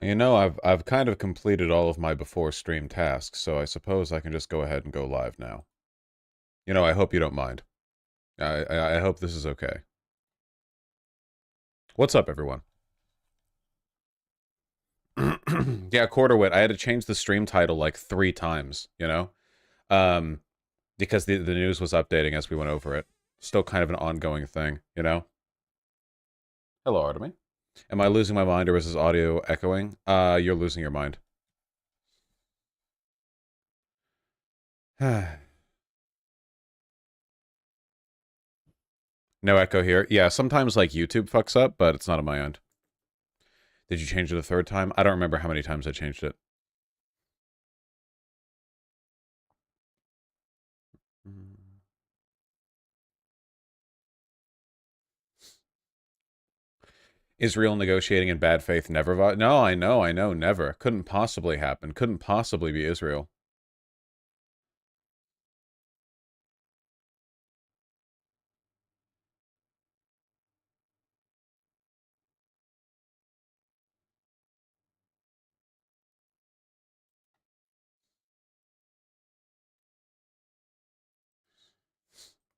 You know, I've kind of completed all of my before stream tasks, so I suppose I can just go ahead and go live now. You know, I hope you don't mind. I hope this is okay. What's up, everyone? Yeah, Quarterwit, I had to change the stream title like 3 times, you know? Because the news was updating as we went over it. Still kind of an ongoing thing, you know? Hello, Artemy. Am I losing my mind or is this audio echoing? You're losing your mind. No echo here. Yeah, sometimes like YouTube fucks up, but it's not on my end. Did you change it a 3rd time? I don't remember how many times I changed it. Israel negotiating in bad faith never. No, I know, never. Couldn't possibly happen. Couldn't possibly be Israel.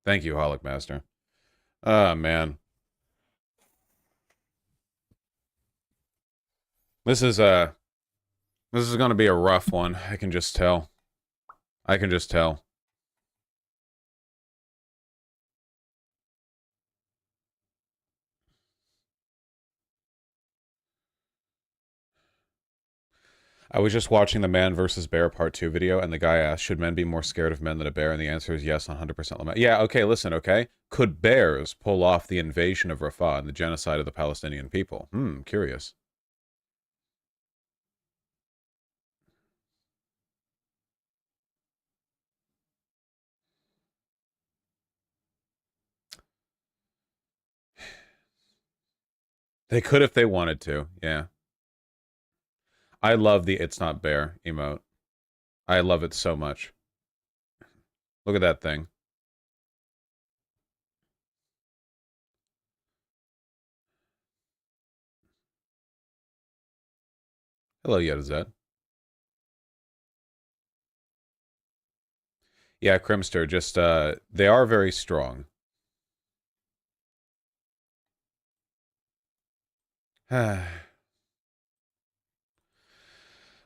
Thank you, Holic Master. Oh, man. This is going to be a rough one. I can just tell. I can just tell. I was just watching the Man versus Bear Part 2 video, and the guy asked, should men be more scared of men than a bear? And the answer is yes, 100%. Yeah, okay, listen, okay? Could bears pull off the invasion of RAFAH and the genocide of the Palestinian people? Curious. They could if they wanted to, yeah. I love the "it's not bear" emote. I love it so much. Look at that thing. Hello, Yedazet. Yeah, Crimster, just, they are very strong.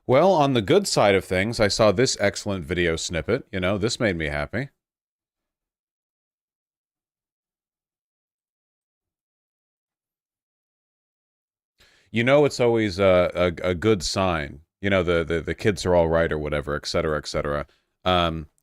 Well, on the good side of things, I saw this excellent video snippet. You know, this made me happy. You know, it's always a good sign. You know, the kids are all right or whatever, etc., etc.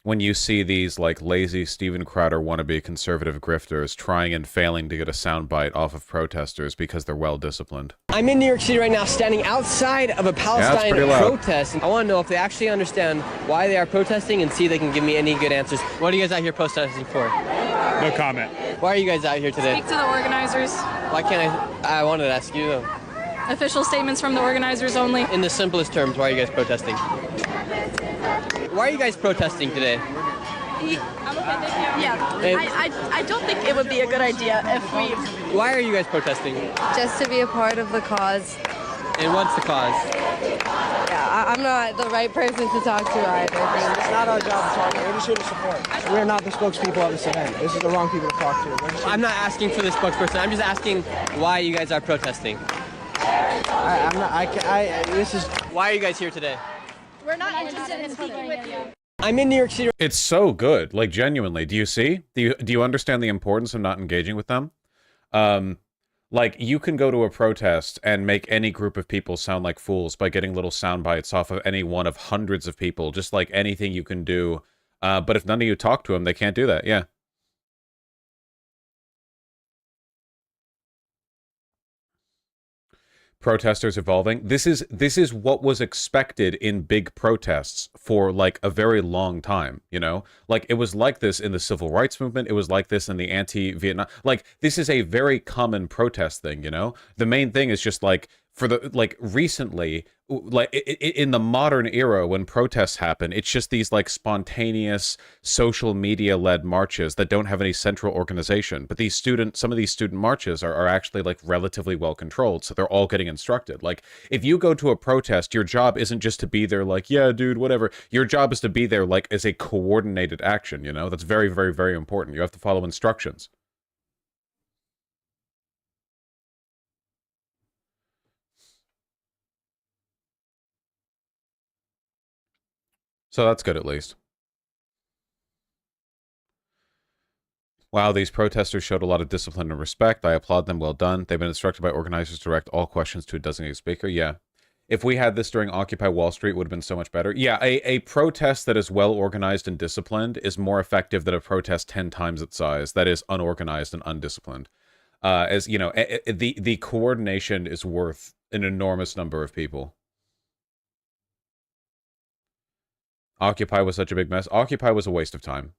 When you see these, like, lazy Steven Crowder wannabe conservative grifters trying and failing to get a soundbite off of protesters because they're well-disciplined. I'm in New York City right now, standing outside of a Palestine protest. I want to know if they actually understand why they are protesting and see if they can give me any good answers. What are you guys out here protesting for? No comment. Why are you guys out here today? Speak to the organizers. Why can't I wanted to ask you though. Official statements from the organizers only. In the simplest terms, why are you guys protesting? Why are you guys protesting today? Yeah, I don't think it would be a good idea if we... Why are you guys protesting? Just to be a part of the cause. And what's the cause? Yeah, I'm not the right person to talk to either. It's not our job to talk to. We're just here to support. We're not the spokespeople of this event. This is the wrong people to talk to. I'm not asking for the spokesperson. I'm just asking why you guys are protesting. This is... Why are you guys here today? We're not interested in speaking with you. I'm in New York City. It's so good, like, genuinely. Do you see? Do you understand the importance of not engaging with them? Like, you can go to a protest and make any group of people sound like fools by getting little sound bites off of any one of hundreds of people, just like anything you can do. But if none of you talk to them, they can't do that, yeah. Protesters evolving. This is what was expected in big protests for like a very long time, you know? Like, it was like this in the civil rights movement, it was like this in the anti-Vietnam, like, this is a very common protest thing, you know? The main thing is just like, for the like recently, like in the modern era when protests happen, it's just these like spontaneous social media led marches that don't have any central organization. But some of these student marches are actually like relatively well controlled, so they're all getting instructed. Like if you go to a protest, your job isn't just to be there like, yeah, dude, whatever. Your job is to be there like as a coordinated action, you know? That's very, very, very important. You have to follow instructions. So that's good at least. Wow, these protesters showed a lot of discipline and respect. I applaud them. Well done. They've been instructed by organizers to direct all questions to a designated speaker. Yeah. If we had this during Occupy Wall Street, it would have been so much better. Yeah, a protest that is well organized and disciplined is more effective than a protest 10 times its size that is unorganized and undisciplined. As you know, the coordination is worth an enormous number of people. Occupy was such a big mess. Occupy was a waste of time.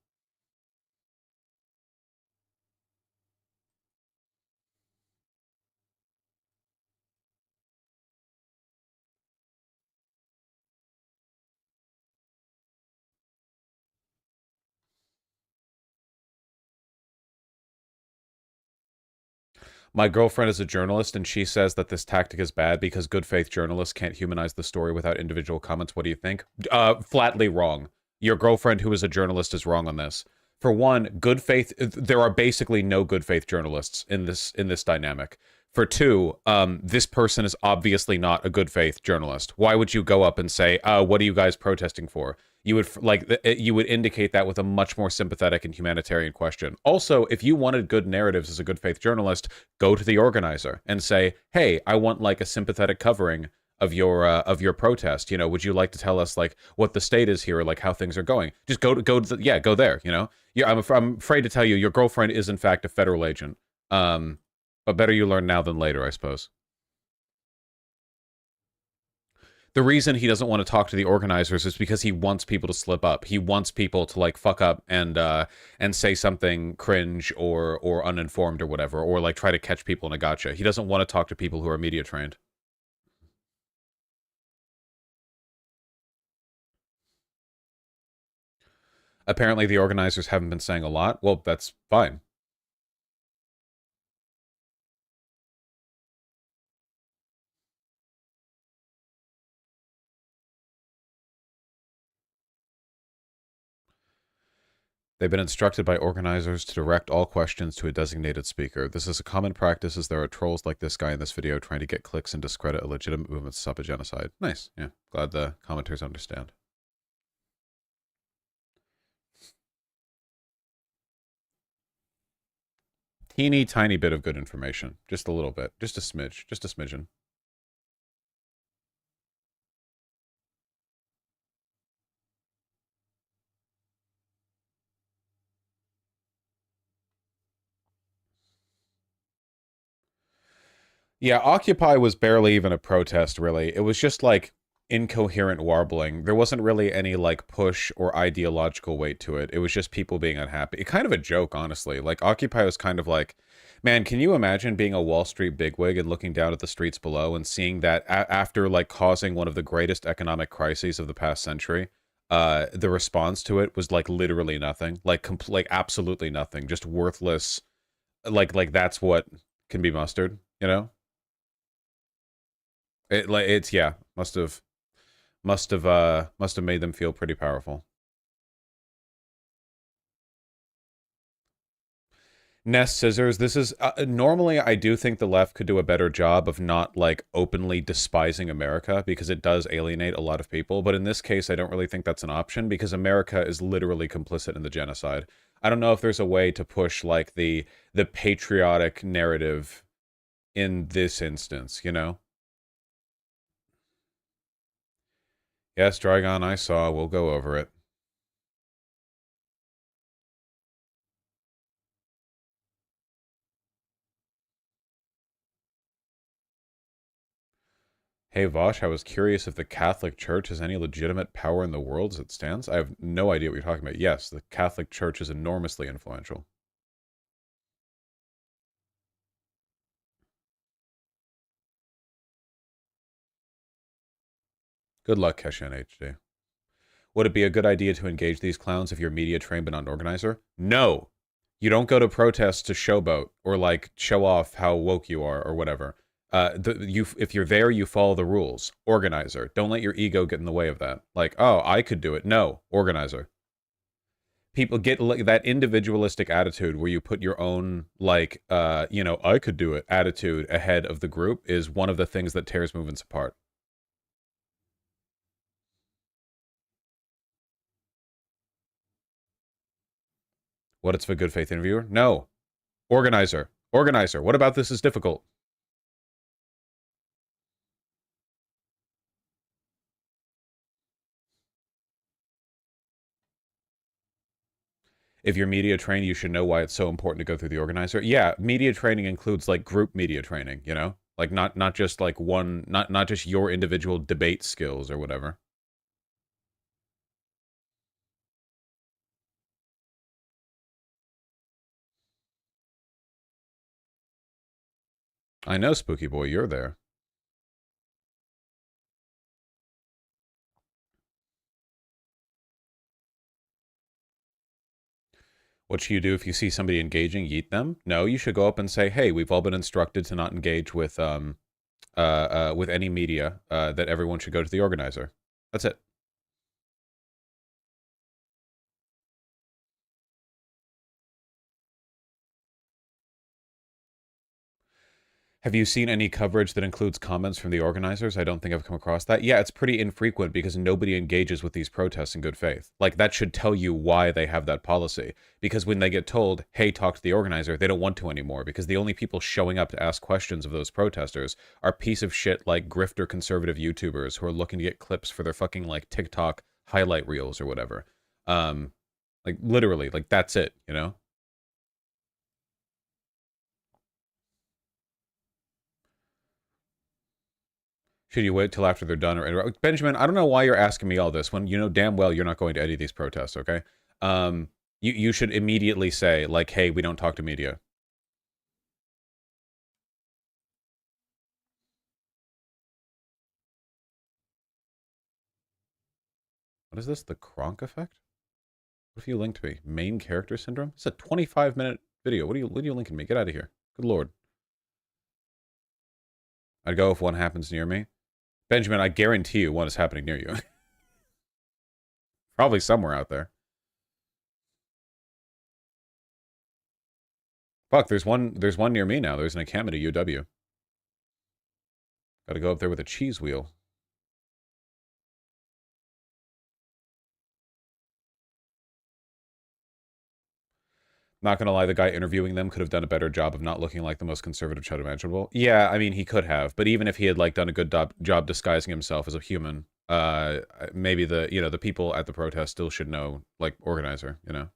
My girlfriend is a journalist, and she says that this tactic is bad because good faith journalists can't humanize the story without individual comments. What do you think? Flatly wrong. Your girlfriend, who is a journalist, is wrong on this. For one, good faith. There are basically no good faith journalists in this dynamic. For two, this person is obviously not a good faith journalist. Why would you go up and say, "What are you guys protesting for?" You would indicate that with a much more sympathetic and humanitarian question. Also, if you wanted good narratives as a good faith journalist, go to the organizer and say, "Hey, I want like a sympathetic covering of your protest. You know, would you like to tell us like what the state is here, or like how things are going?" Just go there. You know, yeah. I'm afraid to tell you, your girlfriend is in fact a federal agent. But better you learn now than later, I suppose. The reason he doesn't want to talk to the organizers is because he wants people to slip up. He wants people to like fuck up and say something cringe or uninformed or whatever, or like try to catch people in a gotcha. He doesn't want to talk to people who are media trained. Apparently the organizers haven't been saying a lot. Well, that's fine. They've been instructed by organizers to direct all questions to a designated speaker. This is a common practice as there are trolls like this guy in this video trying to get clicks and discredit a legitimate movement to stop a genocide. Nice. Yeah. Glad the commenters understand. Teeny tiny bit of good information. Just a little bit. Just a smidge. Just a smidgen. Yeah, Occupy was barely even a protest, really. It was just like incoherent warbling. There wasn't really any like push or ideological weight to it. It was just people being unhappy. Kind of a joke, honestly. Like Occupy was kind of like, man, can you imagine being a Wall Street bigwig and looking down at the streets below and seeing that after like causing one of the greatest economic crises of the past century, the response to it was like literally nothing, like absolutely nothing, just worthless. Like that's what can be mustered, you know? It's yeah, must have made them feel pretty powerful. Nest Scissors, this is normally I do think the left could do a better job of not like openly despising America because it does alienate a lot of people, but in this case I don't really think that's an option because America is literally complicit in the genocide. I don't know if there's a way to push like the patriotic narrative in this instance, you know? Yes, Dragon, I saw. We'll go over it. Hey Vosh, I was curious if the Catholic Church has any legitimate power in the world as it stands. I have no idea what you're talking about. Yes, the Catholic Church is enormously influential. Good luck, Keshan HD. Would it be a good idea to engage these clowns if you're media trained but not an organizer? No. You don't go to protests to showboat or like show off how woke you are or whatever. If you're there, you follow the rules. Organizer. Don't let your ego get in the way of that. Like, oh, I could do it. No, organizer. People get that individualistic attitude where you put your own, like, you know, I could do it attitude ahead of the group is one of the things that tears movements apart. What, it's for good faith interviewer? No. Organizer. Organizer. What about this is difficult? If you're media trained, you should know why it's so important to go through the organizer. Yeah, media training includes like group media training, you know? Like not just like one, not just your individual debate skills or whatever. I know, Spooky Boy, you're there. What should you do if you see somebody engaging? Yeet them? No, you should go up and say, hey, we've all been instructed to not engage with any media, that everyone should go to the organizer. That's it. Have you seen any coverage that includes comments from the organizers? I don't think I've come across that. Yeah, it's pretty infrequent because nobody engages with these protests in good faith. Like, that should tell you why they have that policy. Because when they get told, hey, talk to the organizer, they don't want to anymore. Because the only people showing up to ask questions of those protesters are piece of shit like grifter conservative YouTubers who are looking to get clips for their fucking, like, TikTok highlight reels or whatever. Like, literally, like, that's it, you know? Should you wait till after they're done or interrupt? Benjamin, I don't know why you're asking me all this when you know damn well you're not going to any of these protests, okay? You should immediately say, like, hey, we don't talk to media. What is this? The Kronk effect? What if you linked me? Main character syndrome? It's a 25-minute video. What are you linking me? Get out of here. Good lord. I'd go if one happens near me. Benjamin, I guarantee you one is happening near you. Probably somewhere out there. Fuck, there's one near me now. There's an encampment at UW. Gotta go up there with a cheese wheel. Not gonna lie, the guy interviewing them could have done a better job of not looking like the most conservative child imaginable. Yeah, I mean, he could have. But even if he had, like, done a good job disguising himself as a human, maybe the people at the protest still should know, like, organizer, you know?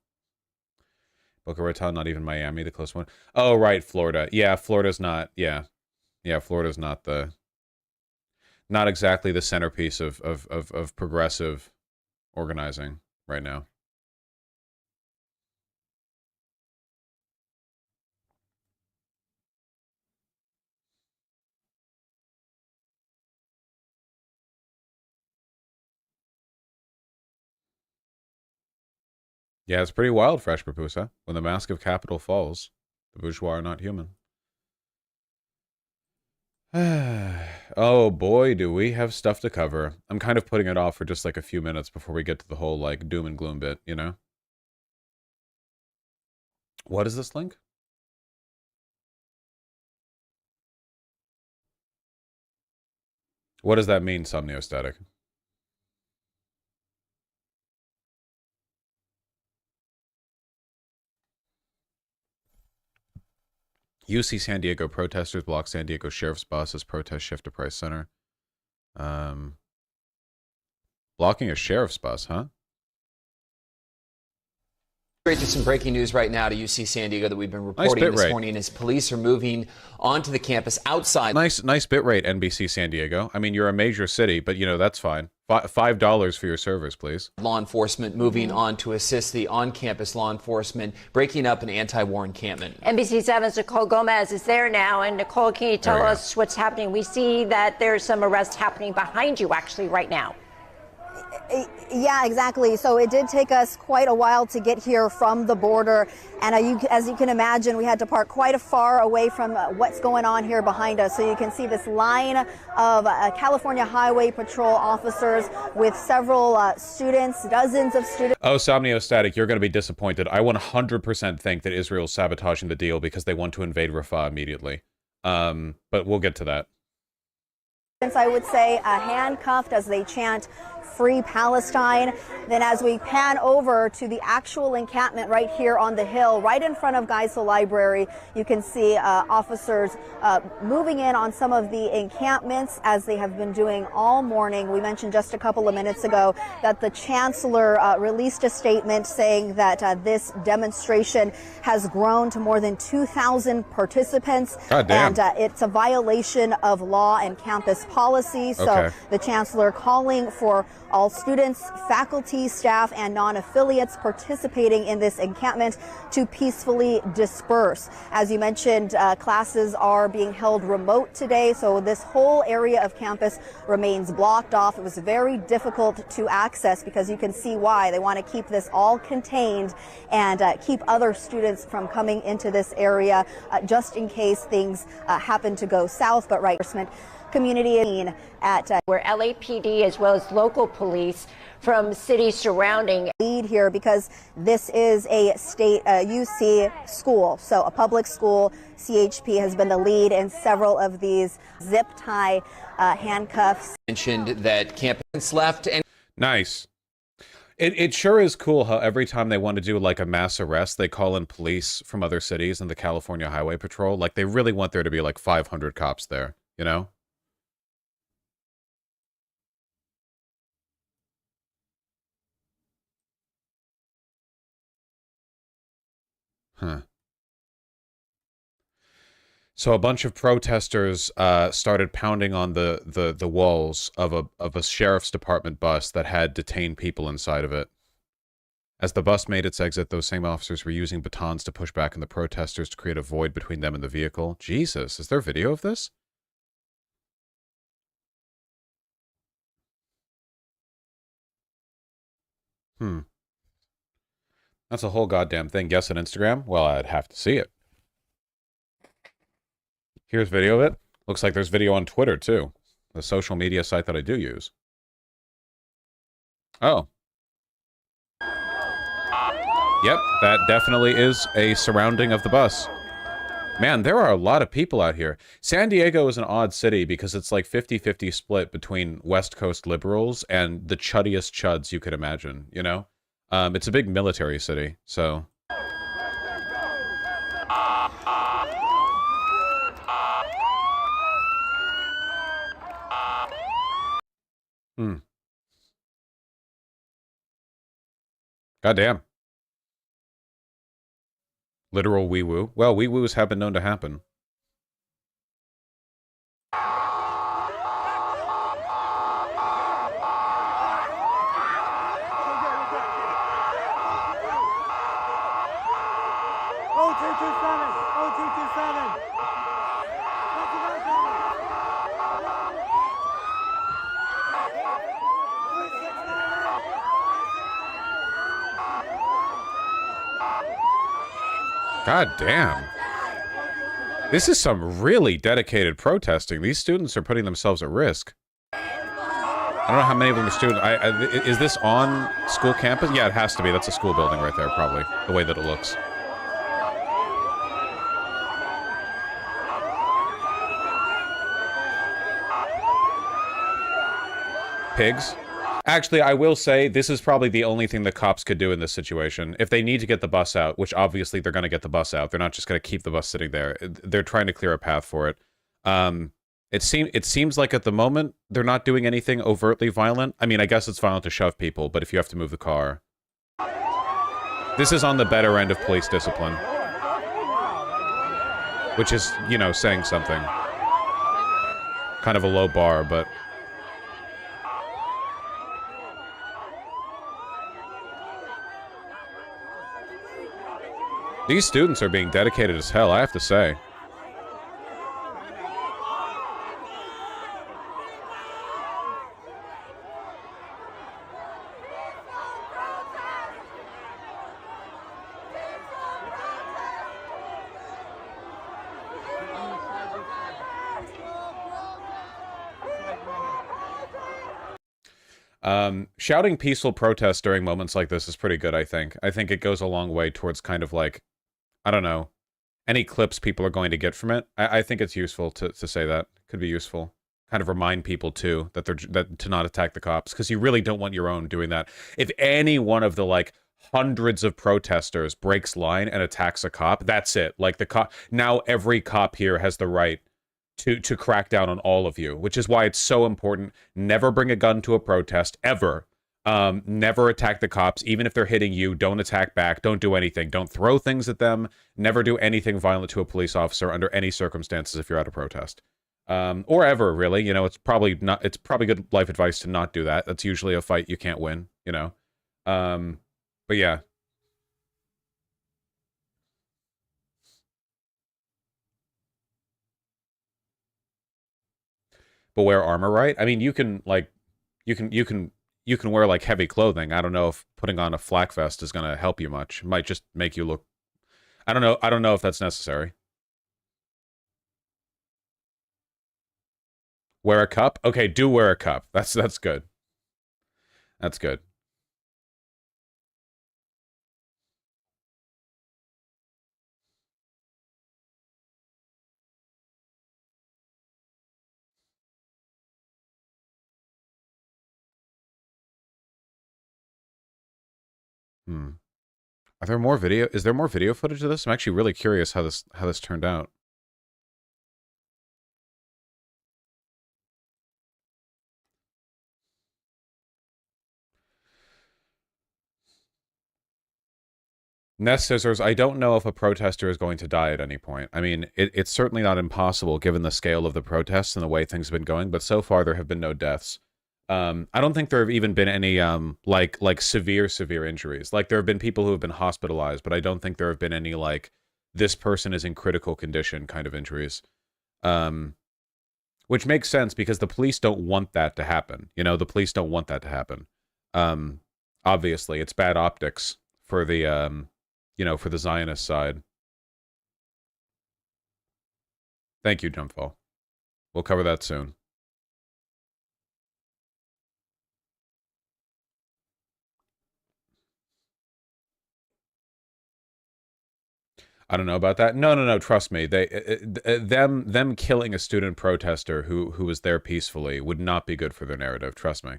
Boca Raton, not even Miami, the close one. Oh, right, Florida. Yeah, Florida's not, yeah. Yeah, Florida's not not exactly the centerpiece of progressive organizing right now. Yeah, it's pretty wild, Fresh Papusa. When the mask of capital falls, the bourgeois are not human. Oh boy, do we have stuff to cover. I'm kind of putting it off for just like a few minutes before we get to the whole like doom and gloom bit, you know? What is this link? What does that mean, Somniostatic? UC San Diego protesters block San Diego Sheriff's bus as protest shift to Price Center. Blocking a sheriff's bus, huh? Straight to some breaking news right now to UC San Diego that we've been reporting this morning as police are moving onto the campus outside. Nice bit rate, NBC San Diego. I mean, you're a major city, but, you know, that's fine. $5 for your service, please. Law enforcement moving on to assist the on-campus law enforcement breaking up an anti-war encampment. NBC 7's Nicole Gomez is there now. And Nicole, can you tell us what's happening? We see that there's some arrests happening behind you actually right now. Yeah, exactly. So it did take us quite a while to get here from the border. And as you can imagine, we had to park quite far away from what's going on here behind us. So you can see this line of California Highway Patrol officers with several students, dozens of students. Oh, Somniostatic, you're going to be disappointed. I 100% think that Israel's sabotaging the deal because they want to invade RAFAH immediately. But we'll get to that. I would say handcuffed as they chant Free Palestine. Then as we pan over to the actual encampment right here on the hill, right in front of Geisel Library, you can see officers moving in on some of the encampments as they have been doing all morning. We mentioned just a couple of minutes ago that the chancellor released a statement saying that this demonstration has grown to more than 2,000 participants. And it's a violation of law and campus policy. So the chancellor calling for all students, faculty, staff, and non-affiliates participating in this encampment to peacefully disperse. As you mentioned, classes are being held remote today, so this whole area of campus remains blocked off. It was very difficult to access because you can see why. They want to keep this all contained and keep other students from coming into this area just in case things happen to go south. But community at where LAPD as well as local police from cities surrounding lead here because this is a state UC school, so a public school. CHP has been the lead in several of these zip tie handcuffs. Mentioned that campus left and nice. It sure is cool how every time they want to do like a mass arrest, they call in police from other cities and the California Highway Patrol. Like they really want there to be like 500 cops there, you know? Huh. So a bunch of protesters started pounding on the walls of a sheriff's department bus that had detained people inside of it. As the bus made its exit, those same officers were using batons to push back on the protesters to create a void between them and the vehicle. Jesus, is there video of this? That's a whole goddamn thing. Guess on Instagram? Well, I'd have to see it. Here's video of it. Looks like there's video on Twitter, too. The social media site that I do use. Oh. Yep, that definitely is a surrounding of the bus. Man, there are a lot of people out here. San Diego is an odd city because it's like 50-50 split between West Coast liberals and the chuddiest chuds you could imagine, you know? It's a big military city, so... Goddamn. Literal wee-woo. Well, wee-woos have been known to happen. God damn. This is some really dedicated protesting. These students are putting themselves at risk. I don't know how many of them are students. Is this on school campus? Yeah, it has to be. That's a school building right there, probably. The way that it looks. Pigs. Actually, I will say this is probably the only thing the cops could do in this situation. If they need to get the bus out, which obviously they're going to get the bus out. They're not just going to keep the bus sitting there. They're trying to clear a path for it. It seems like at the moment they're not doing anything overtly violent. I mean, I guess it's violent to shove people, but if you have to move the car. This is on the better end of police discipline. Which is, you know, saying something. Kind of a low bar, but... These students are being dedicated as hell, I have to say. Shouting peaceful protests during moments like this is pretty good, I think. I think it goes a long way towards kind of like, I don't know, any clips people are going to get from it. I think it's useful to say that. Could be useful. Kind of remind people, too, that to not attack the cops, because you really don't want your own doing that. If any one of the, like, hundreds of protesters breaks line and attacks a cop, that's it. Like, the cop... Now every cop here has the right to crack down on all of you, which is why it's so important. Never bring a gun to a protest, ever. Never attack the cops, even if they're hitting you. Don't attack back. Don't do anything. Don't throw things at them. Never do anything violent to a police officer under any circumstances if you're at a protest. Or ever, really. You know, it's probably good life advice to not do that. That's usually a fight you can't win, you know. But yeah. But wear armor, right? I mean, you can wear like heavy clothing. I don't know if putting on a flak vest is going to help you much. It might just make you look... I don't know if that's necessary. Wear a cup? Okay, do wear a cup. That's good. That's good. Are there more video? Is there more video footage of this? I'm actually really curious how this turned out. Nest Scissors, I don't know if a protester is going to die at any point. I mean, it's certainly not impossible given the scale of the protests and the way things have been going, but so far there have been no deaths. I don't think there have even been any, like severe injuries. Like, there have been people who have been hospitalized, but I don't think there have been any, like, this person is in critical condition kind of injuries. Which makes sense because the police don't want that to happen. You know, the police don't want that to happen. Obviously, it's bad optics for the, you know, for the Zionist side. Thank you, Jumpfall. We'll cover that soon. I don't know about that. No. Trust me. Them killing a student protester who was there peacefully would not be good for their narrative. Trust me.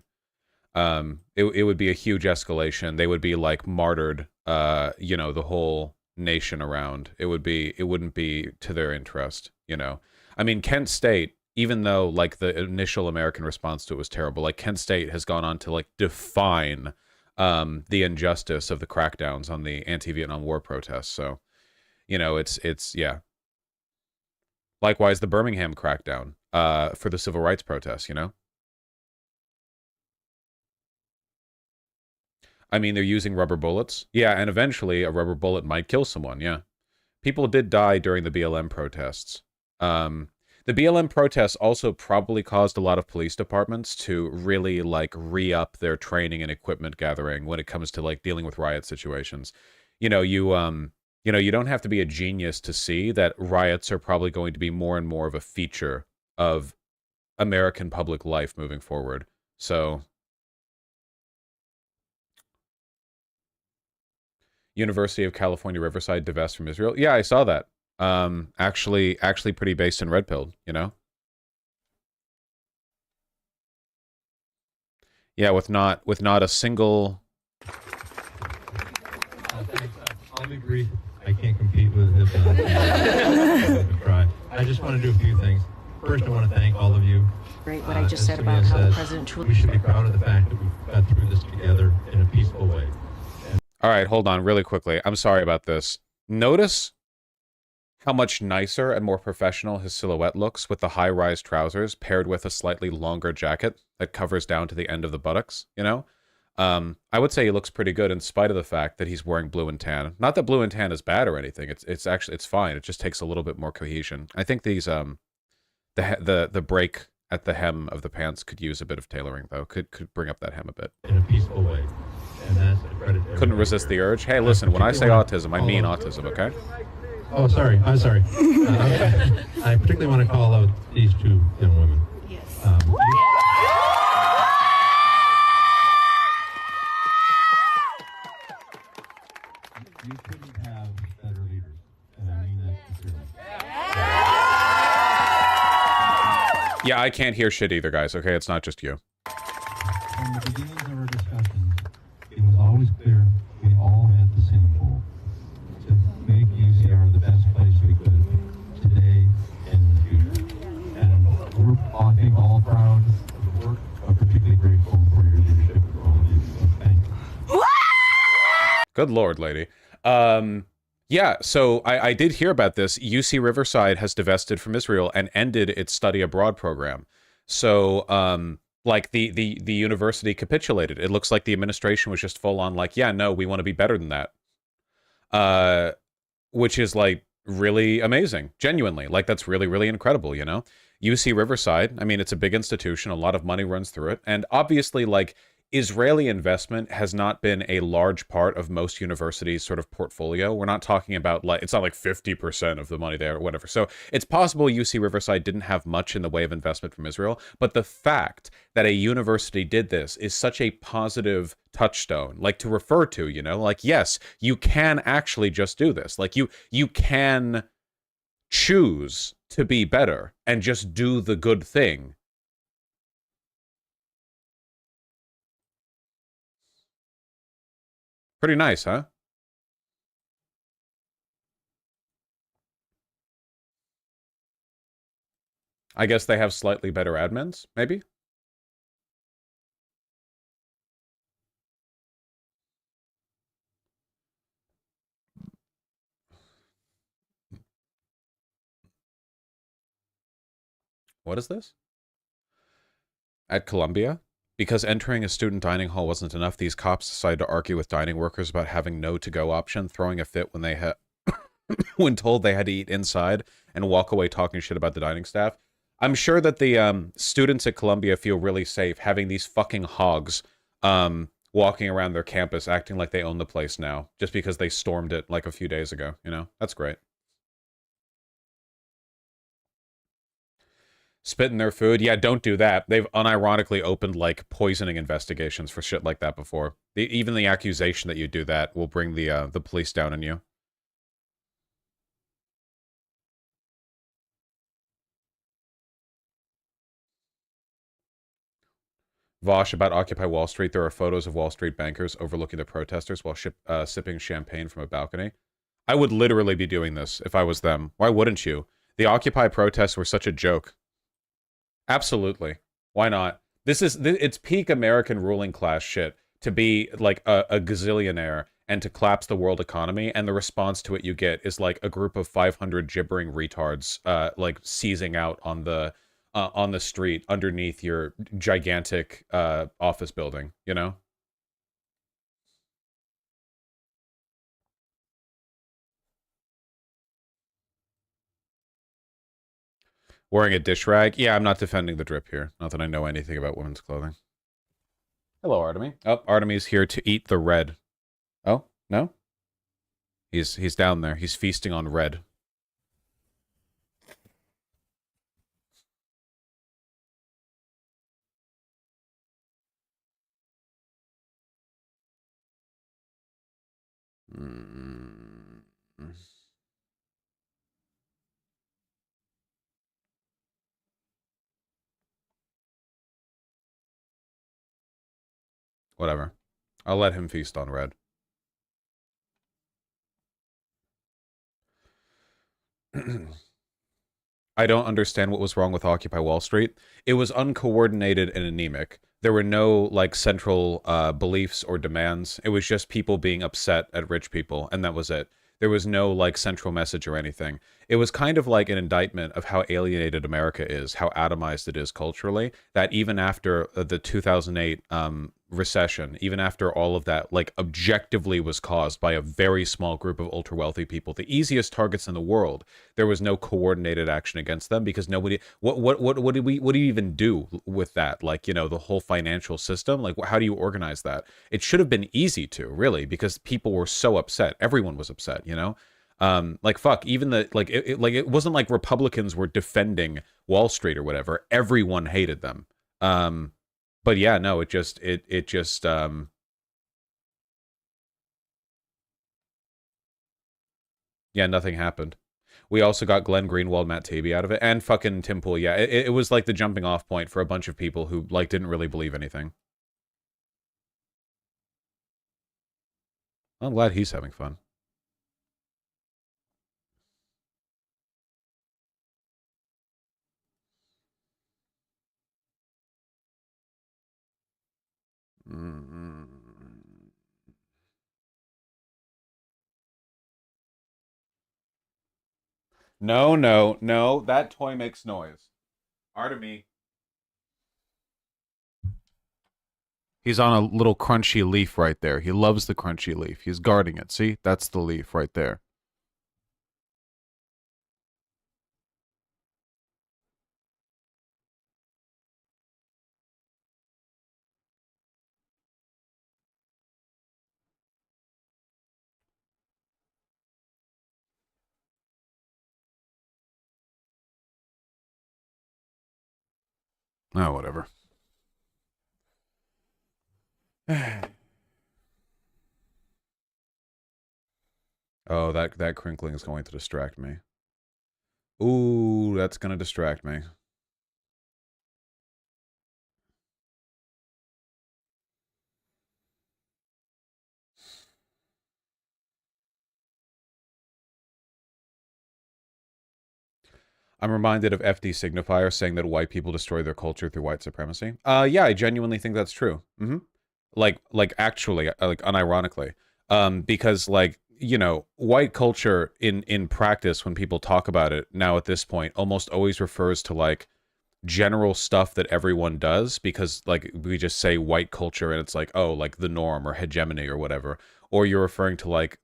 It would be a huge escalation. They would be like martyred. You know, the whole nation around. It wouldn't be to their interest. You know, I mean, Kent State, even though like the initial American response to it was terrible, like Kent State has gone on to like define the injustice of the crackdowns on the anti-Vietnam War protests. So. You know, it's yeah. Likewise, the Birmingham crackdown for the civil rights protests, you know? I mean, they're using rubber bullets. Yeah, and eventually a rubber bullet might kill someone, yeah. People did die during the BLM protests. The BLM protests also probably caused a lot of police departments to really, like, re-up their training and equipment gathering when it comes to, like, dealing with riot situations. You know, you know, you don't have to be a genius to see that riots are probably going to be more and more of a feature of American public life moving forward. So, University of California, Riverside divest from Israel. Yeah, I saw that. Actually pretty based in red pilled, you know? Yeah, with not a single... I'll agree. I can't compete with his cry. I just want to do a few things. First, I want to thank all of you. Great, what I just said about how the president truly... We should be proud of the fact that we've got through this together in a peaceful way. All right, hold on really quickly. I'm sorry about this. Notice how much nicer and more professional his silhouette looks with the high-rise trousers paired with a slightly longer jacket that covers down to the end of the buttocks, you know? I would say he looks pretty good in spite of the fact that he's wearing blue and tan. Not that blue and tan is bad or anything. It's actually fine. It just takes a little bit more cohesion. I think these the break at the hem of the pants could use a bit of tailoring though. Could bring up that hem a bit. In a peaceful way. And that's the credit. Couldn't resist the urge. Hey, listen, when I say autism, I mean autism, okay? Oh, sorry. I'm sorry. I particularly want to call out these two young women. Yes. You couldn't have better leaders, and I mean that sincerely. Yeah, I can't hear shit either, guys, okay? It's not just you. From the beginnings of our discussions, it was always clear we all had the same goal, to make UCR the best place we could, today and in the future. And we're, I think, all proud of the work, but particularly grateful for your leadership for all of you. So thank you. Good Lord, lady. Yeah, so I did hear about this. UC Riverside has divested from Israel and ended its study abroad program. So, like, the university capitulated. It looks like the administration was just full on like, yeah, no, we want to be better than that. Which is, like, really amazing. Genuinely. Like, that's really, really incredible, you know? UC Riverside, I mean, it's a big institution. A lot of money runs through it. And obviously, like, Israeli investment has not been a large part of most universities' sort of portfolio. We're not talking about, like, it's not like 50% of the money there or whatever. So it's possible UC Riverside didn't have much in the way of investment from Israel, but the fact that a university did this is such a positive touchstone, like, to refer to, you know, like, yes, you can actually just do this. Like, you can choose to be better and just do the good thing. Pretty nice, huh? I guess they have slightly better admins, maybe? What is this? At Columbia? Because entering a student dining hall wasn't enough, these cops decided to argue with dining workers about having no to-go option, throwing a fit when they had when told they had to eat inside and walk away talking shit about the dining staff. I'm sure that the students at Columbia feel really safe having these fucking hogs walking around their campus acting like they own the place now, just because they stormed it like a few days ago, you know? That's great. Spit in their food? Yeah, don't do that. They've unironically opened, like, poisoning investigations for shit like that before. Even the accusation that you do that will bring the police down on you. Vosh, about Occupy Wall Street, there are photos of Wall Street bankers overlooking the protesters while sipping champagne from a balcony. I would literally be doing this if I was them. Why wouldn't you? The Occupy protests were such a joke. Absolutely. Why not? It's peak American ruling class shit to be like a gazillionaire and to collapse the world economy, and the response to it you get is like a group of 500 gibbering retards like seizing out on the street underneath your gigantic office building, you know? Wearing a dish rag? Yeah, I'm not defending the drip here. Not that I know anything about women's clothing. Hello, Artemy. Oh, Artemy's here to eat the red. Oh, no? He's down there. He's feasting on red. Whatever. I'll let him feast on red. I don't understand what was wrong with Occupy Wall Street. It was uncoordinated and anemic. There were no, like, central beliefs or demands. It was just people being upset at rich people, and that was it. There was no, like, central message or anything. It was kind of like an indictment of how alienated America is, how atomized it is culturally, that even after the 2008 recession, even after all of that, like, objectively was caused by a very small group of ultra-wealthy people, the easiest targets in the world, there was no coordinated action against them because nobody, what do you even do with that? Like, you know, the whole financial system, like, how do you organize that? It should have been easy to, really, because people were so upset. Everyone was upset, you know? Like, fuck, even the, like, it wasn't like Republicans were defending Wall Street or whatever. Everyone hated them. But yeah, no, it just, yeah, nothing happened. We also got Glenn Greenwald, Matt Taibbi out of it, and fucking Tim Pool. Yeah, it was like the jumping off point for a bunch of people who, like, didn't really believe anything. I'm glad he's having fun. No, no, no. That toy makes noise. Artemy. He's on a little crunchy leaf right there. He loves the crunchy leaf. He's guarding it. See? That's the leaf right there. Oh, whatever. Oh, that crinkling is going to distract me. Ooh, that's going to distract me. I'm reminded of FD Signifier saying that white people destroy their culture through white supremacy. Yeah, I genuinely think that's true. Like actually, like unironically. Because, like, you know, white culture in practice, when people talk about it now at this point, almost always refers to, like, general stuff that everyone does, because, like, we just say white culture and it's like, oh, like the norm or hegemony or whatever, or you're referring to, like,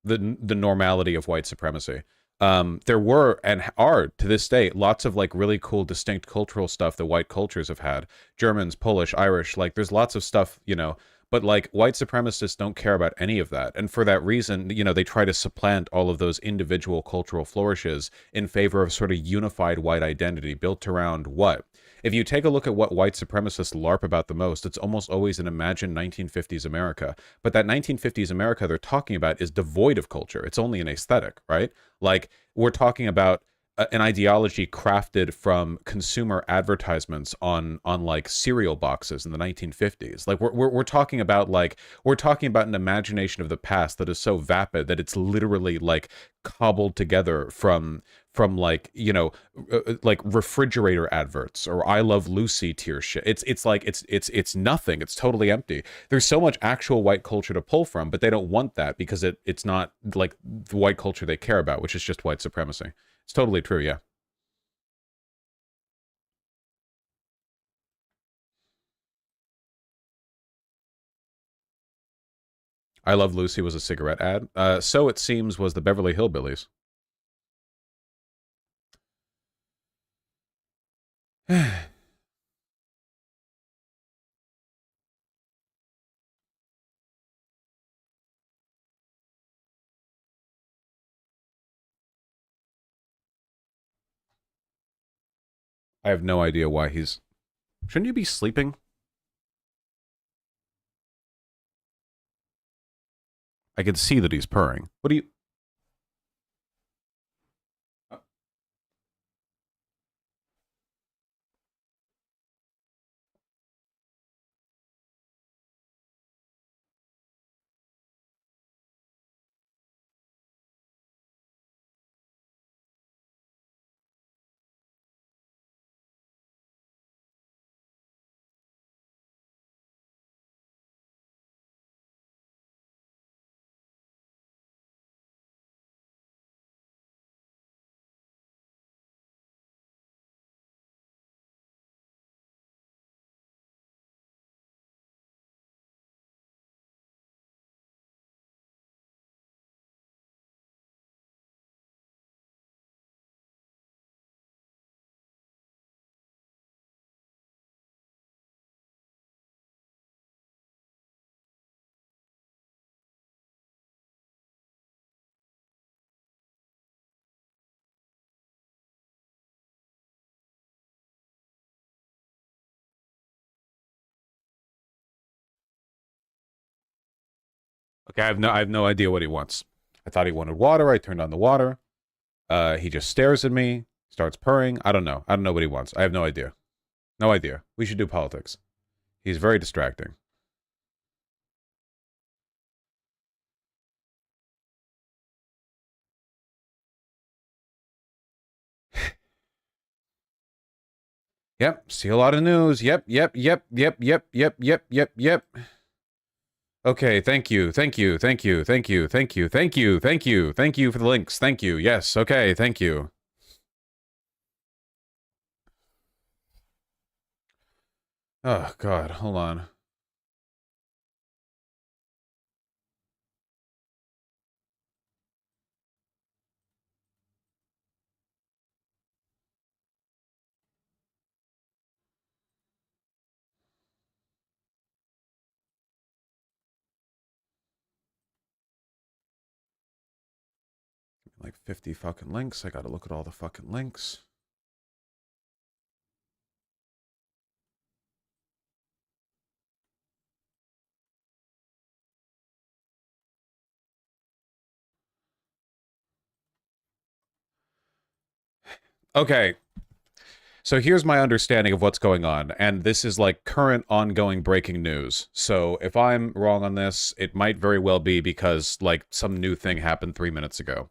the normality of white supremacy. There were and are to this day lots of, like, really cool distinct cultural stuff that white cultures have had. Germans, Polish, Irish, like, there's lots of stuff, you know, but, like, white supremacists don't care about any of that. And for that reason, you know, they try to supplant all of those individual cultural flourishes in favor of sort of unified white identity built around what? If you take a look at what white supremacists LARP about the most, it's almost always an imagined 1950s America. But that 1950s America they're talking about is devoid of culture. It's only an aesthetic, right? Like, we're talking about an ideology crafted from consumer advertisements on like cereal boxes in the 1950s. Like, we're talking about, like, we're talking about an imagination of the past that is so vapid that it's literally, like, cobbled together from like, you know, like refrigerator adverts or I Love Lucy tier shit. It's like it's nothing. It's totally empty. There's so much actual white culture to pull from, but they don't want that because it's not like the white culture they care about, which is just white supremacy. It's totally true, yeah. I Love Lucy was a cigarette ad. So it seems was the Beverly Hillbillies. I have no idea why he's... Shouldn't you be sleeping? I can see that he's purring. What do you... Okay, I have no idea what he wants. I thought he wanted water. I turned on the water. He just stares at me, starts purring. I don't know. I don't know what he wants. I have no idea. No idea. We should do politics. He's very distracting. Yep, see a lot of news. Yep. Okay, thank you for the links. Thank you. Yes, okay, thank you. Oh, God, hold on. Like 50 fucking links. I gotta look at all the fucking links. Okay. So here's my understanding of what's going on, and this is like current ongoing breaking news. So if I'm wrong on this, it might very well be because like some new thing happened 3 minutes ago.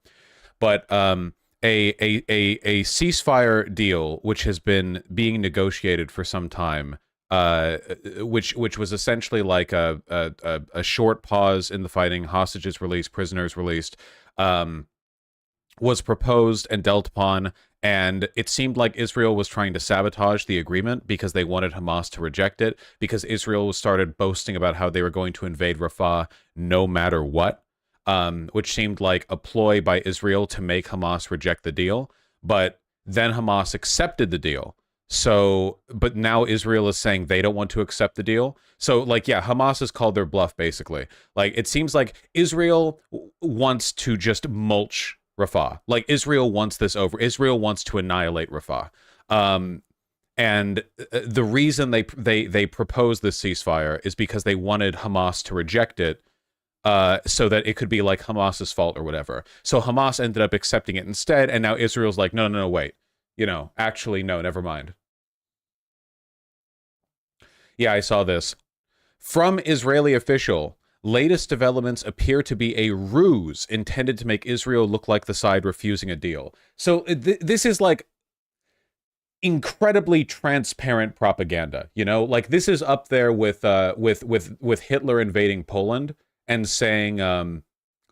But a ceasefire deal which has been being negotiated for some time, which was essentially like a short pause in the fighting, hostages released, prisoners released, was proposed and dealt upon, and it seemed like Israel was trying to sabotage the agreement because they wanted Hamas to reject it, because Israel started boasting about how they were going to invade Rafah no matter what, which seemed like a ploy by Israel to make Hamas reject the deal. But then Hamas accepted the deal. So, but now Israel is saying they don't want to accept the deal. So, like, yeah, Hamas has called their bluff, basically. Like, it seems like Israel wants to just mulch Rafah. Like, Israel wants this over. Israel wants to annihilate Rafah. And the reason they proposed this ceasefire is because they wanted Hamas to reject it, so that it could be like Hamas's fault or whatever. So Hamas ended up accepting it instead, and now Israel's like, no, wait. You know, actually, no, never mind. Yeah, I saw this. From Israeli official, latest developments appear to be a ruse intended to make Israel look like the side refusing a deal. So this is like incredibly transparent propaganda, you know? Like, this is up there with Hitler invading Poland and saying,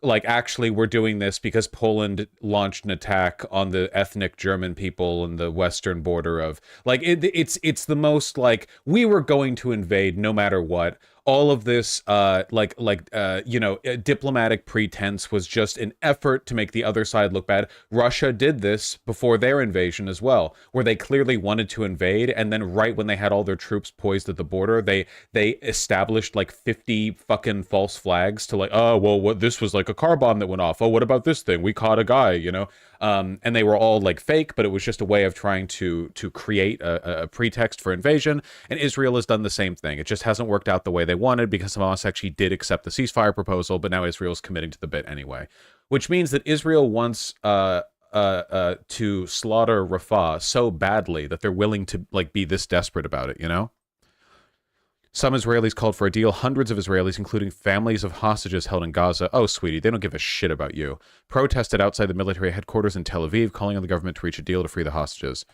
like, actually, we're doing this because Poland launched an attack on the ethnic German people in the western border of, like, it's the most, like, we were going to invade no matter what. All of this, you know, diplomatic pretense was just an effort to make the other side look bad. Russia did this before their invasion as well, where they clearly wanted to invade, and then right when they had all their troops poised at the border, they established like 50 fucking false flags to like, oh, well, what, this was like a car bomb that went off. Oh, what about this thing? We caught a guy, you know? And they were all like fake, but it was just a way of trying to create a pretext for invasion. And Israel has done the same thing. It just hasn't worked out the way they wanted because Hamas actually did accept the ceasefire proposal, but now Israel's committing to the bit anyway. Which means that Israel wants to slaughter Rafah so badly that they're willing to like be this desperate about it, you know? Some Israelis called for a deal. Hundreds of Israelis, including families of hostages held in Gaza, oh, sweetie, they don't give a shit about you, protested outside the military headquarters in Tel Aviv, calling on the government to reach a deal to free the hostages.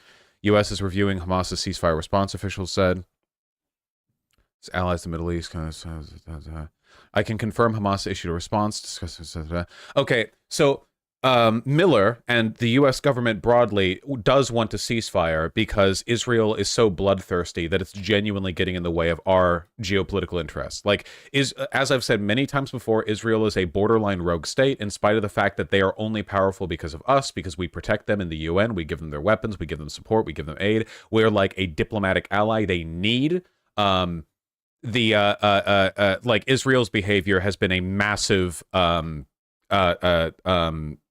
U.S. is reviewing Hamas's ceasefire response, officials said. Its allies in the Middle East. I can confirm Hamas issued a response. Okay, so Miller and the U.S. government broadly does want a ceasefire because Israel is so bloodthirsty that it's genuinely getting in the way of our geopolitical interests. Like, as I've said many times before, Israel is a borderline rogue state in spite of the fact that they are only powerful because of us, because we protect them in the UN, we give them their weapons, we give them support, we give them aid. We're like a diplomatic ally they need. Like, Israel's behavior has been a massive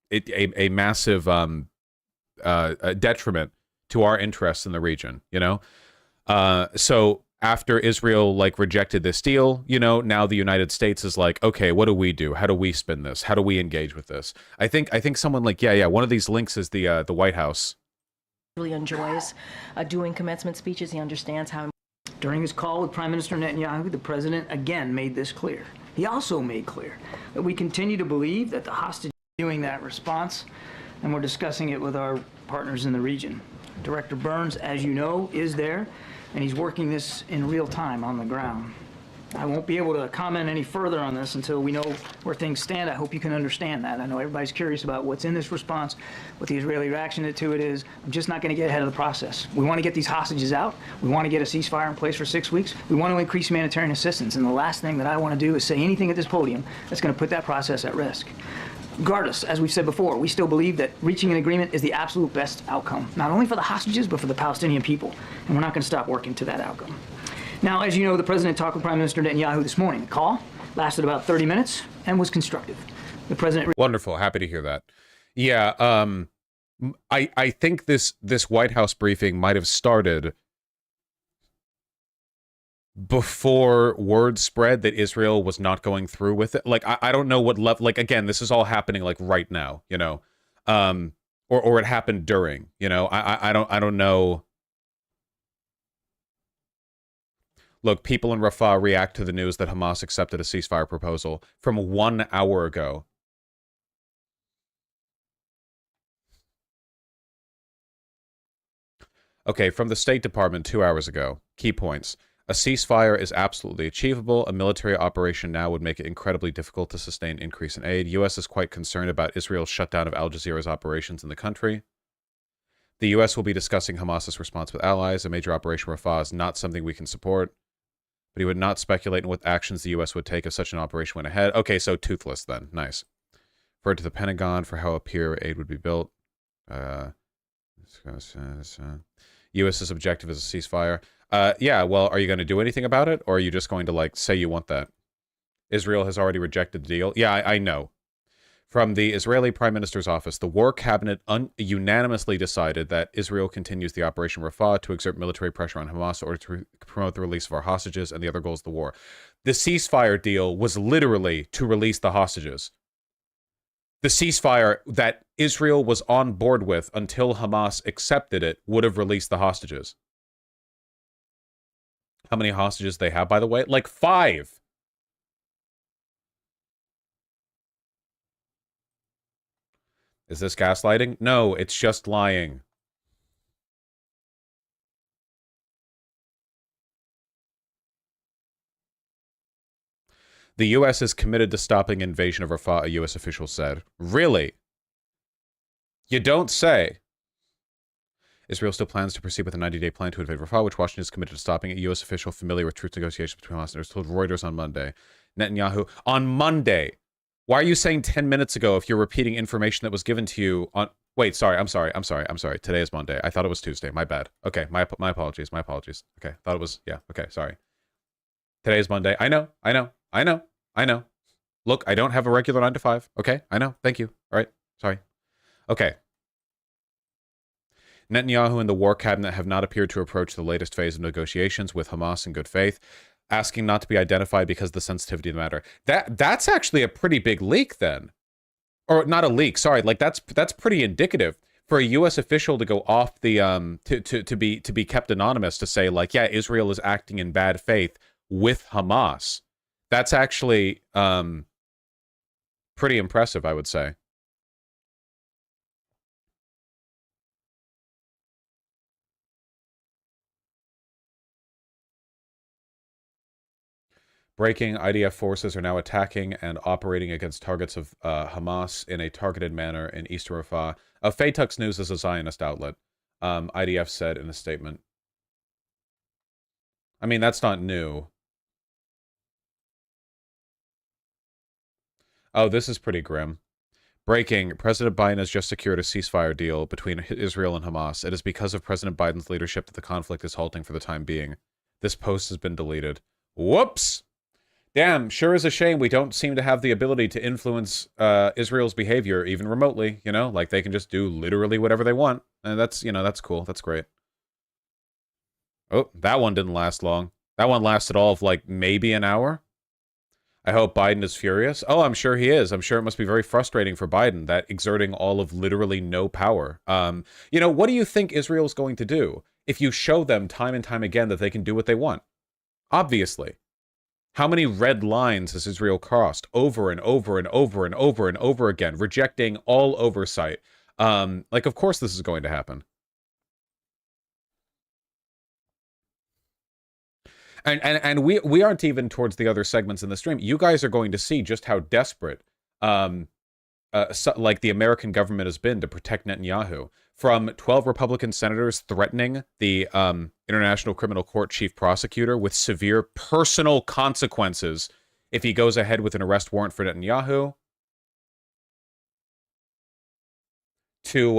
a massive detriment to our interests in the region, you know? So after Israel like rejected this deal, you know, now the United States is like, okay, what do we do? How do we spin this? How do we engage with this? I think someone like, yeah, one of these links is the White House. Really enjoys doing commencement speeches. He understands how. During his call with Prime Minister Netanyahu, the president again made this clear. He also made clear that we continue to believe that the hostage is doing that response, and we're discussing it with our partners in the region. Director Burns, as you know, is there, and he's working this in real time on the ground. I won't be able to comment any further on this until we know where things stand. I hope you can understand that. I know everybody's curious about what's in this response, what the Israeli reaction to it is. I'm just not going to get ahead of the process. We want to get these hostages out. We want to get a ceasefire in place for 6 weeks. We want to increase humanitarian assistance. And the last thing that I want to do is say anything at this podium that's going to put that process at risk. Regardless, as we've said before, we still believe that reaching an agreement is the absolute best outcome, not only for the hostages, but for the Palestinian people. And we're not going to stop working to that outcome. Now, as you know, the president talked with Prime Minister Netanyahu this morning. The call lasted about 30 minutes and was constructive. The president... Wonderful. Happy to hear that. Yeah, I think this White House briefing might have started before word spread that Israel was not going through with it. Like, I don't know what level... Like, again, this is all happening, like, right now, you know? Or it happened during, you know? I don't know... Look, people in Rafah react to the news that Hamas accepted a ceasefire proposal from 1 hour ago. Okay, from the State Department 2 hours ago. Key points. A ceasefire is absolutely achievable. A military operation now would make it incredibly difficult to sustain increase in aid. U.S. is quite concerned about Israel's shutdown of Al Jazeera's operations in the country. The U.S. will be discussing Hamas's response with allies. A major operation Rafah is not something we can support. But he would not speculate on what actions the U.S. would take if such an operation went ahead. Okay, so toothless then. Nice. Referred to the Pentagon for how a peer aid would be built. U.S.'s objective is a ceasefire. Yeah, well, are you going to do anything about it? Or are you just going to, like, say you want that? Israel has already rejected the deal. Yeah, I know. From the Israeli Prime Minister's office, the War Cabinet unanimously decided that Israel continues the Operation Rafah to exert military pressure on Hamas in order to promote the release of our hostages and the other goals of the war. The ceasefire deal was literally to release the hostages. The ceasefire that Israel was on board with until Hamas accepted it would have released the hostages. How many hostages they have, by the way? Like 5. Is this gaslighting? No, it's just lying. The U.S. is committed to stopping invasion of Rafah, a U.S. official said. Really? You don't say. Israel still plans to proceed with a 90-day plan to invade Rafah, which Washington is committed to stopping. A U.S. official familiar with truce negotiations between Hamas and Israel told Reuters on Monday. Netanyahu, on Monday. Why are you saying 10 minutes ago if you're repeating information that was given to you on... Wait, sorry, I'm sorry. Today is Monday. I thought it was Tuesday. My bad. Okay, my apologies. Okay, thought it was... Yeah, okay, sorry. Today is Monday. I know. Look, I don't have a regular 9 to 5. Okay, I know. Thank you. All right, sorry. Okay. Netanyahu and the War Cabinet have not appeared to approach the latest phase of negotiations with Hamas in good faith, asking not to be identified because of the sensitivity of the matter. That's actually a pretty big leak then. Or not a leak, sorry. Like that's pretty indicative for a US official to go off the to be kept anonymous, to say like, yeah, Israel is acting in bad faith with Hamas. That's actually pretty impressive, I would say. Breaking, IDF forces are now attacking and operating against targets of Hamas in a targeted manner in East Rafah. Faytux News is a Zionist outlet, IDF said in a statement. I mean, that's not new. Oh, this is pretty grim. Breaking, President Biden has just secured a ceasefire deal between Israel and Hamas. It is because of President Biden's leadership that the conflict is halting for the time being. This post has been deleted. Whoops! Damn, sure is a shame we don't seem to have the ability to influence Israel's behavior, even remotely, you know? Like, they can just do literally whatever they want. And that's, you know, that's cool. That's great. Oh, that one didn't last long. That one lasted all of like maybe an hour. I hope Biden is furious. Oh, I'm sure he is. I'm sure it must be very frustrating for Biden, that exerting all of literally no power. You know, what do you think Israel's going to do if you show them time and time again that they can do what they want? Obviously. How many red lines has Israel crossed over and over and over and over and over again, rejecting all oversight? Like, of course this is going to happen. And we aren't even towards the other segments in the stream. You guys are going to see just how desperate like the American government has been to protect Netanyahu. From 12 Republican senators threatening the International Criminal Court chief prosecutor with severe personal consequences if he goes ahead with an arrest warrant for Netanyahu, to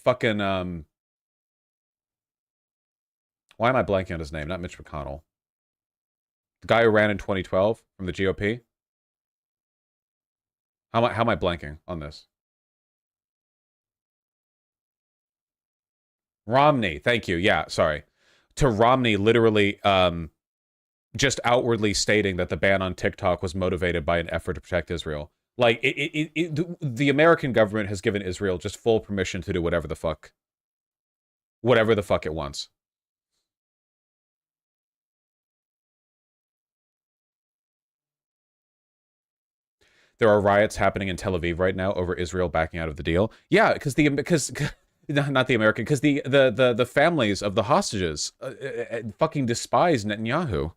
fucking why am I blanking on his name? Not Mitch McConnell. The guy who ran in 2012 from the GOP. How am I blanking on this? Romney. Thank you. Yeah, sorry. To Romney literally just outwardly stating that the ban on TikTok was motivated by an effort to protect Israel. Like, the American government has given Israel just full permission to do whatever the fuck it wants. There are riots happening in Tel Aviv right now over Israel backing out of the deal. Yeah, because not the American, because the families of the hostages fucking despise Netanyahu.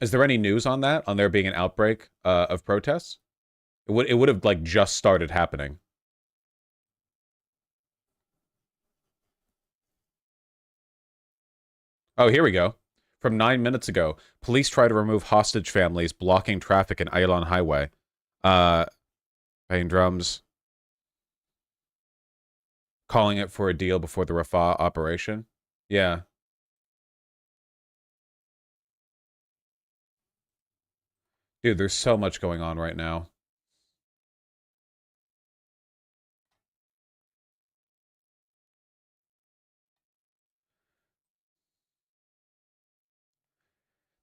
Is there any news on that? On there being an outbreak of protests? It would have like just started happening. Oh, here we go. From 9 minutes ago, police try to remove hostage families blocking traffic in Ayalon Highway. Playing drums. Calling it for a deal before the RAFAH operation. Yeah. Dude, there's so much going on right now.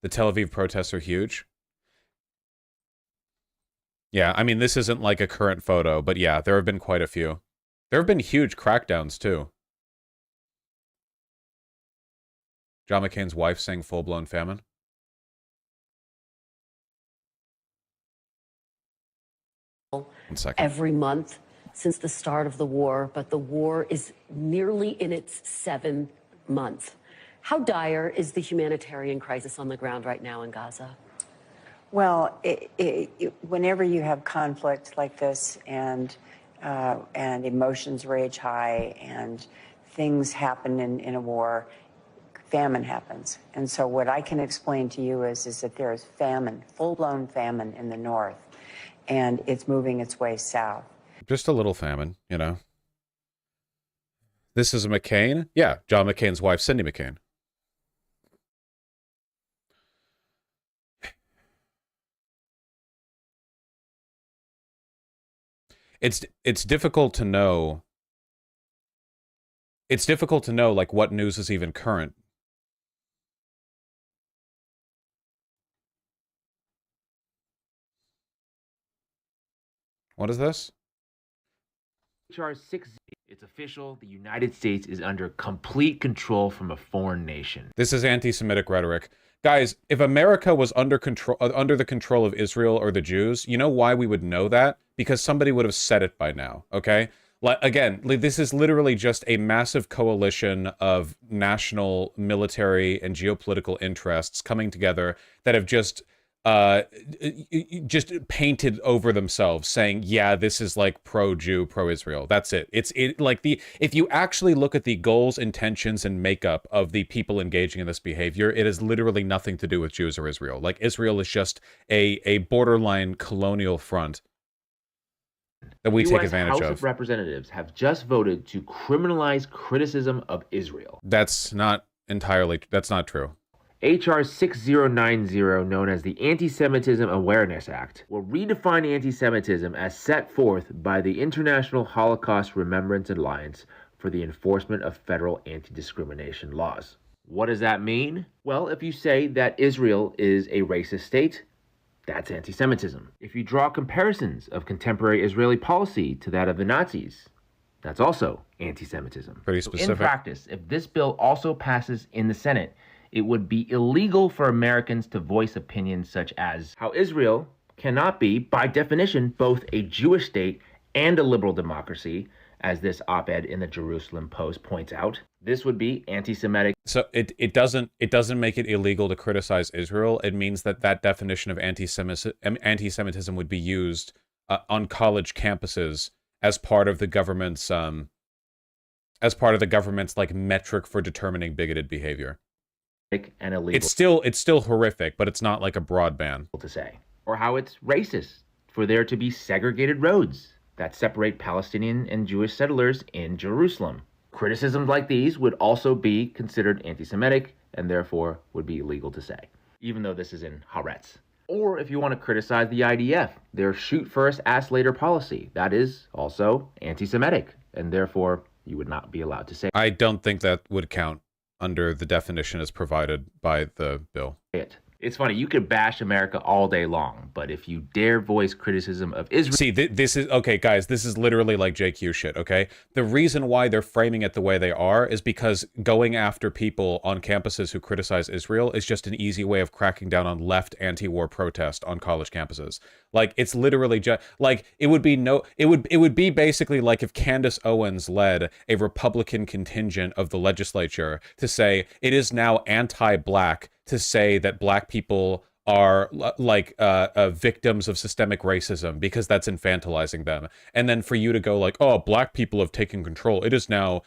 The Tel Aviv protests are huge. Yeah, I mean, this isn't like a current photo, but yeah, there have been quite a few. There have been huge crackdowns, too. John McCain's wife saying full-blown famine. One second. Every month since the start of the war, but the war is nearly in its 7th month. How dire is the humanitarian crisis on the ground right now in Gaza? Well, whenever you have conflict like this and emotions rage high and things happen in a war, famine happens. And so what I can explain to you is that there is famine, full-blown famine in the north, and it's moving its way south. Just a little famine, you know. This is a McCain? Yeah, John McCain's wife, Cindy McCain. It's difficult to know. It's difficult to know, like, what news is even current. What is this? HR 6, it's official. The United States is under complete control from a foreign nation. This is anti-Semitic rhetoric. Guys, if America was under the control of Israel or the Jews, you know why we would know that? Because somebody would have said it by now, okay? Again, this is literally just a massive coalition of national, military, and geopolitical interests coming together that have just painted over themselves, saying, yeah, this is like pro-Jew, pro-Israel. That's it. If you actually look at the goals, intentions, and makeup of the people engaging in this behavior, it has literally nothing to do with Jews or Israel. Like, Israel is just a borderline colonial front that we take advantage of. House of Representatives have just voted to criminalize criticism of Israel. That's not true. H.R. 6090, known as the Anti-Semitism Awareness Act, will redefine anti-Semitism as set forth by the International Holocaust Remembrance Alliance for the enforcement of federal anti-discrimination laws. What does that mean? Well, if you say that Israel is a racist state, that's anti-Semitism. If you draw comparisons of contemporary Israeli policy to that of the Nazis, that's also anti-Semitism. Pretty specific. In practice, if this bill also passes in the Senate, it would be illegal for Americans to voice opinions such as how Israel cannot be, by definition, both a Jewish state and a liberal democracy, as this op-ed in the Jerusalem Post points out. This would be anti-Semitic. So it doesn't make it illegal to criticize Israel. It means that that definition of anti-Semitism would be used on college campuses as part of the government's like metric for determining bigoted behavior. And illegal. It's still horrific, but it's not like a broad ban to say. Or how it's racist for there to be segregated roads that separate Palestinian and Jewish settlers in Jerusalem. Criticisms like these would also be considered anti-Semitic and therefore would be illegal to say, even though this is in Haaretz. Or if you want to criticize the IDF, their shoot first, ask later policy, that is also anti-Semitic and therefore you would not be allowed to say I don't think that would count under the definition as provided by the bill. It's funny, you could bash America all day long, but if you dare voice criticism of Israel... See, this is... Okay, guys, this is literally like JQ shit, okay? The reason why they're framing it the way they are is because going after people on campuses who criticize Israel is just an easy way of cracking down on left anti-war protest on college campuses. Like, it's literally just... Like, it would be no... It would be basically like if Candace Owens led a Republican contingent of the legislature to say it is now anti-black to say that black people are like victims of systemic racism because that's infantilizing them, and then for you to go like, oh, black people have taken control, it is now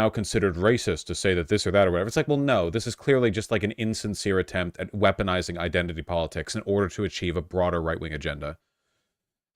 considered racist to say that this or that or whatever. It's like, well, no, this is clearly just like an insincere attempt at weaponizing identity politics in order to achieve a broader right-wing agenda.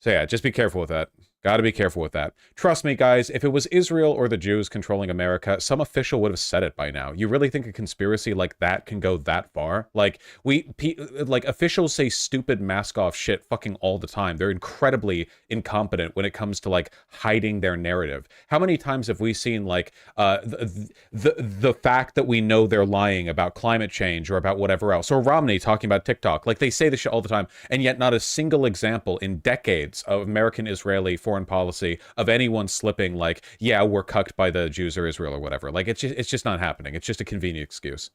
So yeah, just be careful with that. Gotta be careful with that. Trust me, guys, if it was Israel or the Jews controlling America, some official would have said it by now. You really think a conspiracy like that can go that far? Like, officials say stupid mask-off shit fucking all the time. They're incredibly incompetent when it comes to, like, hiding their narrative. How many times have we seen, like, the fact that we know they're lying about climate change or about whatever else? Or Romney talking about TikTok. Like, they say this shit all the time, and yet not a single example in decades of American-Israeli foreign policy of anyone slipping like, yeah, we're cucked by the Jews or Israel or whatever. Like, it's just not happening. It's just a convenient excuse.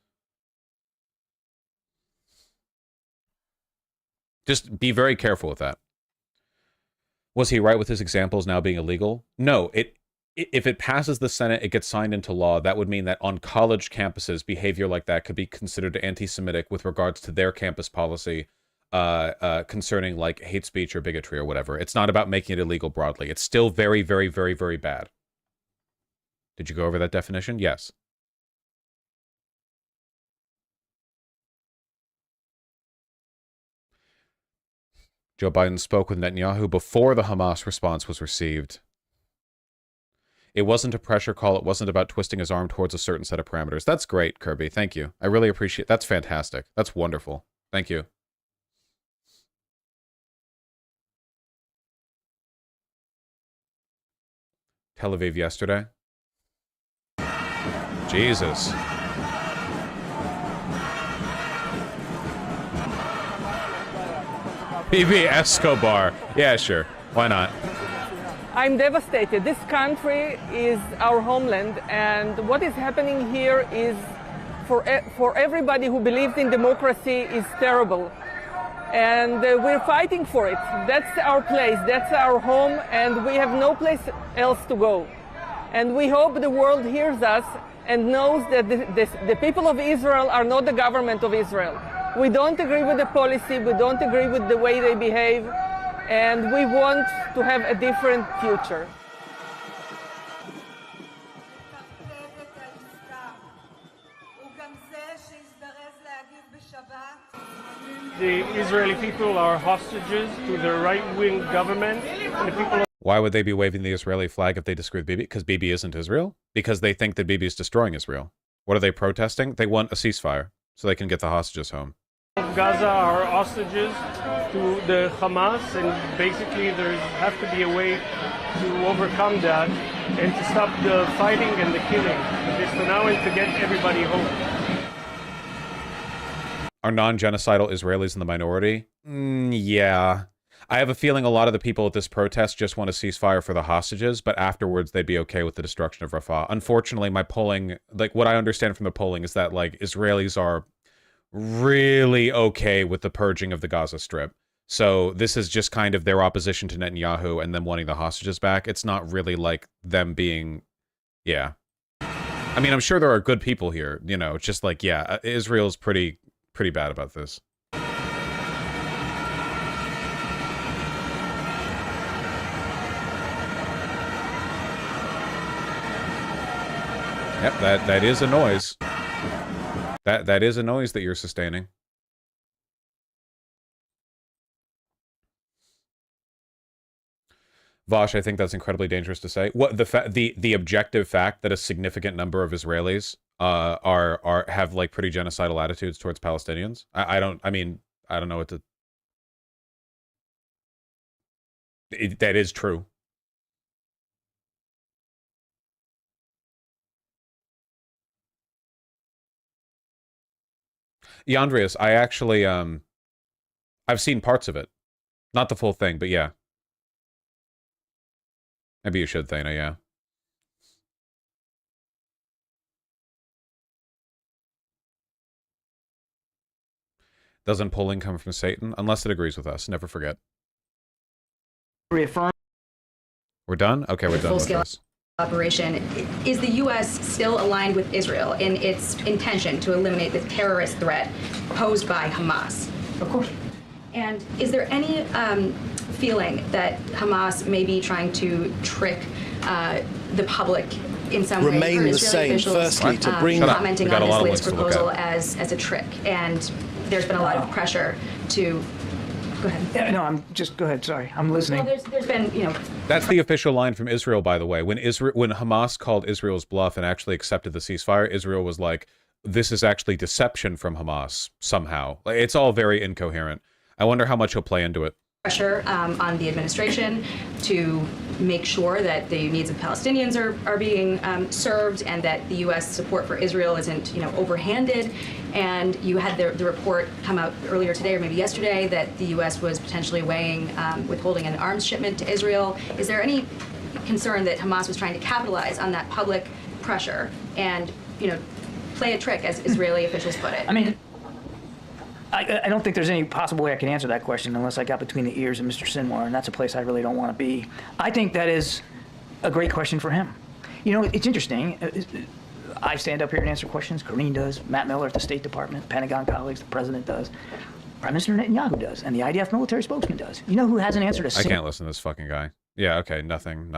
Just be very careful with that. Was he right with his examples now being illegal? No, if it passes the Senate, it gets signed into law. That would mean that on college campuses, behavior like that could be considered anti-Semitic with regards to their campus policy concerning like hate speech or bigotry or whatever. It's not about making it illegal broadly. It's still very, very, very, very bad. Did you go over that definition? Yes. Joe Biden spoke with Netanyahu before the Hamas response was received. It wasn't a pressure call. It wasn't about twisting his arm towards a certain set of parameters. That's great, Kirby. Thank you. I really appreciate it. That's fantastic. That's wonderful. Thank you. Tel Aviv yesterday. Jesus. PB Escobar. Yeah, sure. Why not? I'm devastated. This country is our homeland, and what is happening here is, for everybody who believes in democracy, is terrible. And we're fighting for it. That's our place, that's our home, and we have no place else to go. And we hope the world hears us and knows that the people of Israel are not the government of Israel. We don't agree with the policy, we don't agree with the way they behave, and we want to have a different future. The Israeli people are hostages to the right-wing government, and the people. Why would they be waving the Israeli flag if they disagree with Bibi? Because Bibi isn't Israel? Because they think that Bibi is destroying Israel. What are they protesting? They want a ceasefire. so they can get the hostages home. Gaza are hostages to the Hamas, and basically there has to be a way to overcome that and to stop the fighting and the killing, at least for now, and to get everybody home. Are non-genocidal Israelis in the minority? Yeah. I have a feeling a lot of the people at this protest just want a ceasefire for the hostages, but afterwards they'd be okay with the destruction of Rafah. Unfortunately, my polling, like what I understand from the polling is that like Israelis are really okay with the purging of the Gaza Strip. So this is just kind of their opposition to Netanyahu and them wanting the hostages back. It's not really like them being, yeah. I mean, I'm sure there are good people here, you know, it's just like, yeah, Israel's pretty bad about this. Yep, that is a noise. That is a noise that you're sustaining. Vosh, I think that's incredibly dangerous to say. What the objective fact that a significant number of Israelis have like pretty genocidal attitudes towards Palestinians. I don't know what to. That is true. Yeah, Andreas, I actually I've seen parts of it. Not the full thing, but yeah. Maybe you should, Thana, yeah. Doesn't polling come from Satan? Unless it agrees with us. Never forget. Reaffirm. We're done? Okay, we're done with this. Operation. Is the U.S. still aligned with Israel in its intention to eliminate the terrorist threat posed by Hamas? Of course. And is there any feeling that Hamas may be trying to trick the public in some way? Remain the same. Firstly, to bring commenting on this latest proposal as a trick, and there's been a lot of pressure to. Go ahead. Yeah, no, go ahead. Sorry, I'm listening. Well, there's been, you know. That's the official line from Israel, by the way. When Hamas called Israel's bluff and actually accepted the ceasefire, Israel was like, "This is actually deception from Hamas somehow." Like, it's all very incoherent. I wonder how much he'll play into it. Pressure on the administration to make sure that the needs of Palestinians are being served, and that the U.S. support for Israel isn't, you know, overhanded. And you had the report come out earlier today, or maybe yesterday, that the U.S. was potentially weighing withholding an arms shipment to Israel. Is there any concern that Hamas was trying to capitalize on that public pressure and, you know, play a trick, as Israeli officials put it? I mean, I don't think there's any possible way I can answer that question unless I got between the ears of Mr. Sinwar, and that's a place I really don't want to be. I think that is a great question for him. You know, it's interesting. I stand up here and answer questions. Karine does. Matt Miller at the State Department, Pentagon colleagues, the President does. Prime Minister Netanyahu does, and the IDF military spokesman does. You know who hasn't answered a I can't listen to this fucking guy. Yeah, okay, nothing.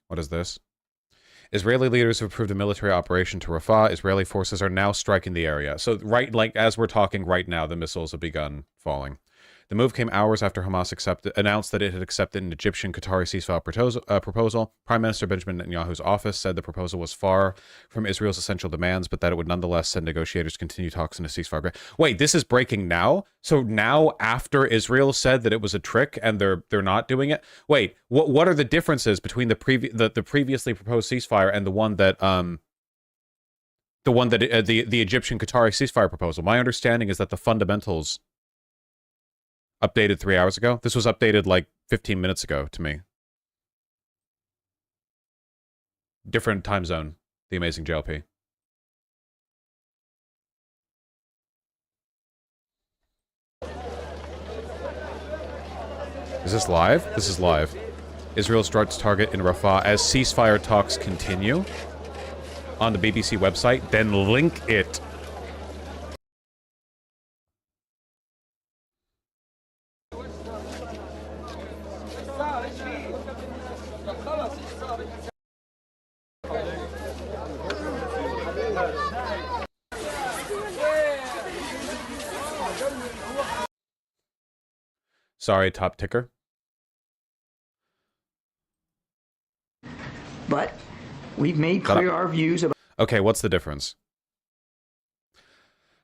What is this? Israeli leaders have approved a military operation to Rafah. Israeli forces are now striking the area. So right, like as we're talking right now, the missiles have begun falling. The move came hours after Hamas announced that it had accepted an Egyptian Qatari ceasefire proposal. Prime Minister Benjamin Netanyahu's office said the proposal was far from Israel's essential demands, but that it would nonetheless send negotiators to continue talks in a ceasefire. Wait, this is breaking now? So now after Israel said that it was a trick and they're not doing it? Wait, what are the differences between the previously proposed ceasefire and the one that the Egyptian Qatari ceasefire proposal? My understanding is that the fundamentals updated 3 hours ago. This was updated like 15 minutes ago to me. Different time zone. The amazing JLP. Is this live? This is live. Israel strikes target in Rafah as ceasefire talks continue. On the BBC website, then link it. Sorry, top ticker. But we've made clear our views about... Okay, what's the difference?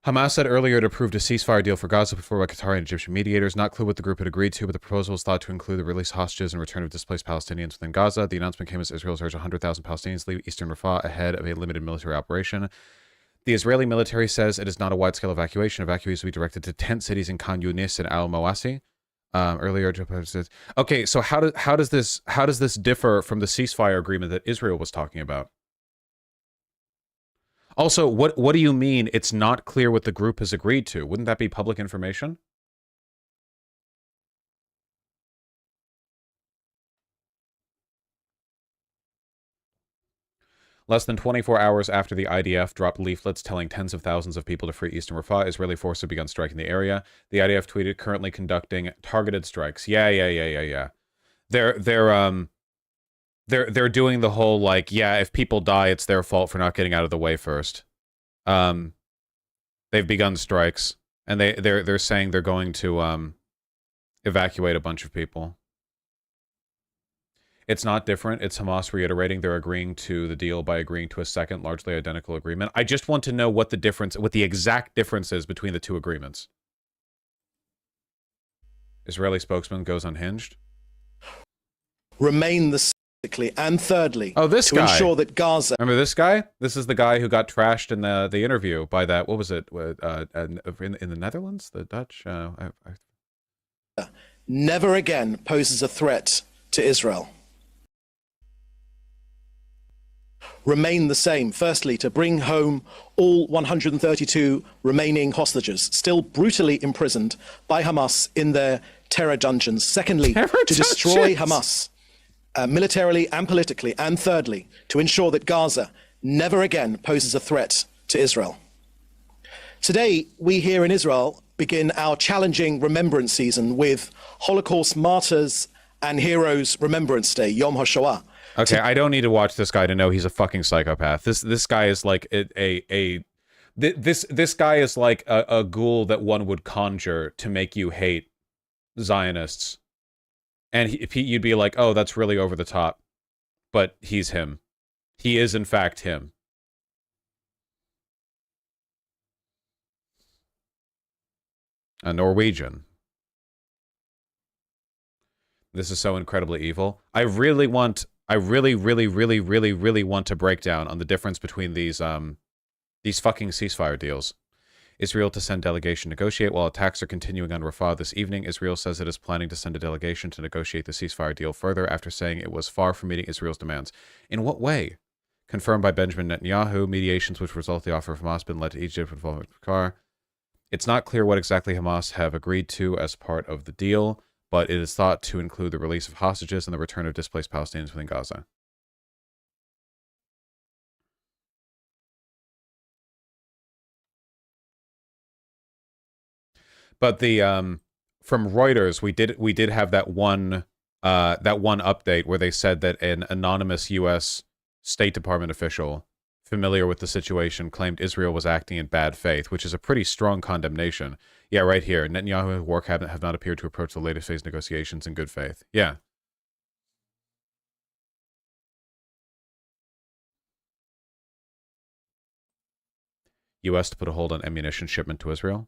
Hamas said earlier it approved a ceasefire deal for Gaza before by Qatari and Egyptian mediators. Not clear what the group had agreed to, but the proposal was thought to include the release of hostages and return of displaced Palestinians within Gaza. The announcement came as Israel urged 100,000 Palestinians leave eastern Rafah ahead of a limited military operation. The Israeli military says it is not a wide-scale evacuation. Evacuees will be directed to tent cities in Khan Yunis and Al-Mawasi. Earlier, okay, so how does this differ from the ceasefire agreement that Israel was talking about? Also, what do you mean it's not clear what the group has agreed to? Wouldn't that be public information? Less than 24 hours after the IDF dropped leaflets telling tens of thousands of people to free eastern Rafah, Israeli forces have begun striking the area. The IDF tweeted, currently conducting targeted strikes. Yeah. They're doing the whole, like, yeah, if people die, it's their fault for not getting out of the way first. They've begun strikes, and they're saying they're going to evacuate a bunch of people. It's not different. It's Hamas reiterating they're agreeing to the deal by agreeing to a second, largely identical agreement. I just want to know what the exact difference is between the two agreements. Israeli spokesman goes unhinged. Remain the and thirdly, this to guy. Ensure that Gaza. Remember this guy? This is the guy who got trashed in the interview by that. What was it? In the Netherlands, the Dutch. Never again poses a threat to Israel. Remain the same. Firstly, to bring home all 132 remaining hostages, still brutally imprisoned by Hamas in their terror dungeons. Secondly, to destroy Hamas. Militarily and politically, and thirdly, to ensure that Gaza never again poses a threat to Israel. Today, we here in Israel begin our challenging remembrance season with Holocaust Martyrs and Heroes Remembrance Day, Yom HaShoah. Okay, I don't need to watch this guy to know he's a fucking psychopath. This guy is like this guy is like a ghoul that one would conjure to make you hate Zionists. And you'd be like, oh, that's really over the top. But he's him. He is, in fact, him. A Norwegian. This is so incredibly evil. I really want to break down on the difference between these fucking ceasefire deals. Israel to send delegation to negotiate. While attacks are continuing on Rafah this evening, Israel says it is planning to send a delegation to negotiate the ceasefire deal further after saying it was far from meeting Israel's demands. In what way? Confirmed by Benjamin Netanyahu, mediations which result in the offer of Hamas been led to Egypt involving Qatar. It's not clear what exactly Hamas have agreed to as part of the deal, but it is thought to include the release of hostages and the return of displaced Palestinians within Gaza. But the from Reuters, we did have that one update where they said that an anonymous U.S. State Department official familiar with the situation claimed Israel was acting in bad faith, which is a pretty strong condemnation. Yeah, right here. Netanyahu and War Cabinet have not appeared to approach the latest phase negotiations in good faith. Yeah. U.S. to put a hold on ammunition shipment to Israel.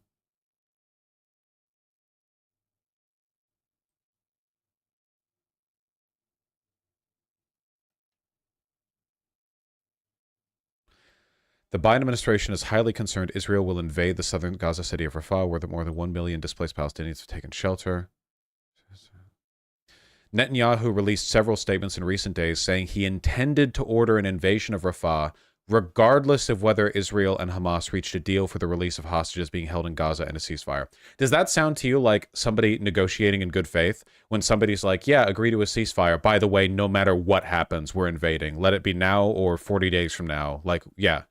The Biden administration is highly concerned Israel will invade the southern Gaza city of Rafah, where more than 1 million displaced Palestinians have taken shelter. Netanyahu released several statements in recent days saying he intended to order an invasion of Rafah, regardless of whether Israel and Hamas reached a deal for the release of hostages being held in Gaza and a ceasefire. Does that sound to you like somebody negotiating in good faith? When somebody's like, yeah, agree to a ceasefire. By the way, no matter what happens, we're invading. Let it be now or 40 days from now. Like, yeah.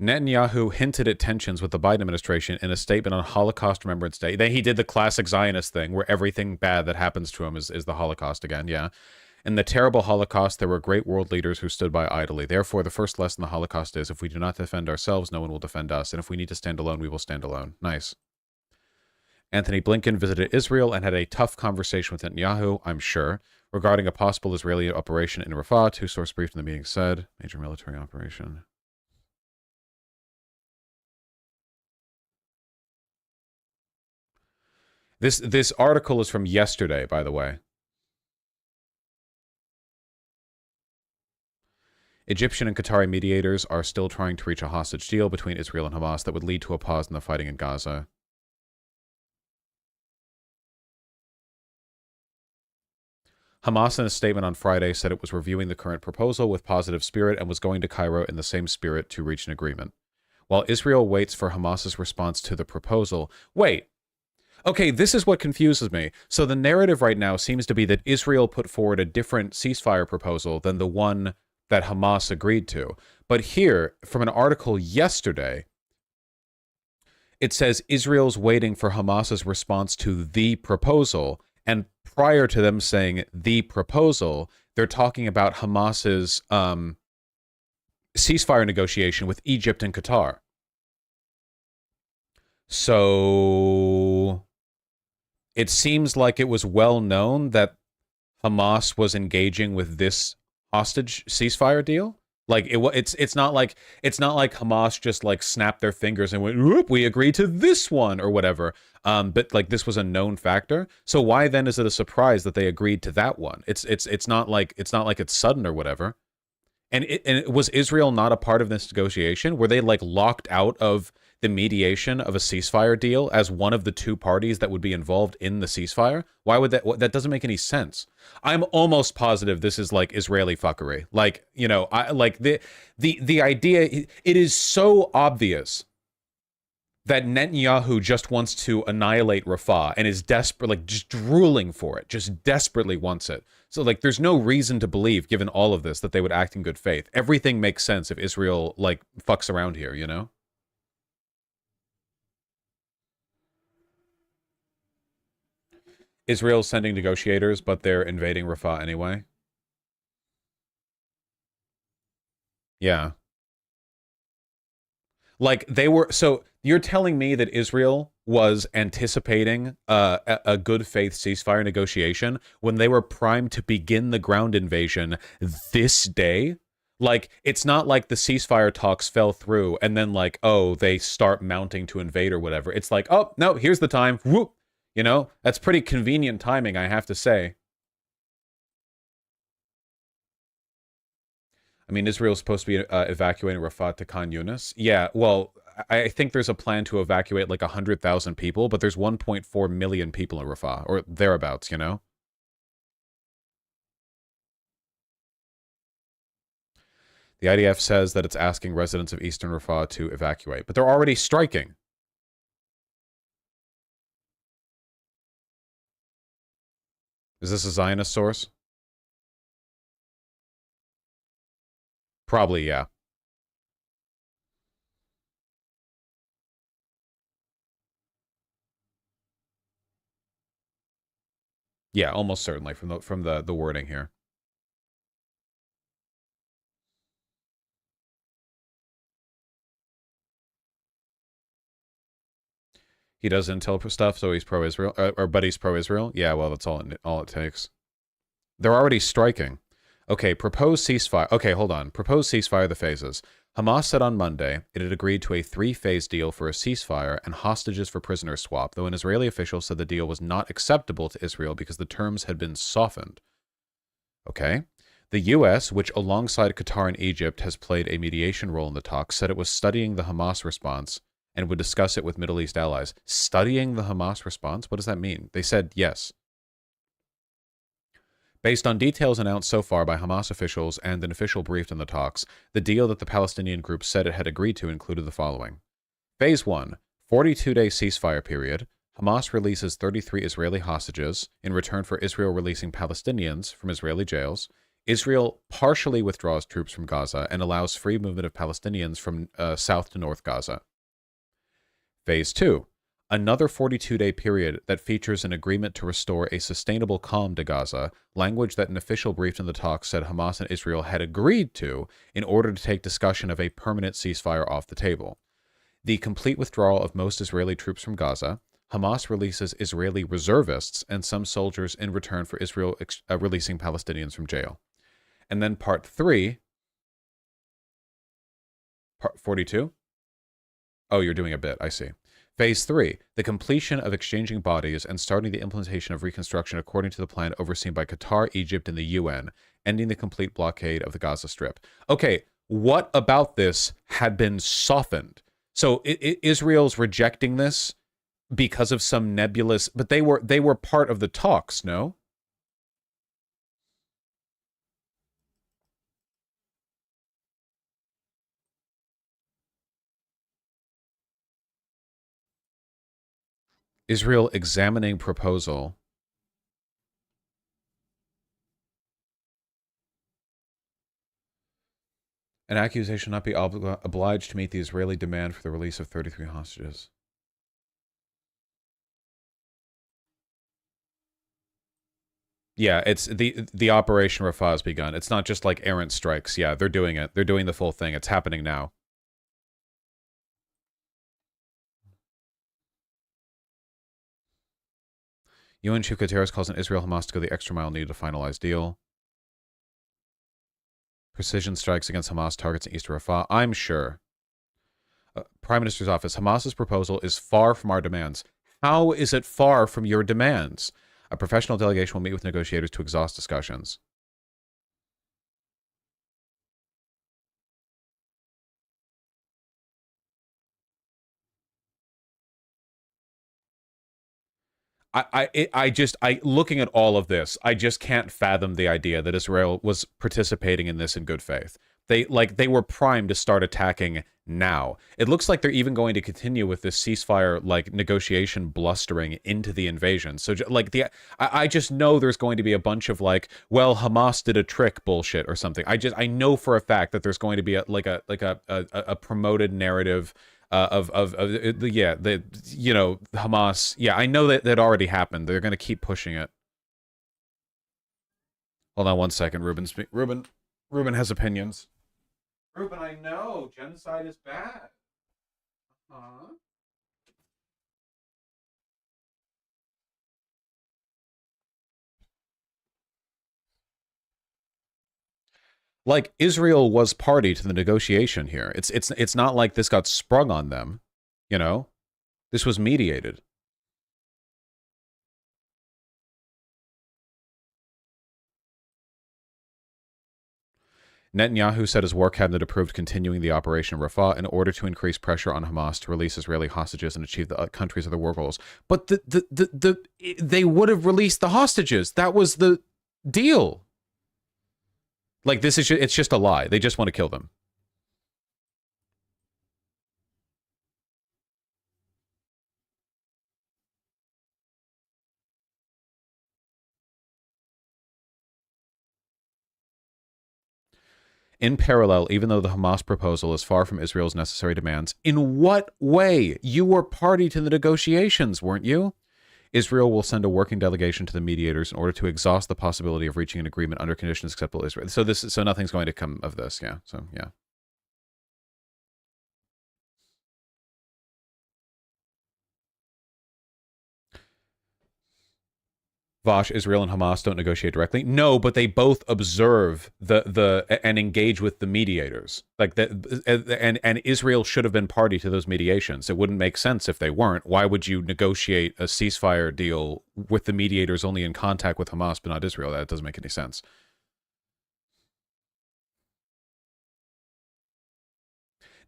Netanyahu hinted at tensions with the Biden administration in a statement on Holocaust Remembrance Day. Then he did the classic Zionist thing where everything bad that happens to him is the Holocaust again, yeah. In the terrible Holocaust, there were great world leaders who stood by idly. Therefore, the first lesson of the Holocaust is, if we do not defend ourselves, no one will defend us. And if we need to stand alone, we will stand alone. Nice. Anthony Blinken visited Israel and had a tough conversation with Netanyahu, I'm sure, regarding a possible Israeli operation in Rafah. Two sources briefed in the meeting said, major military operation. This article is from yesterday, by the way. Egyptian and Qatari mediators are still trying to reach a hostage deal between Israel and Hamas that would lead to a pause in the fighting in Gaza. Hamas, in a statement on Friday, said it was reviewing the current proposal with positive spirit and was going to Cairo in the same spirit to reach an agreement. While Israel waits for Hamas's response to the proposal... Wait! Okay, this is what confuses me. So the narrative right now seems to be that Israel put forward a different ceasefire proposal than the one that Hamas agreed to. But here, from an article yesterday, it says Israel's waiting for Hamas's response to the proposal. And prior to them saying the proposal, they're talking about Hamas's ceasefire negotiation with Egypt and Qatar. So it seems like it was well known that Hamas was engaging with this hostage ceasefire deal. Like it's not like Hamas just like snapped their fingers and went, "Whoop, we agreed to this one," or whatever. But like this was a known factor. So why then is it a surprise that they agreed to that one? It's not like it's sudden or whatever. And was Israel not a part of this negotiation? Were they like locked out of the mediation of a ceasefire deal as one of the two parties that would be involved in the ceasefire? Why would that doesn't make any sense. I'm almost positive this is like Israeli fuckery. Like, you know, I like the idea, it is so obvious that Netanyahu just wants to annihilate Rafah and is desperate, like just drooling for it, just desperately wants it. So like there's no reason to believe, given all of this, that they would act in good faith. Everything makes sense if Israel like fucks around here, you know? Israel's sending negotiators, but they're invading Rafah anyway. Yeah. Like they were, so you're telling me that Israel was anticipating a good faith ceasefire negotiation when they were primed to begin the ground invasion this day? Like, it's not like the ceasefire talks fell through and then like, oh, they start mounting to invade or whatever. It's like, oh, no, here's the time. Whoop. You know, that's pretty convenient timing, I have to say. I mean, Israel's supposed to be evacuating Rafah to Khan Yunis. Yeah, well, I think there's a plan to evacuate like 100,000 people, but there's 1.4 million people in Rafah, or thereabouts, you know? The IDF says that it's asking residents of eastern Rafah to evacuate, but they're already striking. Is this a Zionist source? Probably, yeah. Yeah, almost certainly from the wording here. He does intel stuff, so he's pro-Israel, but he's pro-Israel. Yeah, well, that's all it takes. They're already striking. Okay, proposed ceasefire. Okay, hold on. Proposed ceasefire, the phases. Hamas said on Monday it had agreed to a 3-phase deal for a ceasefire and hostages for prisoner swap, though an Israeli official said the deal was not acceptable to Israel because the terms had been softened. Okay. The U.S., which alongside Qatar and Egypt has played a mediation role in the talks, said it was studying the Hamas response and would discuss it with Middle East allies. Studying the Hamas response? What does that mean? They said yes. Based on details announced so far by Hamas officials and an official briefed on the talks, the deal that the Palestinian group said it had agreed to included the following. Phase 1, 42-day ceasefire period. Hamas releases 33 Israeli hostages in return for Israel releasing Palestinians from Israeli jails. Israel partially withdraws troops from Gaza and allows free movement of Palestinians from south to north Gaza. Phase 2, another 42-day period that features an agreement to restore a sustainable calm to Gaza, language that an official briefed in the talks said Hamas and Israel had agreed to in order to take discussion of a permanent ceasefire off the table. The complete withdrawal of most Israeli troops from Gaza, Hamas releases Israeli reservists and some soldiers in return for Israel releasing Palestinians from jail. And then part 3, part 42. Oh, you're doing a bit. I see. Phase 3, the completion of exchanging bodies and starting the implementation of reconstruction according to the plan overseen by Qatar, Egypt, and the UN, ending the complete blockade of the Gaza Strip. Okay, what about this had been softened? So Israel's rejecting this because of some nebulous, but they were part of the talks, no? Israel examining proposal. An accusation not be obliged to meet the Israeli demand for the release of 33 hostages. Yeah, it's the Operation RAFAH has begun. It's not just like errant strikes. Yeah, they're doing it. They're doing the full thing. It's happening now. UN Chief Guterres calls on Israel Hamas to go the extra mile needed to finalize deal. Precision strikes against Hamas targets in East Rafah. I'm sure. Prime Minister's office. Hamas's proposal is far from our demands. How is it far from your demands? A professional delegation will meet with negotiators to exhaust discussions. Looking at all of this, I just can't fathom the idea that Israel was participating in this in good faith. They were primed to start attacking now. It looks like they're even going to continue with this ceasefire negotiation blustering into the invasion. So I just know there's going to be a bunch of well, Hamas did a trick bullshit or something. I know for a fact that there's going to be a promoted narrative Hamas. Yeah, I know that already happened. They're going to keep pushing it. Hold on one second, Ruben has opinions. Ruben, I know genocide is bad. Israel was party to the negotiation here. It's not like this got sprung on them, This was mediated. Netanyahu said his war cabinet approved continuing the Operation Rafah in order to increase pressure on Hamas to release Israeli hostages and achieve the country's other war goals. But they would have released the hostages. That was the deal. It's just a lie. They just want to kill them. In parallel, even though the Hamas proposal is far from Israel's necessary demands, in what way? You were party to the negotiations, weren't you? Israel will send a working delegation to the mediators in order to exhaust the possibility of reaching an agreement under conditions acceptable to Israel. So nothing's going to come of this. Yeah. So yeah. Vosh, Israel and Hamas don't negotiate directly. No, but they both observe and engage with the mediators. And Israel should have been party to those mediations. It wouldn't make sense if they weren't. Why would you negotiate a ceasefire deal with the mediators only in contact with Hamas but not Israel? That doesn't make any sense.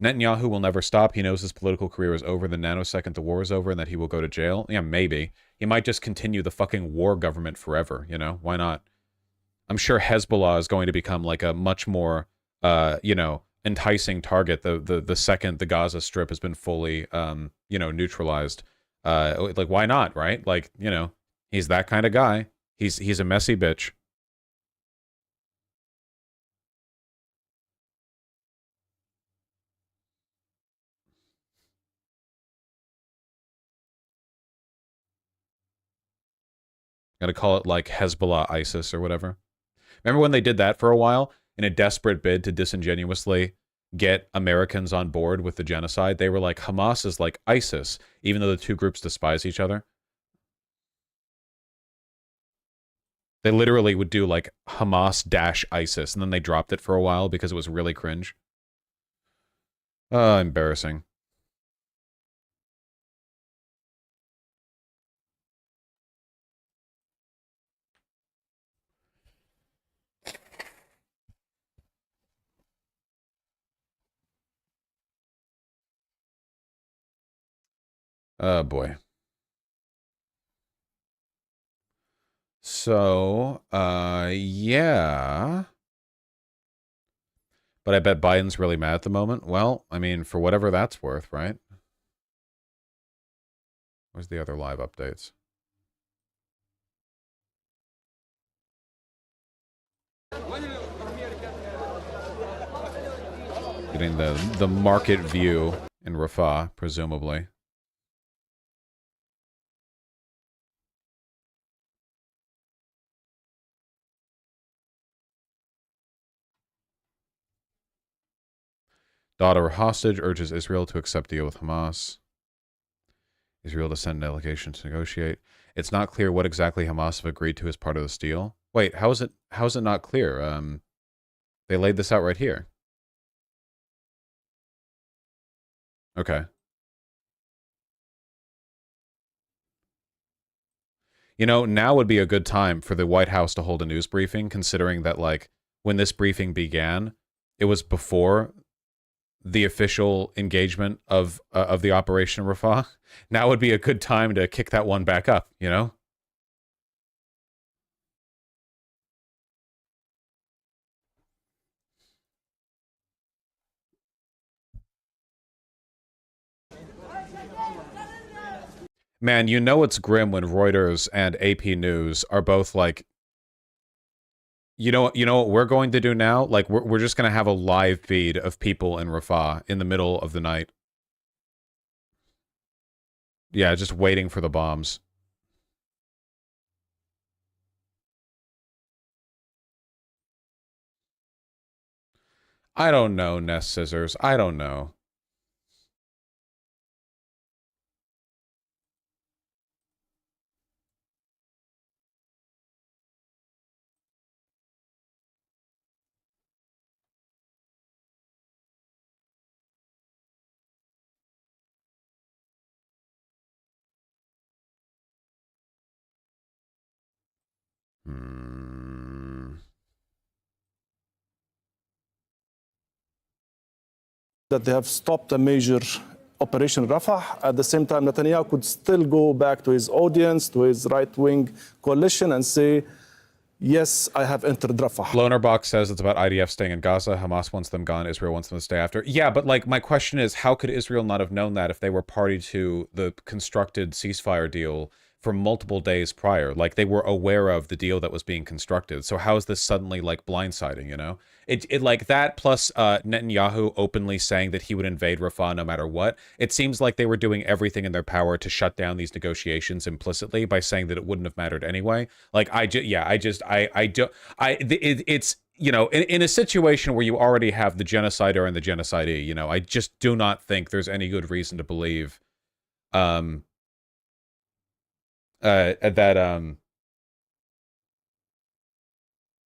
Netanyahu will never stop. He knows his political career is over the nanosecond the war is over and that he will go to jail. Yeah, maybe. He might just continue the fucking war government forever, Why not? I'm sure Hezbollah is going to become a much more, enticing target the second the Gaza Strip has been fully, neutralized. Why not, right? He's that kind of guy. He's a messy bitch. Gotta call it Hezbollah ISIS or whatever. Remember when they did that for a while in a desperate bid to disingenuously get Americans on board with the genocide. They were like, Hamas is like ISIS, even though the two groups despise each other. They literally would do like Hamas-ISIS, and then they dropped it for a while because it was really cringe. Embarrassing. Oh, boy. So, yeah. But I bet Biden's really mad at the moment. Well, I mean, for whatever that's worth, right? Where's the other live updates? Getting the market view in RAFAH, presumably. Daughter hostage urges Israel to accept deal with Hamas. Israel to send delegation to negotiate. It's not clear what exactly Hamas have agreed to as part of this deal. Wait, how is it not clear? They laid this out right here. Okay. You know, now would be a good time for the White House to hold a news briefing, considering that, like, when this briefing began, it was before the official engagement of the Operation RAFAH. Now would be a good time to kick that one back up, you know? Man, you know it's grim when Reuters and AP News are both like, you know what we're going to do now? Like, we're just going to have a live feed of people in RAFAH in the middle of the night. Yeah, just waiting for the bombs. I don't know, Nest Scissors. I don't know. That they have stopped a major Operation Rafah. At the same time, Netanyahu could still go back to his audience, to his right-wing coalition, and say, yes, I have entered Rafah. Lonerbox says it's about IDF staying in Gaza. Hamas wants them gone. Israel wants them to stay after. Yeah, but like my question is, how could Israel not have known that if they were party to the constructed ceasefire deal for multiple days prior? Like they were aware of the deal that was being constructed. So how is this suddenly like blindsiding, you know? It like that plus Netanyahu openly saying that he would invade Rafah no matter what. It seems like they were doing everything in their power to shut down these negotiations implicitly by saying that it wouldn't have mattered anyway. Like it's, you know, in a situation where you already have the genocider and the genocidee, you know, I just do not think there's any good reason to believe that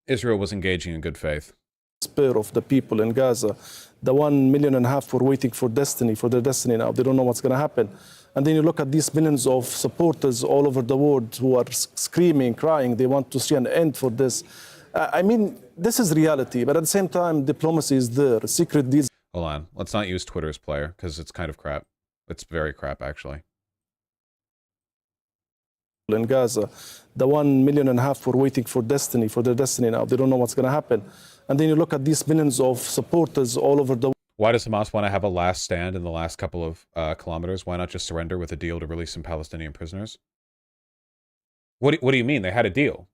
Israel was engaging in good faith. Despair of the people in Gaza, the 1.5 million were waiting for their destiny now. They don't know what's going to happen. And then you look at these millions of supporters all over the world who are screaming, crying. They want to see an end for this. I mean, this is reality, but at the same time, diplomacy is there. Secret deals. Hold on. Let's not use Twitter as player because it's kind of crap. It's very crap, actually. In Gaza, the 1.5 million were waiting for their destiny now. They don't know what's going to happen. And then you look at these millions of supporters all over the world. Why does Hamas want to have a last stand in the last couple of kilometers? Why not just surrender with a deal to release some Palestinian prisoners? What do you mean? They had a deal.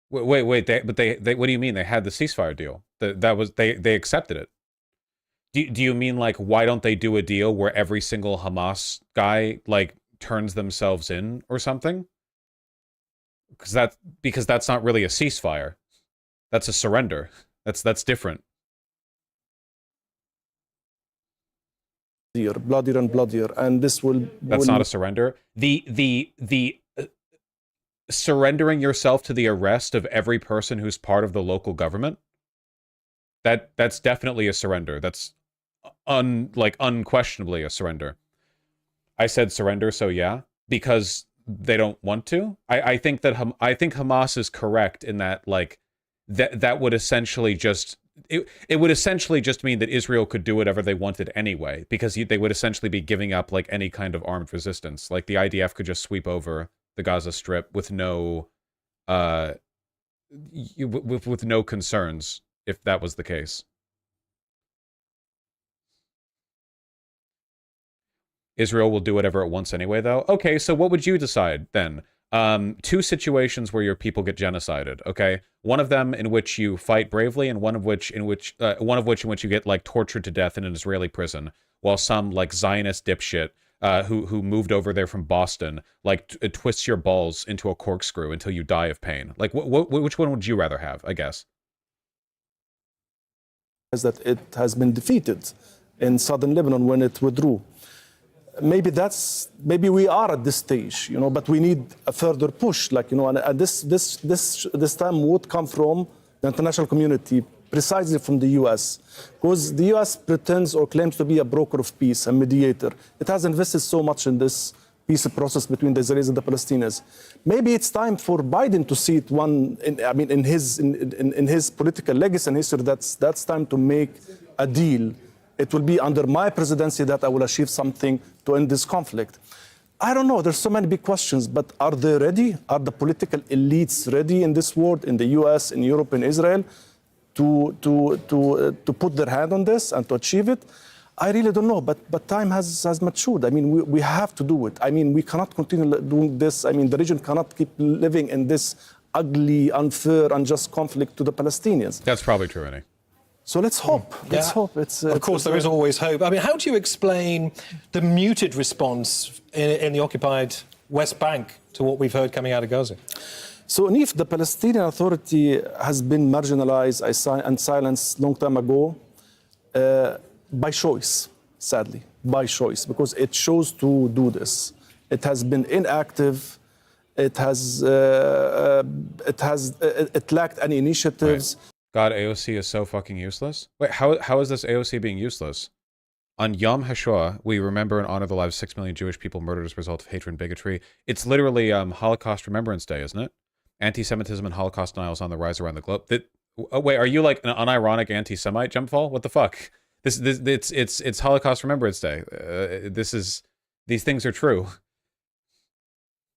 Wait. What do you mean? They had the ceasefire deal. They accepted it. Do you mean like why don't they do a deal where every single Hamas guy like turns themselves in or something? Because that's not really a ceasefire. That's a surrender. That's different. bloodier and bloodier, and this will... That's not a surrender. The surrendering yourself to the arrest of every person who's part of the local government, that's definitely a surrender. That's unquestionably a surrender. I said surrender, so yeah, because they don't want to. I think Hamas is correct in that, like, that would essentially just it would essentially just mean that Israel could do whatever they wanted anyway, because they would essentially be giving up like any kind of armed resistance. Like the IDF could just sweep over the Gaza Strip with no with no concerns if that was the case. Israel will do whatever it wants anyway, though. Okay, so what would you decide then? Two situations where your people get genocided. Okay, one of them in which you fight bravely, and one of which in which you get like tortured to death in an Israeli prison, while some like Zionist dipshit who moved over there from Boston like twists your balls into a corkscrew until you die of pain. Like, which one would you rather have? I guess is that it has been defeated in southern Lebanon when it withdrew. Maybe we are at this stage, but we need a further push, and this time would come from the international community, precisely from the U.S., because the U.S. pretends or claims to be a broker of peace, a mediator. It has invested so much in this peace process between the Israelis and the Palestinians. Maybe it's time for Biden to see it in his political legacy and history. That's time to make a deal. It will be under my presidency that I will achieve something to end this conflict. I don't know. There's so many big questions, but are they ready? Are the political elites ready in this world, in the U.S., in Europe, in Israel, to put their hand on this and to achieve it? I really don't know, but time has matured. I mean, we have to do it. I mean, we cannot continue doing this. I mean, the region cannot keep living in this ugly, unfair, unjust conflict to the Palestinians. That's probably true, Annie. So let's hope. Let's hope. Of course, there is always hope. I mean, how do you explain the muted response in the occupied West Bank to what we've heard coming out of Gaza? So, Nif, the Palestinian Authority has been marginalized and silenced long time ago by choice, sadly, by choice, because it chose to do this. It has been inactive. It lacked any initiatives. Right. God, AOC is so fucking useless. Wait, how is this AOC being useless? On Yom HaShoah, we remember and honor the lives of 6 million Jewish people murdered as a result of hatred and bigotry. It's literally Holocaust Remembrance Day, isn't it? Anti-Semitism and Holocaust denial is on the rise around the globe. Wait, are you like an unironic anti-Semite, Jumpfall? What the fuck? It's Holocaust Remembrance Day. These things are true.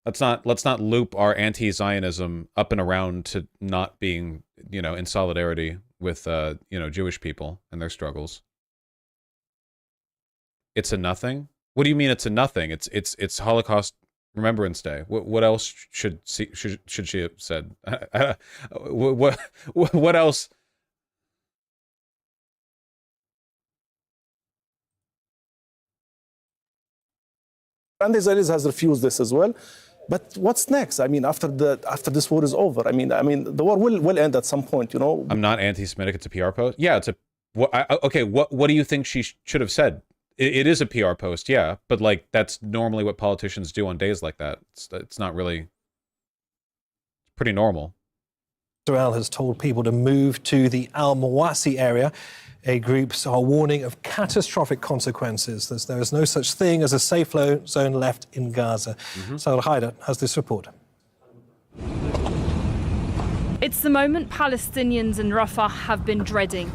Let's not loop our anti-Zionism up and around to not being, in solidarity with, Jewish people and their struggles. It's a nothing? What do you mean it's a nothing? It's Holocaust Remembrance Day. What else should she have said? What else? And the Israelis has refused this as well. But what's next? I mean, after this war is over, I mean, the war will end at some point, I'm not anti-Semitic. It's a PR post. Yeah, it's a. Okay, what do you think she should have said? It is a PR post, yeah, but like that's normally what politicians do on days like that. It's not really. It's pretty normal. Israel has told people to move to the Al-Mawasi area. Groups are warning of catastrophic consequences. There is no such thing as a safe zone left in Gaza. Sarah Haider has this report. It's the moment Palestinians in Rafah have been dreading.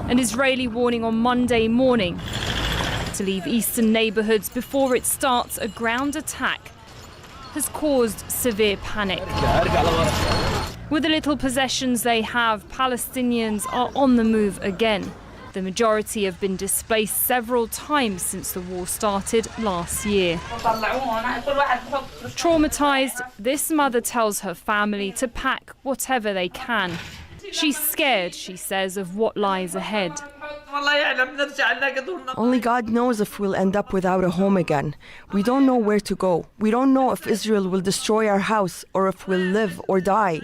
An Israeli warning on Monday morning to leave eastern neighbourhoods before it starts a ground attack has caused severe panic. With the little possessions they have, Palestinians are on the move again. The majority have been displaced several times since the war started last year. Traumatised, this mother tells her family to pack whatever they can. She's scared, she says, of what lies ahead. Only God knows if we'll end up without a home again. We don't know where to go. We don't know if Israel will destroy our house or if we'll live or die.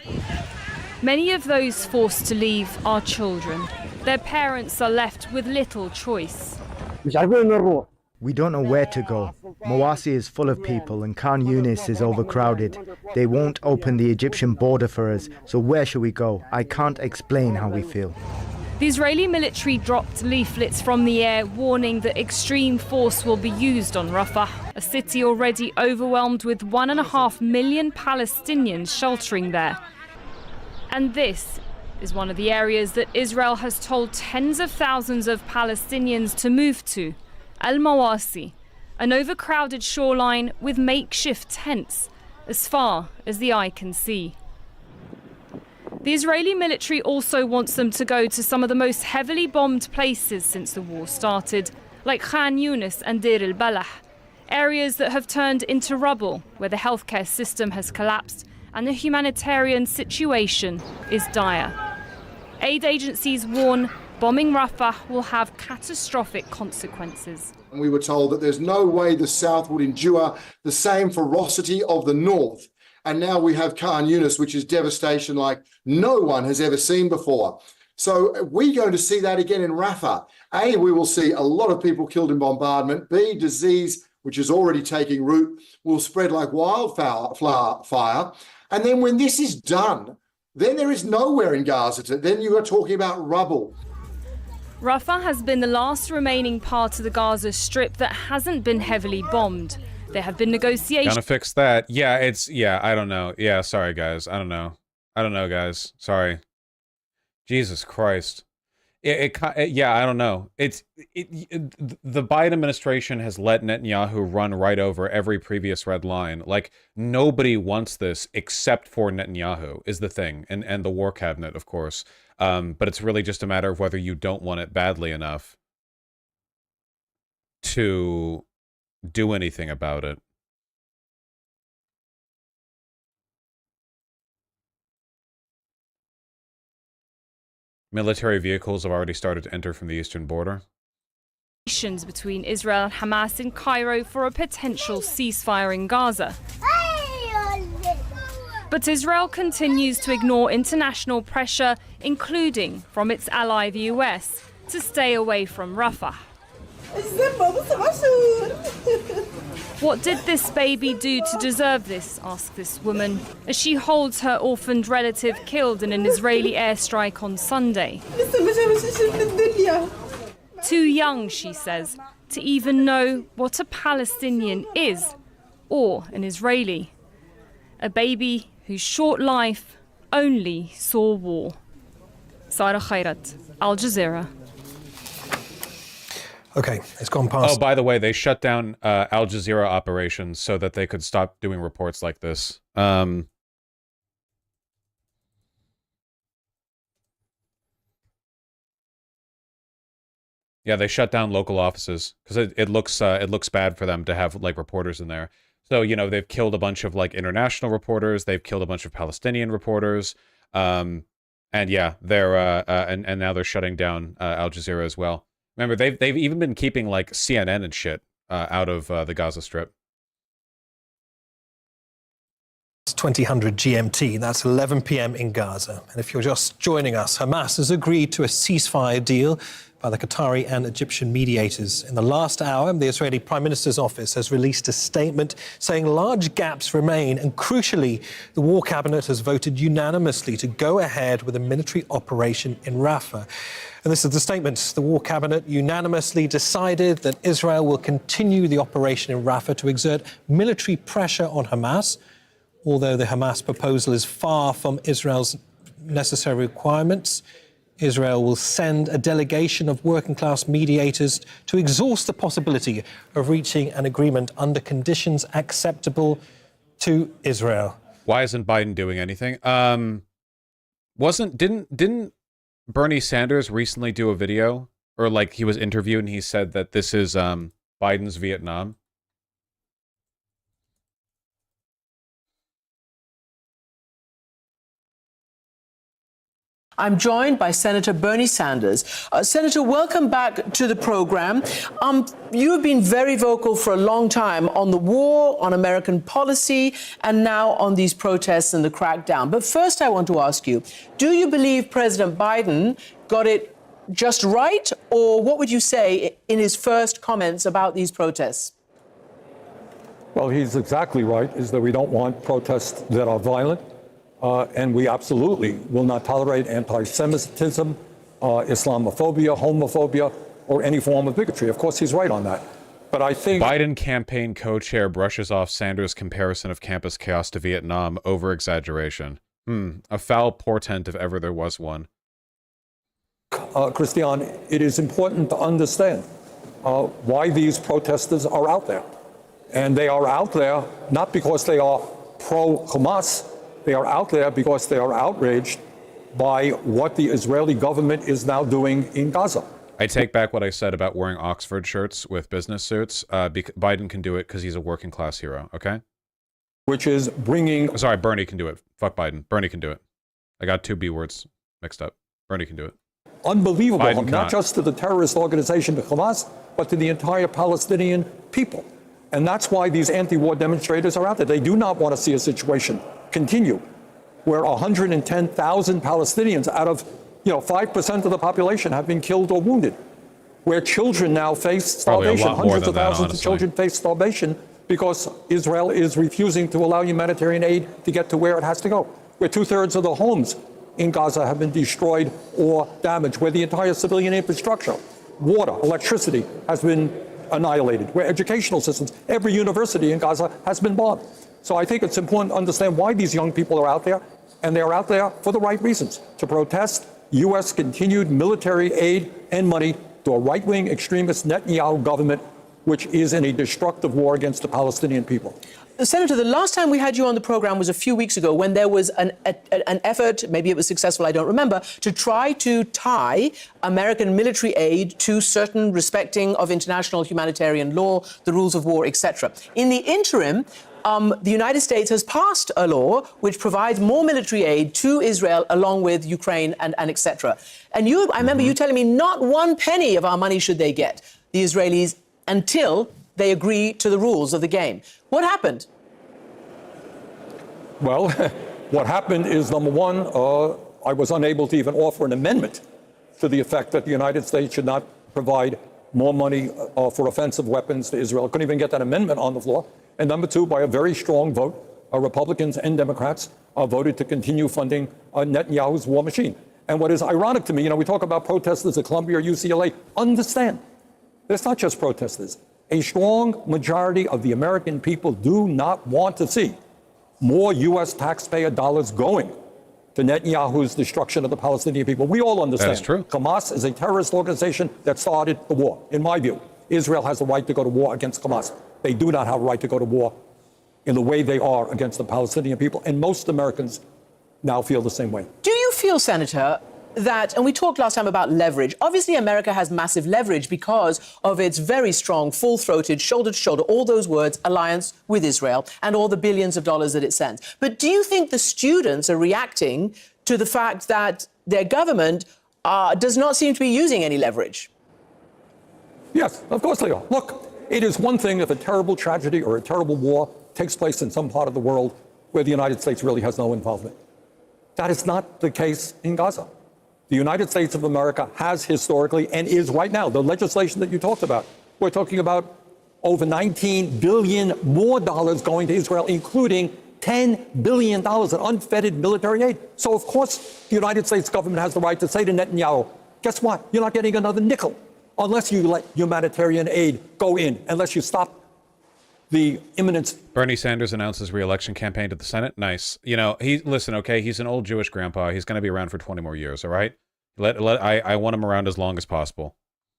Many of those forced to leave are children. Their parents are left with little choice. We don't know where to go. Mawasi is full of people and Khan Yunis is overcrowded. They won't open the Egyptian border for us, so where should we go? I can't explain how we feel. The Israeli military dropped leaflets from the air warning that extreme force will be used on Rafah, a city already overwhelmed with 1.5 million Palestinians sheltering there. And this is one of the areas that Israel has told tens of thousands of Palestinians to move to, Al-Mawasi, an overcrowded shoreline with makeshift tents as far as the eye can see. The Israeli military also wants them to go to some of the most heavily bombed places since the war started, like Khan Yunis and Deir el-Balah, areas that have turned into rubble, where the healthcare system has collapsed and the humanitarian situation is dire. Aid agencies warn bombing Rafah will have catastrophic consequences. We were told that there's no way the South would endure the same ferocity of the North. And now we have Khan Yunis, which is devastation like no one has ever seen before. So we're going to see that again in Rafah. A, we will see a lot of people killed in bombardment. B, disease, which is already taking root, will spread like wildfire. And then when this is done, then there is nowhere in Gaza. Then you are talking about rubble. Rafah has been the last remaining part of the Gaza Strip that hasn't been heavily bombed. There have been negotiations. Gonna fix that. Yeah, I don't know. Yeah, sorry, guys. I don't know, guys. Sorry. Jesus Christ. Yeah, I don't know. The Biden administration has let Netanyahu run right over every previous red line. Like, nobody wants this except for Netanyahu is the thing, and the war cabinet, of course. But it's really just a matter of whether you don't want it badly enough to do anything about it. Military vehicles have already started to enter from the eastern border. Between Israel and Hamas in Cairo for a potential ceasefire in Gaza. But Israel continues to ignore international pressure, including from its ally the US, to stay away from Rafah. What did this baby do to deserve this? Asks this woman, as she holds her orphaned relative killed in an Israeli airstrike on Sunday. Too young, she says, to even know what a Palestinian is, or an Israeli. A baby whose short life only saw war. Sarah Khairat, Al Jazeera. Okay, it's gone past. Oh, by the way, they shut down Al Jazeera operations so that they could stop doing reports like this. Yeah, they shut down local offices because it looks bad for them to have like reporters in there. So, you know, they've killed a bunch of like international reporters, they've killed a bunch of Palestinian reporters, and yeah, they're and now they're shutting down Al Jazeera as well. Remember, they've even been keeping like CNN and shit out of the Gaza Strip. It's 2000 GMT, that's 11 p.m. in Gaza. And if you're just joining us, Hamas has agreed to a ceasefire deal by the Qatari and Egyptian mediators. In the last hour, the Israeli Prime Minister's office has released a statement saying large gaps remain, and crucially, the War Cabinet has voted unanimously to go ahead with a military operation in Rafah. And this is the statement. The War Cabinet unanimously decided that Israel will continue the operation in Rafah to exert military pressure on Hamas, although the Hamas proposal is far from Israel's necessary requirements. Israel will send a delegation of working-class mediators to exhaust the possibility of reaching an agreement under conditions acceptable to Israel. Why isn't Biden doing anything? Didn't Bernie Sanders recently do a video, or like he was interviewed and he said that this is Biden's Vietnam? I'm joined by Senator Bernie Sanders. Senator, welcome back to the program. You have been very vocal for a long time on the war, on American policy, and now on these protests and the crackdown. But first, I want to ask you, do you believe President Biden got it just right? Or what would you say in his first comments about these protests? Well, he's exactly right, is that we don't want protests that are violent. And we absolutely will not tolerate anti-Semitism, Islamophobia, homophobia, or any form of bigotry. Of course, he's right on that. But I think Biden campaign co-chair brushes off Sanders' comparison of campus chaos to Vietnam over exaggeration. A foul portent if ever there was one. Christian, it is important to understand why these protesters are out there. And they are out there not because they are pro-Hamas. They are out there because they are outraged by what the Israeli government is now doing in Gaza. I take back what I said about wearing Oxford shirts with business suits. Biden can do it because he's a working class hero, okay? Which is bringing... Sorry, Bernie can do it. Fuck Biden. Bernie can do it. I got two B words mixed up. Bernie can do it. Unbelievable, Biden not just to the terrorist organization, the Hamas, but to the entire Palestinian people. And that's why these anti-war demonstrators are out there. They do not want to see a situation continue where 110,000 Palestinians out of 5% of the population have been killed or wounded, where children now face starvation. Hundreds of thousands of children face starvation because Israel is refusing to allow humanitarian aid to get to where it has to go, where 2/3 of the homes in Gaza have been destroyed or damaged, where the entire civilian infrastructure, water, electricity has been annihilated, where educational systems, every university in Gaza has been bombed. So I think it's important to understand why these young people are out there, and they're out there for the right reasons, to protest U.S. continued military aid and money to a right-wing extremist Netanyahu government, which is in a destructive war against the Palestinian people. Senator, the last time we had you on the program was a few weeks ago when there was an effort, maybe it was successful, I don't remember, to try to tie American military aid to certain respecting of international humanitarian law, the rules of war, etc. In the interim, the United States has passed a law which provides more military aid to Israel along with Ukraine and etc. And I remember you telling me not one penny of our money should they get, the Israelis, until they agree to the rules of the game. What happened? Well, what happened is, number one, I was unable to even offer an amendment to the effect that the United States should not provide more money for offensive weapons to Israel. I couldn't even get that amendment on the floor. And number two, by a very strong vote, Republicans and Democrats voted to continue funding Netanyahu's war machine. And what is ironic to me, we talk about protesters at Columbia or UCLA. Understand, it's not just protesters. A strong majority of the American people do not want to see more U.S. taxpayer dollars going to Netanyahu's destruction of the Palestinian people. We all understand. That is true. Hamas is a terrorist organization that started the war. In my view, Israel has the right to go to war against Hamas. They do not have a right to go to war in the way they are against the Palestinian people. And most Americans now feel the same way. Do you feel, Senator, that, and we talked last time about leverage, obviously America has massive leverage because of its very strong, full-throated, shoulder-to-shoulder, all those words, alliance with Israel and all the billions of dollars that it sends. But do you think the students are reacting to the fact that their government does not seem to be using any leverage? Yes, of course they are. Look, it is one thing if a terrible tragedy or a terrible war takes place in some part of the world where the United States really has no involvement. That is not the case in Gaza. The United States of America has historically and is right now, the legislation that you talked about, we're talking about over $19 billion more dollars going to Israel, including $10 billion in unfettered military aid. So, of course, the United States government has the right to say to Netanyahu, guess what? You're not getting another nickel unless you let humanitarian aid go in, unless you stop the imminent... Bernie Sanders announced his re-election campaign to the Senate. Nice. Listen, okay, he's an old Jewish grandpa. He's going to be around for 20 more years, all right? I want him around as long as possible.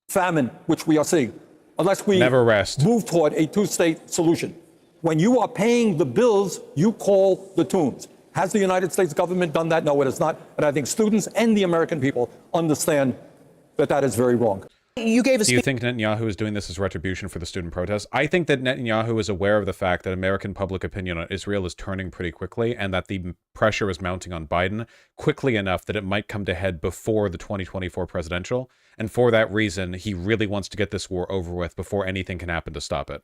Famine, which we are seeing, unless we never rest, move toward a two-state solution. When you are paying the bills, you call the tunes. Has the United States government done that? No, it has not. And I think students and the American people understand that that is very wrong. Do you think Netanyahu is doing this as retribution for the student protests? I think that Netanyahu is aware of the fact that American public opinion on Israel is turning pretty quickly and that the pressure is mounting on Biden quickly enough that it might come to head before the 2024 presidential. And for that reason, he really wants to get this war over with before anything can happen to stop it.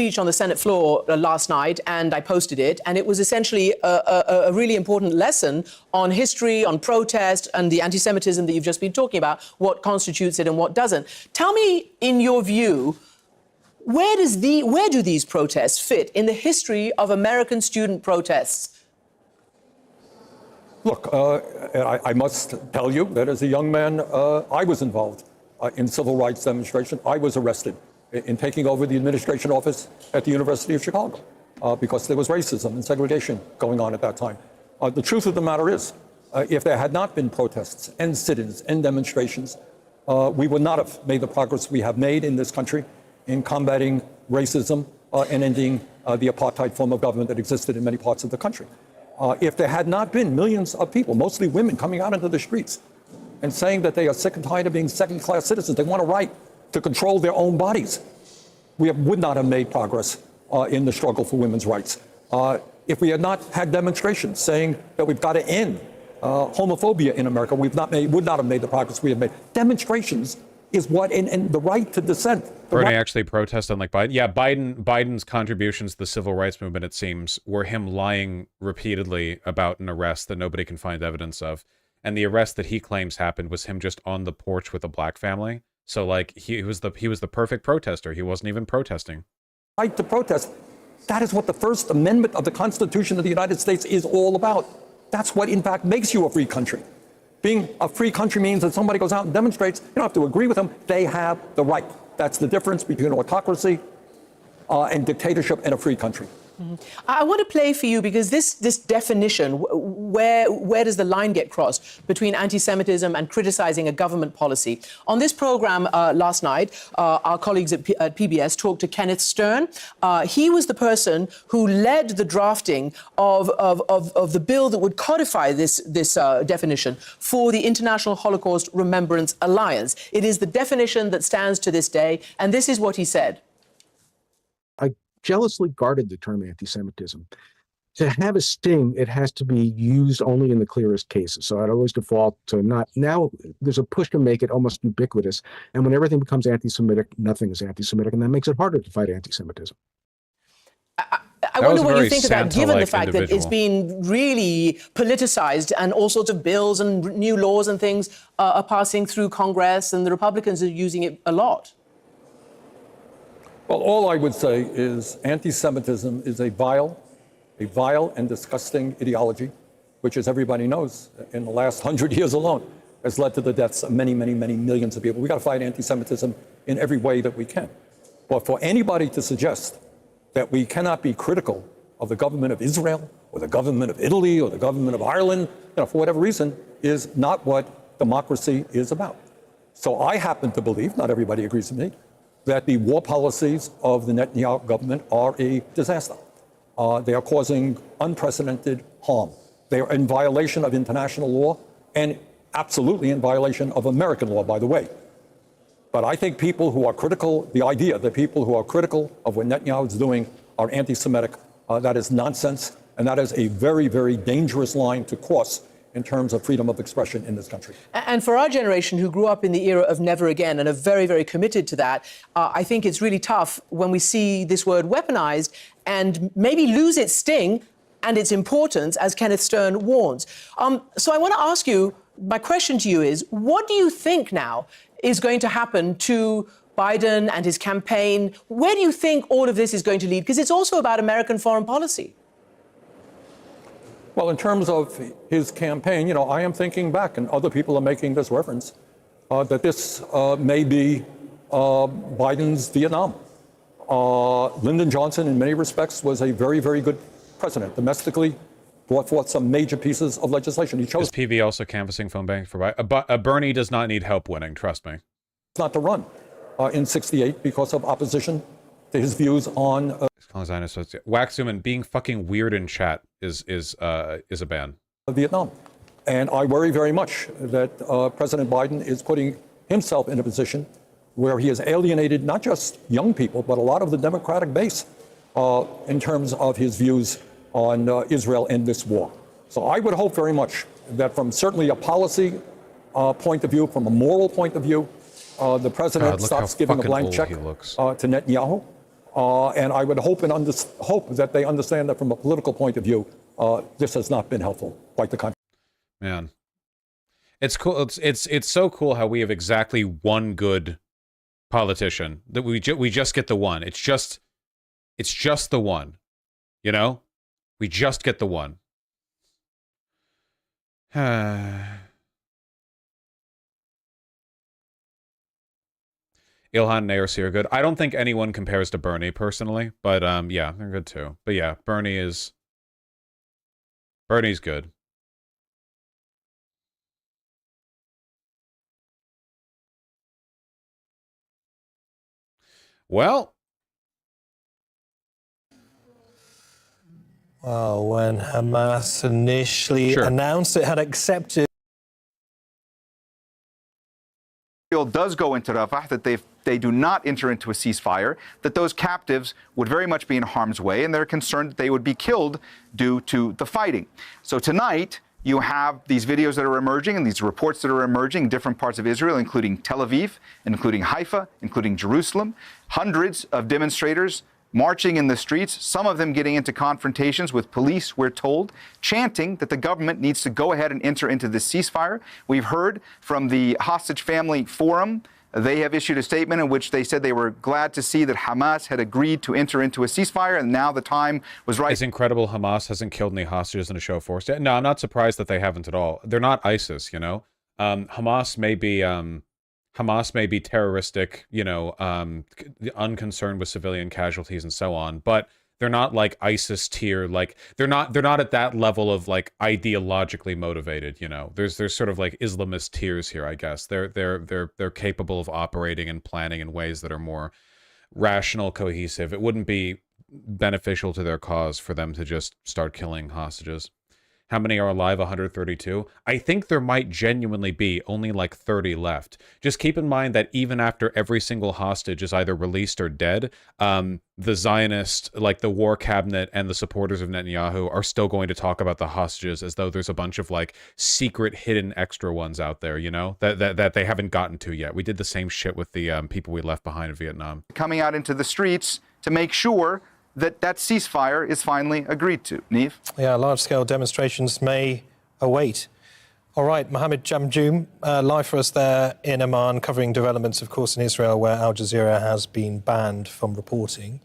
speech on the Senate floor last night, and I posted it, and it was essentially a really important lesson on history, on protest, and the anti-Semitism that you've just been talking about, what constitutes it and what doesn't. Tell me, in your view, where do these protests fit in the history of American student protests? Look, I must tell you that as a young man, I was involved in civil rights demonstration. I was arrested in taking over the administration office at the University of Chicago because there was racism and segregation going on at that time. The truth of the matter is, if there had not been protests and sit-ins and demonstrations, we would not have made the progress we have made in this country in combating racism and ending the apartheid form of government that existed in many parts of the country. If there had not been millions of people, mostly women, coming out into the streets and saying that they are sick and tired of being second-class citizens, they want a right to control their own bodies, we would not have made progress in the struggle for women's rights. If we had not had demonstrations saying that we've got to end homophobia in America, would not have made the progress we have made. Demonstrations is what, and the right to dissent. Bernie actually protested, like Biden. Yeah, Biden's contributions to the civil rights movement, it seems, were him lying repeatedly about an arrest that nobody can find evidence of. And the arrest that he claims happened was him just on the porch with a black family. So, like, he was the perfect protester. He wasn't even protesting. Right to protest. That is what the First Amendment of the Constitution of the United States is all about. That's what, in fact, makes you a free country. Being a free country means that somebody goes out and demonstrates. You don't have to agree with them. They have the right. That's the difference between autocracy and dictatorship in a free country. Mm-hmm. I want to play for you because this definition, where does the line get crossed between anti-Semitism and criticizing a government policy? On this program last night, our colleagues at PBS talked to Kenneth Stern. He was the person who led the drafting of the bill that would codify this definition for the International Holocaust Remembrance Alliance. It is the definition that stands to this day, and this is what he said. Jealously guarded the term anti-Semitism. To have a sting, it has to be used only in the clearest cases. So I'd always default to not. Now there's a push to make it almost ubiquitous. And when everything becomes anti-Semitic, nothing is anti-Semitic. And that makes it harder to fight anti-Semitism. I wonder what you think of that, given the fact that it's been really politicized and all sorts of bills and new laws and things are passing through Congress, and the Republicans are using it a lot. Well, all I would say is anti-Semitism is a vile and disgusting ideology, which, as everybody knows, in the last 100 years alone, has led to the deaths of many, many, many millions of people. We've got to fight anti-Semitism in every way that we can. But for anybody to suggest that we cannot be critical of the government of Israel or the government of Italy or the government of Ireland, for whatever reason, is not what democracy is about. So I happen to believe, not everybody agrees with me, that the war policies of the Netanyahu government are a disaster. They are causing unprecedented harm. They are in violation of international law and absolutely in violation of American law, by the way. But I think people who are critical, the idea that people who are critical of what Netanyahu is doing are anti-Semitic, that is nonsense, and that is a very, very dangerous line to cross in terms of freedom of expression in this country. And for our generation who grew up in the era of never again and are very, very committed to that, I think it's really tough when we see this word weaponized and maybe lose its sting and its importance, as Kenneth Stern warns. So I want to ask you, my question to you is, what do you think now is going to happen to Biden and his campaign? Where do you think all of this is going to lead? Because it's also about American foreign policy. Well, in terms of his campaign, I am thinking back, and other people are making this reference, that this may be Biden's Vietnam. Lyndon Johnson, in many respects, was a very, very good president. Domestically, brought forth some major pieces of legislation. He chose. Is PV also canvassing phone bank for Biden? Bernie does not need help winning, trust me. Not to run in '68 because of opposition to his views on. Wax Zuman, being fucking weird in chat is a ban. Vietnam. And I worry very much that President Biden is putting himself in a position where he has alienated not just young people, but a lot of the Democratic base in terms of his views on Israel and this war. So I would hope very much that from certainly a policy point of view, from a moral point of view, the president stops giving a blank check to Netanyahu. And I would hope that they understand that from a political point of view, this has not been helpful. Quite the contrary. Man, it's cool. It's so cool how we have exactly one good politician that we just get the one. It's just the one, you know. We just get the one. Ilhan and ARC are good. I don't think anyone compares to Bernie personally, but yeah, they're good too. But yeah, Bernie's good. Well, when Hamas initially announced it had accepted does go into Rafah, that they do not enter into a ceasefire, that those captives would very much be in harm's way, and they're concerned that they would be killed due to the fighting. So tonight, you have these videos that are emerging and these reports that are emerging in different parts of Israel, including Tel Aviv, including Haifa, including Jerusalem. Hundreds of demonstrators marching in the streets, some of them getting into confrontations with police, we're told, chanting that the government needs to go ahead and enter into this ceasefire. We've heard from the Hostage Family Forum. They have issued a statement in which they said they were glad to see that Hamas had agreed to enter into a ceasefire, and now the time was right. It's incredible Hamas hasn't killed any hostages in a show of force. No, I'm not surprised that they haven't at all. They're not ISIS, you know. Hamas may be terroristic, you know, unconcerned with civilian casualties and so on, but they're not like ISIS tier. Like they're not at that level of like ideologically motivated. You know, there's sort of like Islamist tiers here, I guess. They're capable of operating and planning in ways that are more rational, cohesive. It wouldn't be beneficial to their cause for them to just start killing hostages. How many are alive? 132. I think there might genuinely be only like 30 left. Just keep in mind that even after every single hostage is either released or dead, the Zionist, like the war cabinet and the supporters of Netanyahu are still going to talk about the hostages as though there's a bunch of like secret hidden extra ones out there, you know, that they haven't gotten to yet. We did the same shit with the people we left behind in Vietnam. Coming out into the streets to make sure that ceasefire is finally agreed to. Neve? Yeah, large-scale demonstrations may await. All right, Mohammed Jamjoom, live for us there in Amman, covering developments, of course, in Israel, where Al Jazeera has been banned from reporting.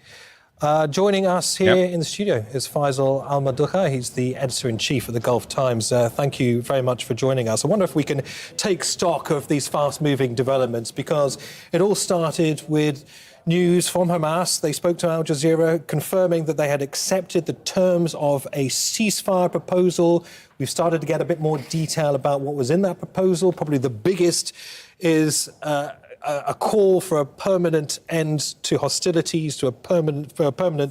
Joining us here in the studio is Faisal Al-Madouha. He's the editor-in-chief of the Gulf Times. Thank you very much for joining us. I wonder if we can take stock of these fast-moving developments, because it all started with news from Hamas. They spoke to Al Jazeera, confirming that they had accepted the terms of a ceasefire proposal. We've started to get a bit more detail about what was in that proposal. Probably the biggest is a call for a permanent end to hostilities, for a permanent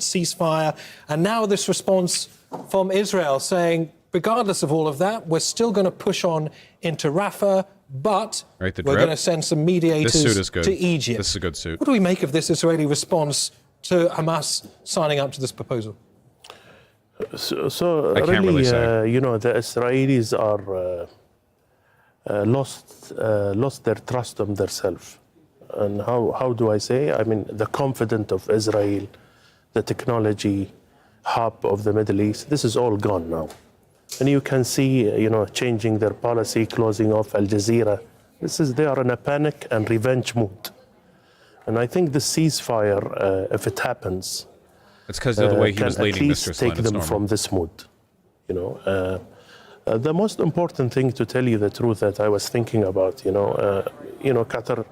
ceasefire. And now this response from Israel saying, regardless of all of that, we're still going to push on into Rafah, but we're going to send some mediators to Egypt. This is a good suit. What do we make of this Israeli response to Hamas signing up to this proposal? So really, you know, the Israelis are lost their trust on themselves. And how do I say? I mean, the confidence of Israel, the technology hub of the Middle East, this is all gone now. And you can see, you know, changing their policy, closing off Al Jazeera. They are in a panic and revenge mood. And I think the ceasefire, if it happens, it's because of the way he was leading, Mr. Slein, take them from this mood. You know, the most important thing, to tell you the truth, that I was thinking about, you know, Qatar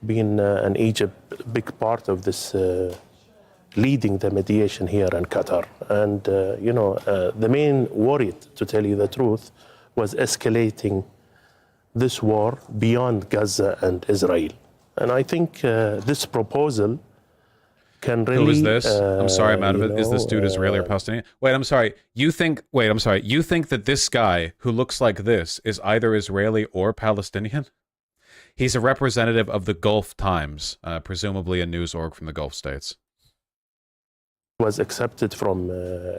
being an Egypt big part of this. Leading the mediation here in Qatar. And, you know, the main worry, to tell you the truth, was escalating this war beyond Gaza and Israel. And I think this proposal can really... Who is this? I'm sorry, I'm out of it. Is this dude Israeli or Palestinian? Wait, I'm sorry. You think that this guy who looks like this is either Israeli or Palestinian? He's a representative of the Gulf Times, presumably a news org from the Gulf states. Was accepted from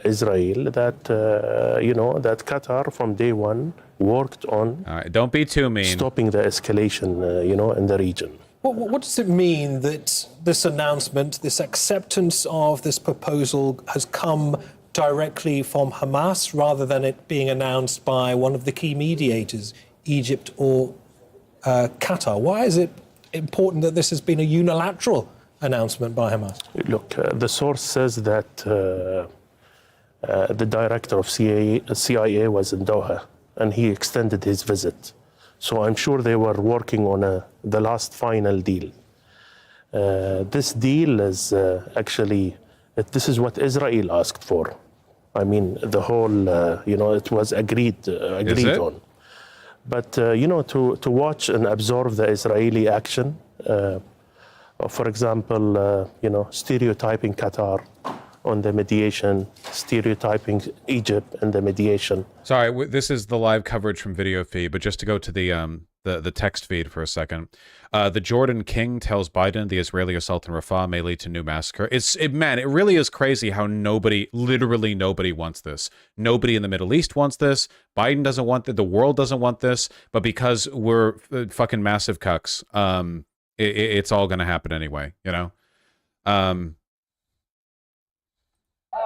Israel that, you know, that Qatar from day one worked on don't be too mean. Stopping the escalation, you know, in the region. What does it mean that this announcement, this acceptance of this proposal has come directly from Hamas rather than it being announced by one of the key mediators, Egypt or Qatar? Why is it important that this has been a unilateral announcement by Hamas? Look, the source says that the director of CIA was in Doha and he extended his visit. So I'm sure they were working on the last final deal. This deal is actually, this is what Israel asked for. I mean, the whole, it was agreed on. But, to watch and absorb the Israeli action, for example, stereotyping Qatar on the mediation, stereotyping Egypt and the mediation. Sorry, this is the live coverage from video feed, but just to go to the text feed for a second. The Jordan king tells Biden the Israeli assault in Rafah may lead to new massacre. Man, it really is crazy how literally nobody wants this. Nobody in the Middle East wants this. Biden doesn't want it. The world doesn't want this. But because we're fucking massive cucks, it's all going to happen anyway, you know?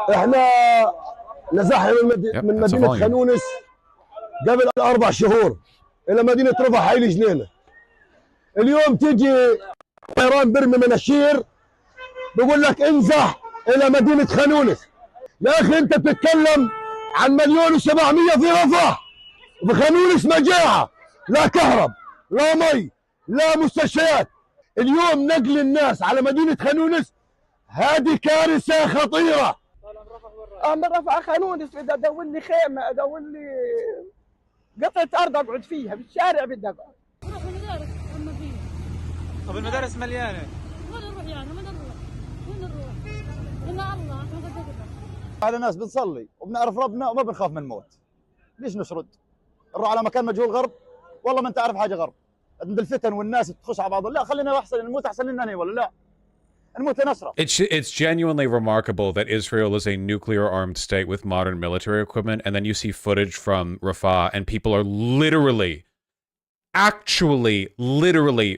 احنا نزحنا من مدينة خان يونس قبل 4 شهور إلى مدينة رفح هاي جنينة. اليوم تيجي طيران برمي مناشير بيقول لك انزح إلى مدينة خان يونس. يا أخي أنت بتتكلم عن 1,700,000 في رفح. في خان يونس مجاعة، لا كهرب، لا مي، لا مستشفيات. اليوم نقل الناس على مدينة خان يونس هذه كارثة خطيرة. من رفح خان يونس بدي ادور لي خيمه، ادور لي قطعه ارض اقعد فيها، بالشارع بدي اقعد. نروح المدارس اما فيها. طب المدارس مليانه. وين نروح يعني؟ وين نروح؟ وين نروح؟ إلا الله على ناس بنصلي وبنعرف ربنا وما بنخاف من الموت. ليش نشرد؟ نروح على مكان مجهول غرب، والله ما انت عارف حاجه غرب. عند الفتن والناس تخش على بعض، لا خلينا احسن نموت احسن لنا انا ولا لا. It's genuinely remarkable that Israel is a nuclear-armed state with modern military equipment, and then you see footage from Rafah, and people are literally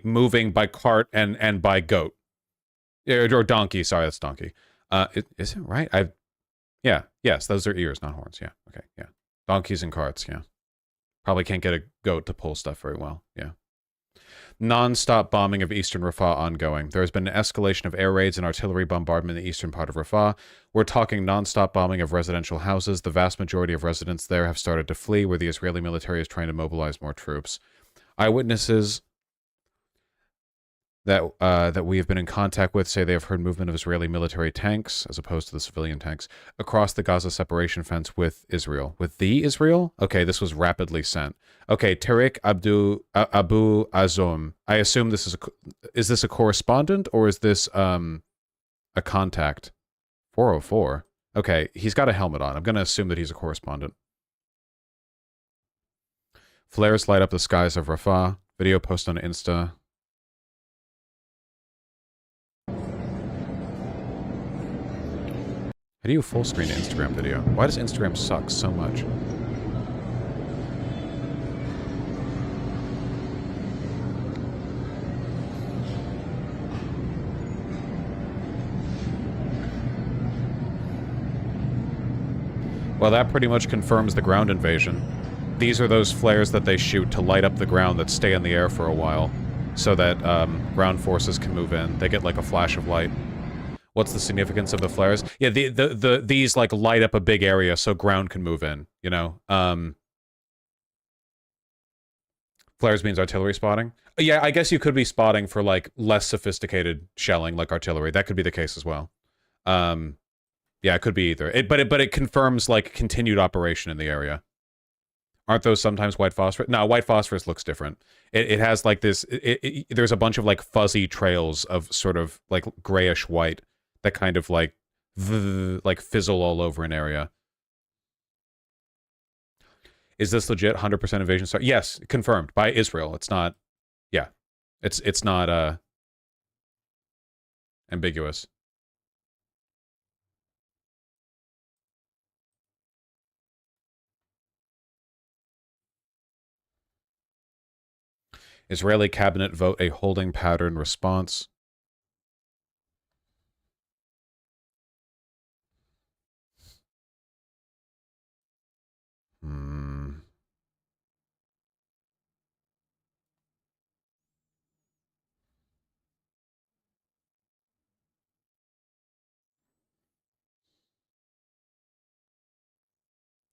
moving by cart and by goat. Or donkey, sorry, that's donkey. Is it right? Yes, those are ears, not horns, yeah, okay, yeah. Donkeys and carts, yeah. Probably can't get a goat to pull stuff very well, yeah. Non-stop bombing of eastern Rafah ongoing. There has been an escalation of air raids and artillery bombardment in the eastern part of Rafah. We're talking non-stop bombing of residential houses. The vast majority of residents there have started to flee, where the Israeli military is trying to mobilize more troops. Eyewitnesses that we have been in contact with say they have heard movement of Israeli military tanks, as opposed to the civilian tanks, across the Gaza separation fence with Israel. With the Israel? Okay, this was rapidly sent. Okay, Tariq Abu Azom. I assume this is this a correspondent or is this a contact? 404. Okay, he's got a helmet on. I'm going to assume that he's a correspondent. Flares light up the skies of Rafah. Video post on Insta. How do you full screen an Instagram video? Why does Instagram suck so much? Well, that pretty much confirms the ground invasion. These are those flares that they shoot to light up the ground that stay in the air for a while, so that ground forces can move in. They get like a flash of light. What's the significance of the flares? Yeah, these like light up a big area so ground can move in, you know? Flares means artillery spotting. Yeah, I guess you could be spotting for like less sophisticated shelling like artillery. That could be the case as well. Yeah, it could be either. But it confirms like continued operation in the area. Aren't those sometimes white phosphorus? No, white phosphorus looks different. It has like this, there's a bunch of like fuzzy trails of sort of like grayish white that kind of like fizzle all over an area. Is this legit? 100% invasion start? Yes, confirmed by Israel. It's not, yeah, it's not ambiguous. Israeli cabinet vote a holding pattern response.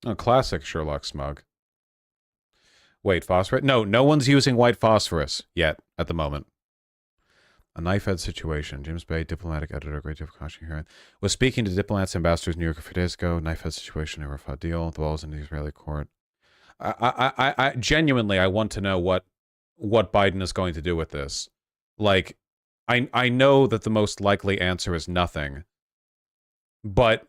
Oh, classic Sherlock smug. Wait, phosphorus? No, no one's using white phosphorus yet at the moment. A knife-edge situation. James Bay, diplomatic editor, great deal of caution here. Was speaking to diplomats, ambassadors in New York a few days ago. Knife-edge situation, a RAFAH deal. The ball is in the Israeli court. I genuinely, I want to know what Biden is going to do with this. Like, I know that the most likely answer is nothing, but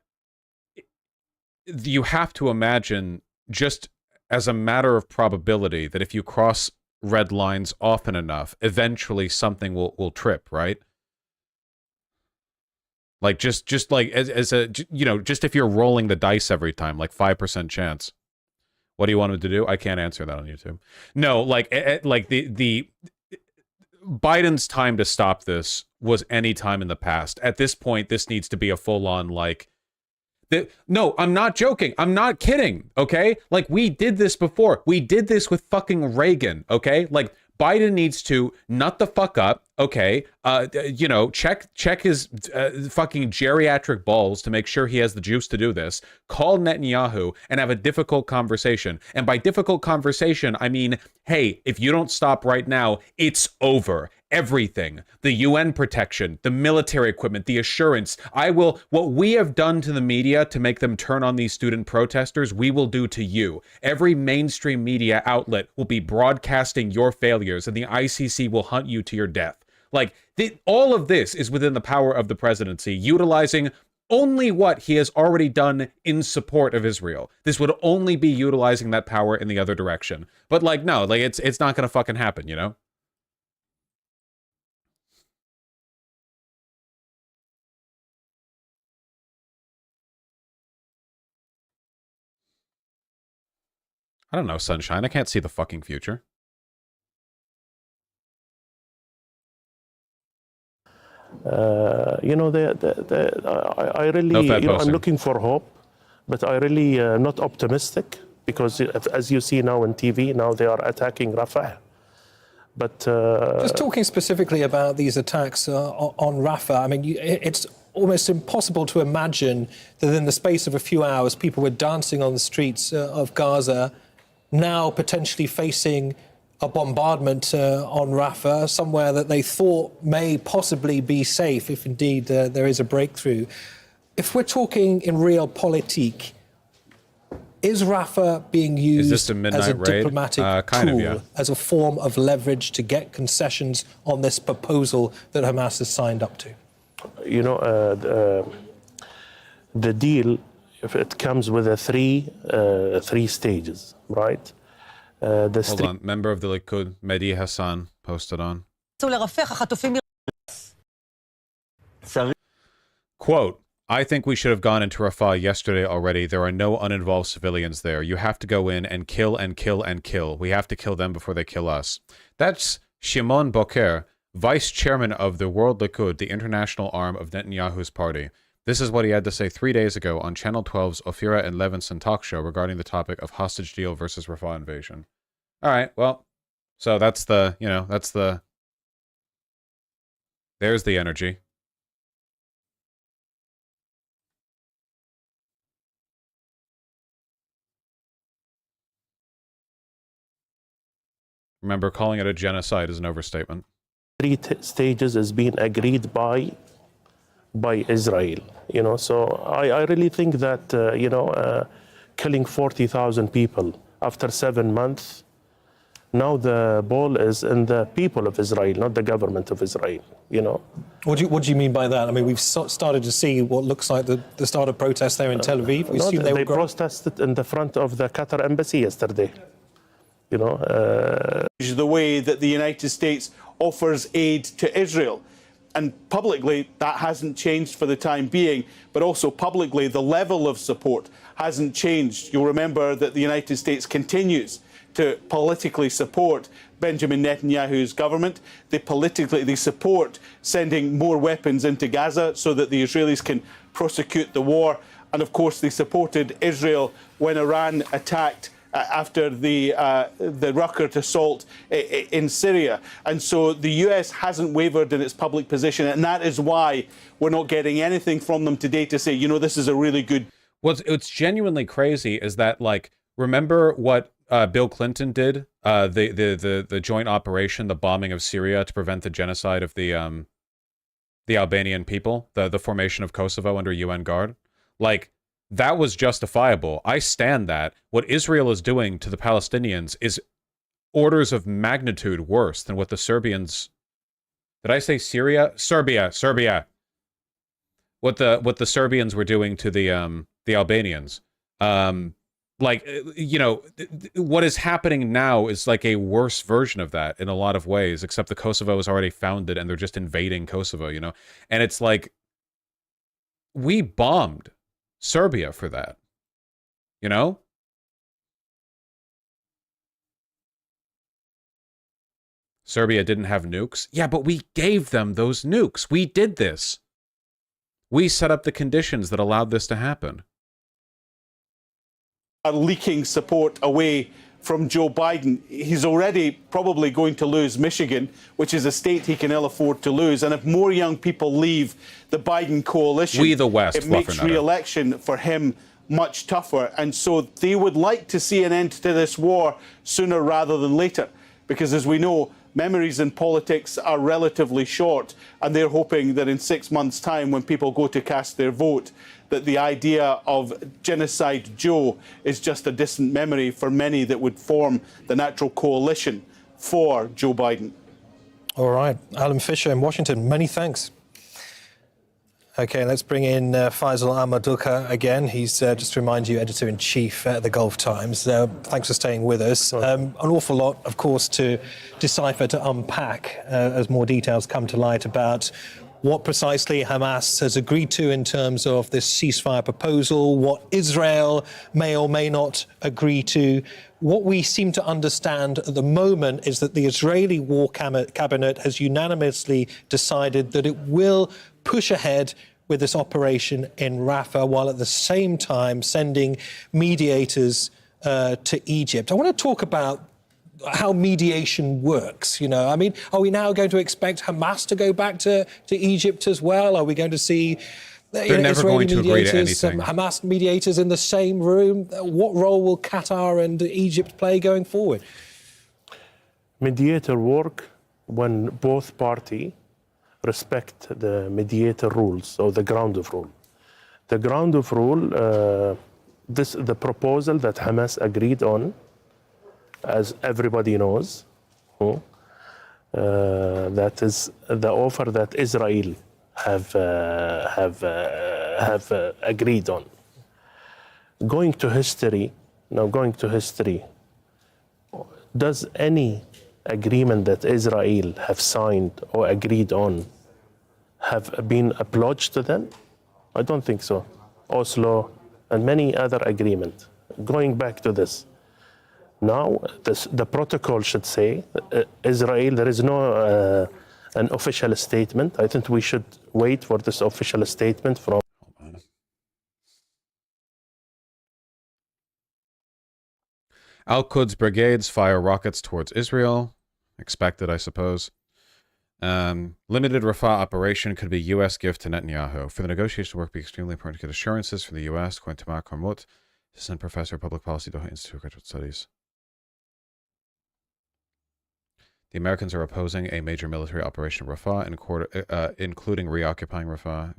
you have to imagine, just as a matter of probability, that if you cross red lines often enough, eventually something will trip, right? Like just like as a, you know, just if you're rolling the dice every time, like 5% chance. What do you want him to do? I can't answer that on YouTube. No, like the Biden's time to stop this was any time in the past. At this point, this needs to be a full-on, like, no, I'm not joking. I'm not kidding, okay? Like, we did this before. We did this with fucking Reagan, okay? Like, Biden needs to nut the fuck up, okay? You know, check his fucking geriatric balls to make sure he has the juice to do this. Call Netanyahu and have a difficult conversation. And by difficult conversation, I mean, hey, if you don't stop right now, it's over. Everything, the UN protection, the military equipment, the assurance. What we have done to the media to make them turn on these student protesters, we will do to you. Every mainstream media outlet will be broadcasting your failures, and the ICC will hunt you to your death. Like, all of this is within the power of the presidency, utilizing only what he has already done in support of Israel. This would only be utilizing that power in the other direction. But, like, no, like, it's not gonna fucking happen, you know? I don't know, Sunshine. I can't see the fucking future. You know, I really, you know, I'm looking for hope, but I really not optimistic, because as you see now on TV, now they are attacking RAFAH. But just talking specifically about these attacks on RAFAH, I mean, it's almost impossible to imagine that in the space of a few hours, people were dancing on the streets of Gaza, now potentially facing a bombardment on RAFAH, somewhere that they thought may possibly be safe, if indeed there is a breakthrough. If we're talking in realpolitik, is RAFAH being used as a diplomatic tool, as a form of leverage to get concessions on this proposal that Hamas has signed up to? You know, the deal, if it comes with three stages, right? Hold on, member of the Likud, Mehdi Hassan, posted on. Quote, I think we should have gone into RAFAH yesterday already. There are no uninvolved civilians there. You have to go in and kill and kill and kill. We have to kill them before they kill us. That's Shimon Boker, vice chairman of the World Likud, the international arm of Netanyahu's party. This is what he had to say 3 days ago on Channel 12's Ophira and Levinson talk show regarding the topic of hostage deal versus RAFAH invasion. All right, well, so that's the, you know, there's the energy. Remember, calling it a genocide is an overstatement. 3 stages is being agreed by Israel, you know, so I really think that, you know, killing 40,000 people after 7 months, now the ball is in the people of Israel, not the government of Israel, you know. What do you mean by that? I mean, we've started to see what looks like the start of protests there in Tel Aviv. We assume they protested in the front of the Qatar embassy yesterday, you know. The way that the United States offers aid to Israel. And publicly, that hasn't changed for the time being, but also publicly, the level of support hasn't changed. You'll remember that the United States continues to politically support Benjamin Netanyahu's government. They support sending more weapons into Gaza so that the Israelis can prosecute the war. And of course, they supported Israel when Iran attacked after the Raqqa assault in Syria. And so the US hasn't wavered in its public position, and that is why we're not getting anything from them today to say, you know, this is a really good... What's genuinely crazy is that, like, remember what Bill Clinton did? The joint operation, the bombing of Syria to prevent the genocide of the Albanian people, the formation of Kosovo under UN Guard? Like, that was justifiable. I stand that. What Israel is doing to the Palestinians is orders of magnitude worse than what the Serbians... Did I say Syria? Serbia. What the Serbians were doing to the Albanians. Like, you know, what is happening now is like a worse version of that in a lot of ways, except the Kosovo is already founded and they're just invading Kosovo, you know? And it's like, we bombed Serbia for that, you know? Serbia didn't have nukes. Yeah, but we gave them those nukes. We did this. We set up the conditions that allowed this to happen. Are leaking support away from Joe Biden. He's already probably going to lose Michigan, which is a state he can ill afford to lose. And if more young people leave the Biden coalition, we the West, it makes re-election for him much tougher. And so they would like to see an end to this war sooner rather than later. Because as we know, memories in politics are relatively short, and they're hoping that in 6 months' time, when people go to cast their vote, that the idea of Genocide Joe is just a distant memory for many that would form the natural coalition for Joe Biden. All right. Alan Fisher in Washington, many thanks. OK, let's bring in Faisal Ahmadulka again. He's, just to remind you, editor-in-chief at the Gulf Times. Thanks for staying with us. An awful lot, of course, to decipher, to unpack as more details come to light about what precisely Hamas has agreed to in terms of this ceasefire proposal, what Israel may or may not agree to. What we seem to understand at the moment is that the Israeli War Cabinet has unanimously decided that it will push ahead with this operation in Rafah, while at the same time sending mediators to Egypt. I want to talk about how mediation works. You know, I mean, are we now going to expect Hamas to go back to Egypt as well? Are we going to see they're never Israeli going to agree to anything. Hamas mediators in the same room? What role will Qatar and Egypt play going forward? Mediator work when both parties respect the mediator rules, or the ground of rule. The ground of rule, the proposal that Hamas agreed on, as everybody knows, that is the offer that Israel have agreed on. Going to history, does any agreement that Israel have signed or agreed on have been applauded to them? I don't think so. Oslo and many other agreements. Going back to this, now the protocol should say Israel, there is no an official statement. I think we should wait for this official statement from Al-Quds brigades fire rockets towards Israel. Expected, I suppose. Limited Rafah operation could be U.S. gift to Netanyahu. For the negotiation work, be extremely important to get assurances from the U.S. According to Mark Hormut, assistant professor of public policy, Doha Institute of Graduate Studies. The Americans are opposing a major military operation in Rafah, including reoccupying Rafah.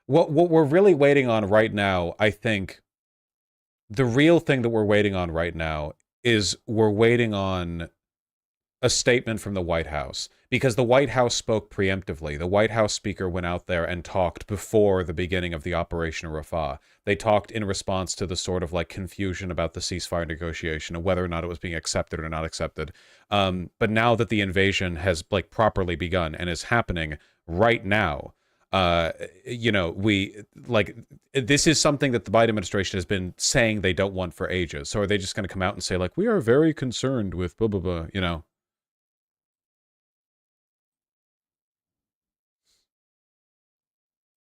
What we're really waiting on right now, I think, the real thing that we're waiting on right now is we're waiting on a statement from the White House, because the White House spoke preemptively. The White House speaker went out there and talked before the beginning of the Operation Rafah. They talked in response to the sort of like confusion about the ceasefire negotiation and whether or not it was being accepted or not accepted. But now that the invasion has like properly begun and is happening right now, you know, this is something that the Biden administration has been saying they don't want for ages. So are they just going to come out and say, like, we are very concerned with blah, blah, blah, you know?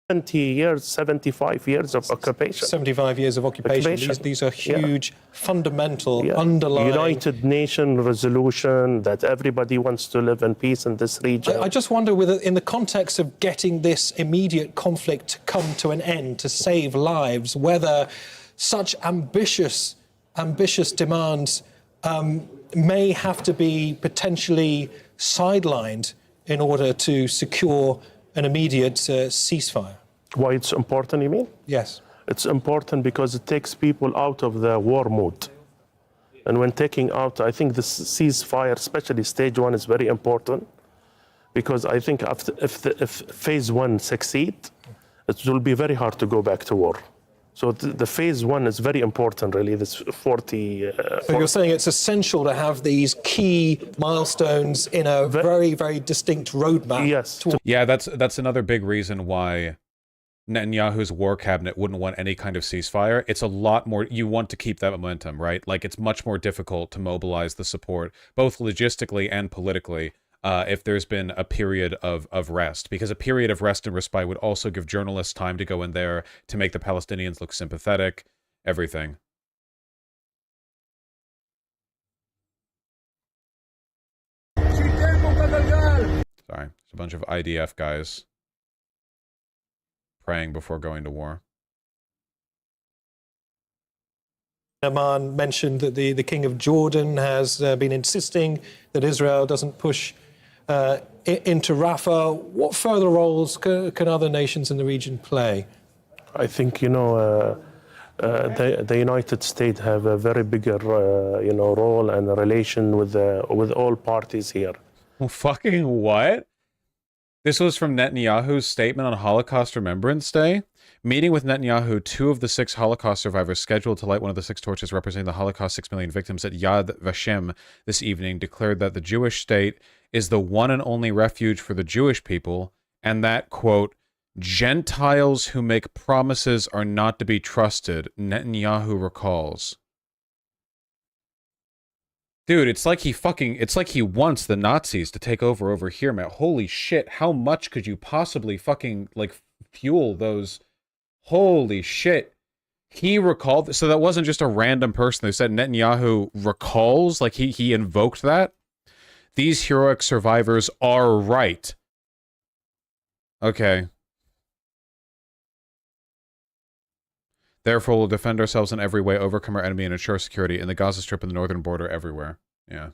70 years, 75 years of occupation. 75 years of occupation. These are huge, fundamental, underlying... United Nations resolution that everybody wants to live in peace in this region. I just wonder whether, in the context of getting this immediate conflict to come to an end, to save lives, whether such ambitious demands may have to be potentially sidelined in order to secure an immediate ceasefire. Why it's important, you mean? Yes. It's important because it takes people out of the war mood. And when taking out, I think the ceasefire, especially stage 1, is very important, because I think if phase 1 succeeds, it will be very hard to go back to war. So the phase 1 is very important, really, this 40... So you're saying it's essential to have these key milestones in a very, very distinct roadmap? Yes. Yeah, that's another big reason why Netanyahu's war cabinet wouldn't want any kind of ceasefire. It's a lot more... You want to keep that momentum, right? Like, it's much more difficult to mobilize the support, both logistically and politically, if there's been a period of rest, because a period of rest and respite would also give journalists time to go in there to make the Palestinians look sympathetic, everything. Sorry, it's a bunch of IDF guys praying before going to war. Oman mentioned that the King of Jordan has been insisting that Israel doesn't push into Rafah. What further roles can other nations in the region play? I think, you know, the United States have a very bigger, you know, role and a relation with all parties here. Well, fucking what? This was from Netanyahu's statement on Holocaust Remembrance Day. Meeting with Netanyahu, 2 of the 6 Holocaust survivors scheduled to light one of the 6 torches representing the Holocaust 6 million victims at Yad Vashem this evening declared that the Jewish state is the one and only refuge for the Jewish people, and that, quote, Gentiles who make promises are not to be trusted, Netanyahu recalls. Dude, it's like he wants the Nazis to take over here, man. Holy shit, how much could you possibly fucking, like, fuel those... Holy shit. He recalled... So that wasn't just a random person who said Netanyahu recalls? Like, he invoked that? These heroic survivors are right. Okay. Therefore, we'll defend ourselves in every way, overcome our enemy, and ensure security in the Gaza Strip and the northern border everywhere. Yeah.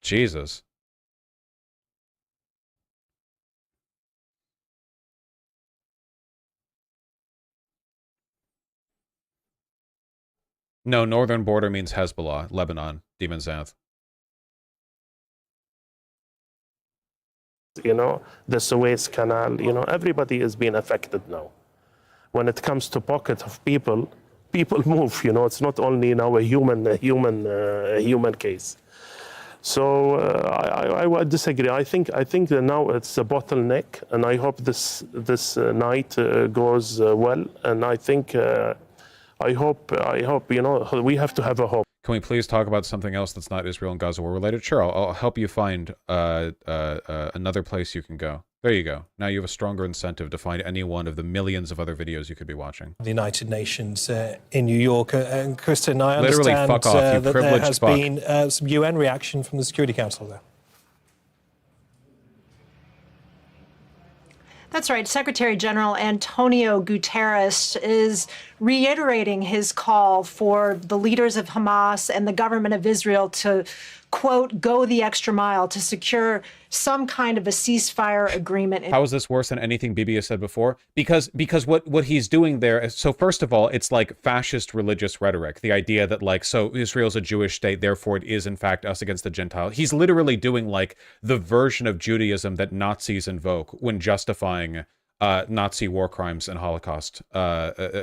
Jesus. No, northern border means Hezbollah, Lebanon, Demon South. You know, the Suez Canal, you know, everybody is being affected now. When it comes to pockets of people move, you know, it's not only now a human case. So I would disagree. I think that now it's a bottleneck, and I hope this night goes well. And I think I hope you know, we have to have a hope. Can we please talk about something else that's not Israel and Gaza war related? Sure, I'll help you find another place you can go. There you go. Now you have a stronger incentive to find any one of the millions of other videos you could be watching. The United Nations in New York. And Kristen, I Literally, understand fuck off, you that there has fuck. been some UN reaction from the Security Council there. That's right. Secretary General Antonio Guterres is reiterating his call for the leaders of Hamas and the government of Israel to, quote, go the extra mile to secure some kind of a ceasefire agreement. How is this worse than anything Bibi has said before? Because what he's doing there, so first of all, it's like fascist religious rhetoric. The idea that, like, so Israel's a Jewish state, therefore it is in fact us against the Gentiles. He's literally doing like the version of Judaism that Nazis invoke when justifying Nazi war crimes and Holocaust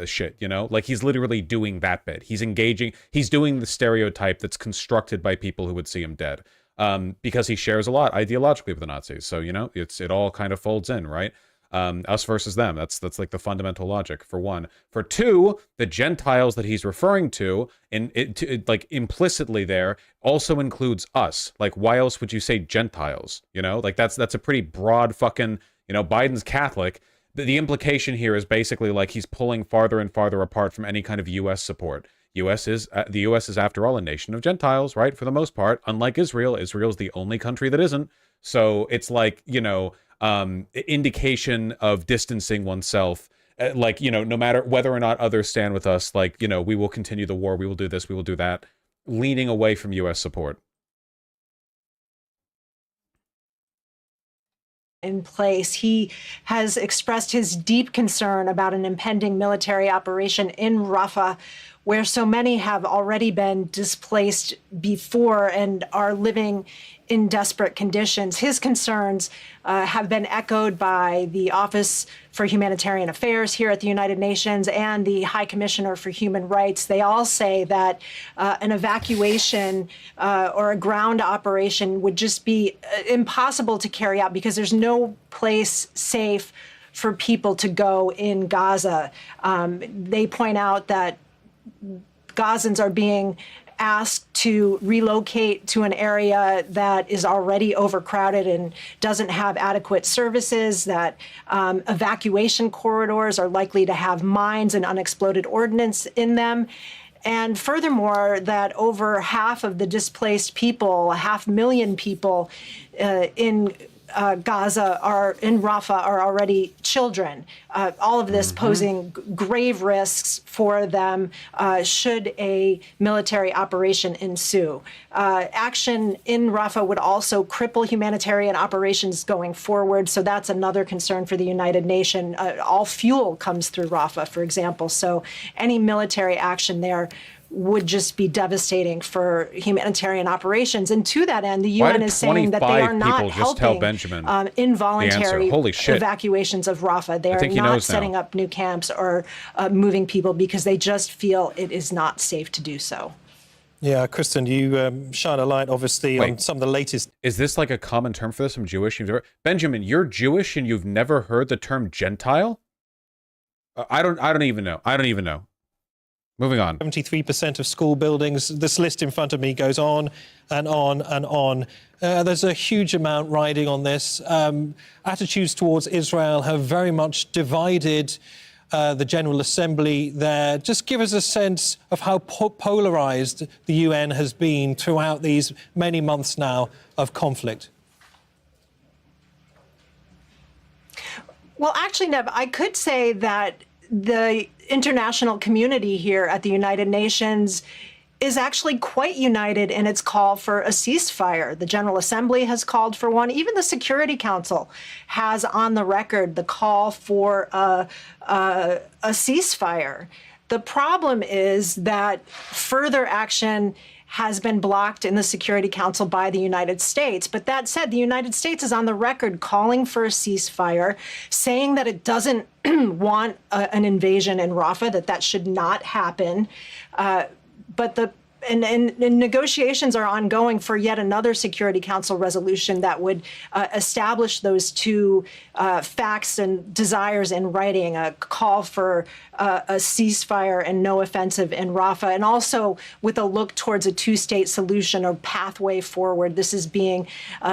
shit, you know? Like, he's literally doing that bit. He's engaging, he's doing the stereotype that's constructed by people who would see him dead. Because he shares a lot ideologically with the Nazis. So, you know, it all kind of folds in, right? Us versus them. That's like the fundamental logic, for one. For two, the Gentiles that he's referring to, like implicitly there, also includes us. Like, why else would you say Gentiles? You know, like that's a pretty broad fucking, you know, Biden's Catholic. The implication here is basically like he's pulling farther and farther apart from any kind of U.S. support. The U.S. is, after all, a nation of Gentiles, right? For the most part, unlike Israel. Israel's the only country that isn't. So it's like, you know, indication of distancing oneself. Like, you know, no matter whether or not others stand with us, like, you know, we will continue the war, we will do this, we will do that, leaning away from U.S. support. In place. He has expressed his deep concern about an impending military operation in Rafah, where so many have already been displaced before and are living in desperate conditions. His concerns have been echoed by the Office for Humanitarian Affairs here at the United Nations and the High Commissioner for Human Rights. They all say that an evacuation or a ground operation would just be impossible to carry out because there's no place safe for people to go in Gaza. They point out that Gazans are being asked to relocate to an area that is already overcrowded and doesn't have adequate services, that evacuation corridors are likely to have mines and unexploded ordnance in them. And furthermore, that over half of the displaced people, 500,000 people in Gaza are in Rafah are already children. All of this posing grave risks for them should a military operation ensue. Action in Rafah would also cripple humanitarian operations going forward. So that's another concern for the United Nations. All fuel comes through Rafah, for example. So any military action there would just be devastating for humanitarian operations. And to that end, the UN is saying that they are not helping involuntary evacuations of Rafah. They are not setting up new camps or moving people because they just feel it is not safe to do so. Yeah, Kristen, you shine a light, obviously, on some of the latest. Is this like a common term for this? I'm Jewish. Benjamin, you're Jewish and you've never heard the term Gentile? I don't even know. I don't even know. Moving on. 73% of school buildings. This list in front of me goes on and on and on. There's a huge amount riding on this. Attitudes towards Israel have very much divided the General Assembly there. Just give us a sense of how polarized the UN has been throughout these many months now of conflict. Well, actually, Neb, I could say that the international community here at the United Nations is actually quite united in its call for a ceasefire. The General Assembly has called for one. Even the Security Council has on the record the call for a ceasefire. The problem is that further action has been blocked in the Security Council by the United States. But that said, the United States is on the record calling for a ceasefire, saying that it doesn't want an invasion in Rafah, that should not happen. But negotiations are ongoing for yet another Security Council resolution that would establish those two facts and desires in writing, a call for a ceasefire and no offensive in Rafah, and also with a look towards a two-state solution or pathway forward. This is being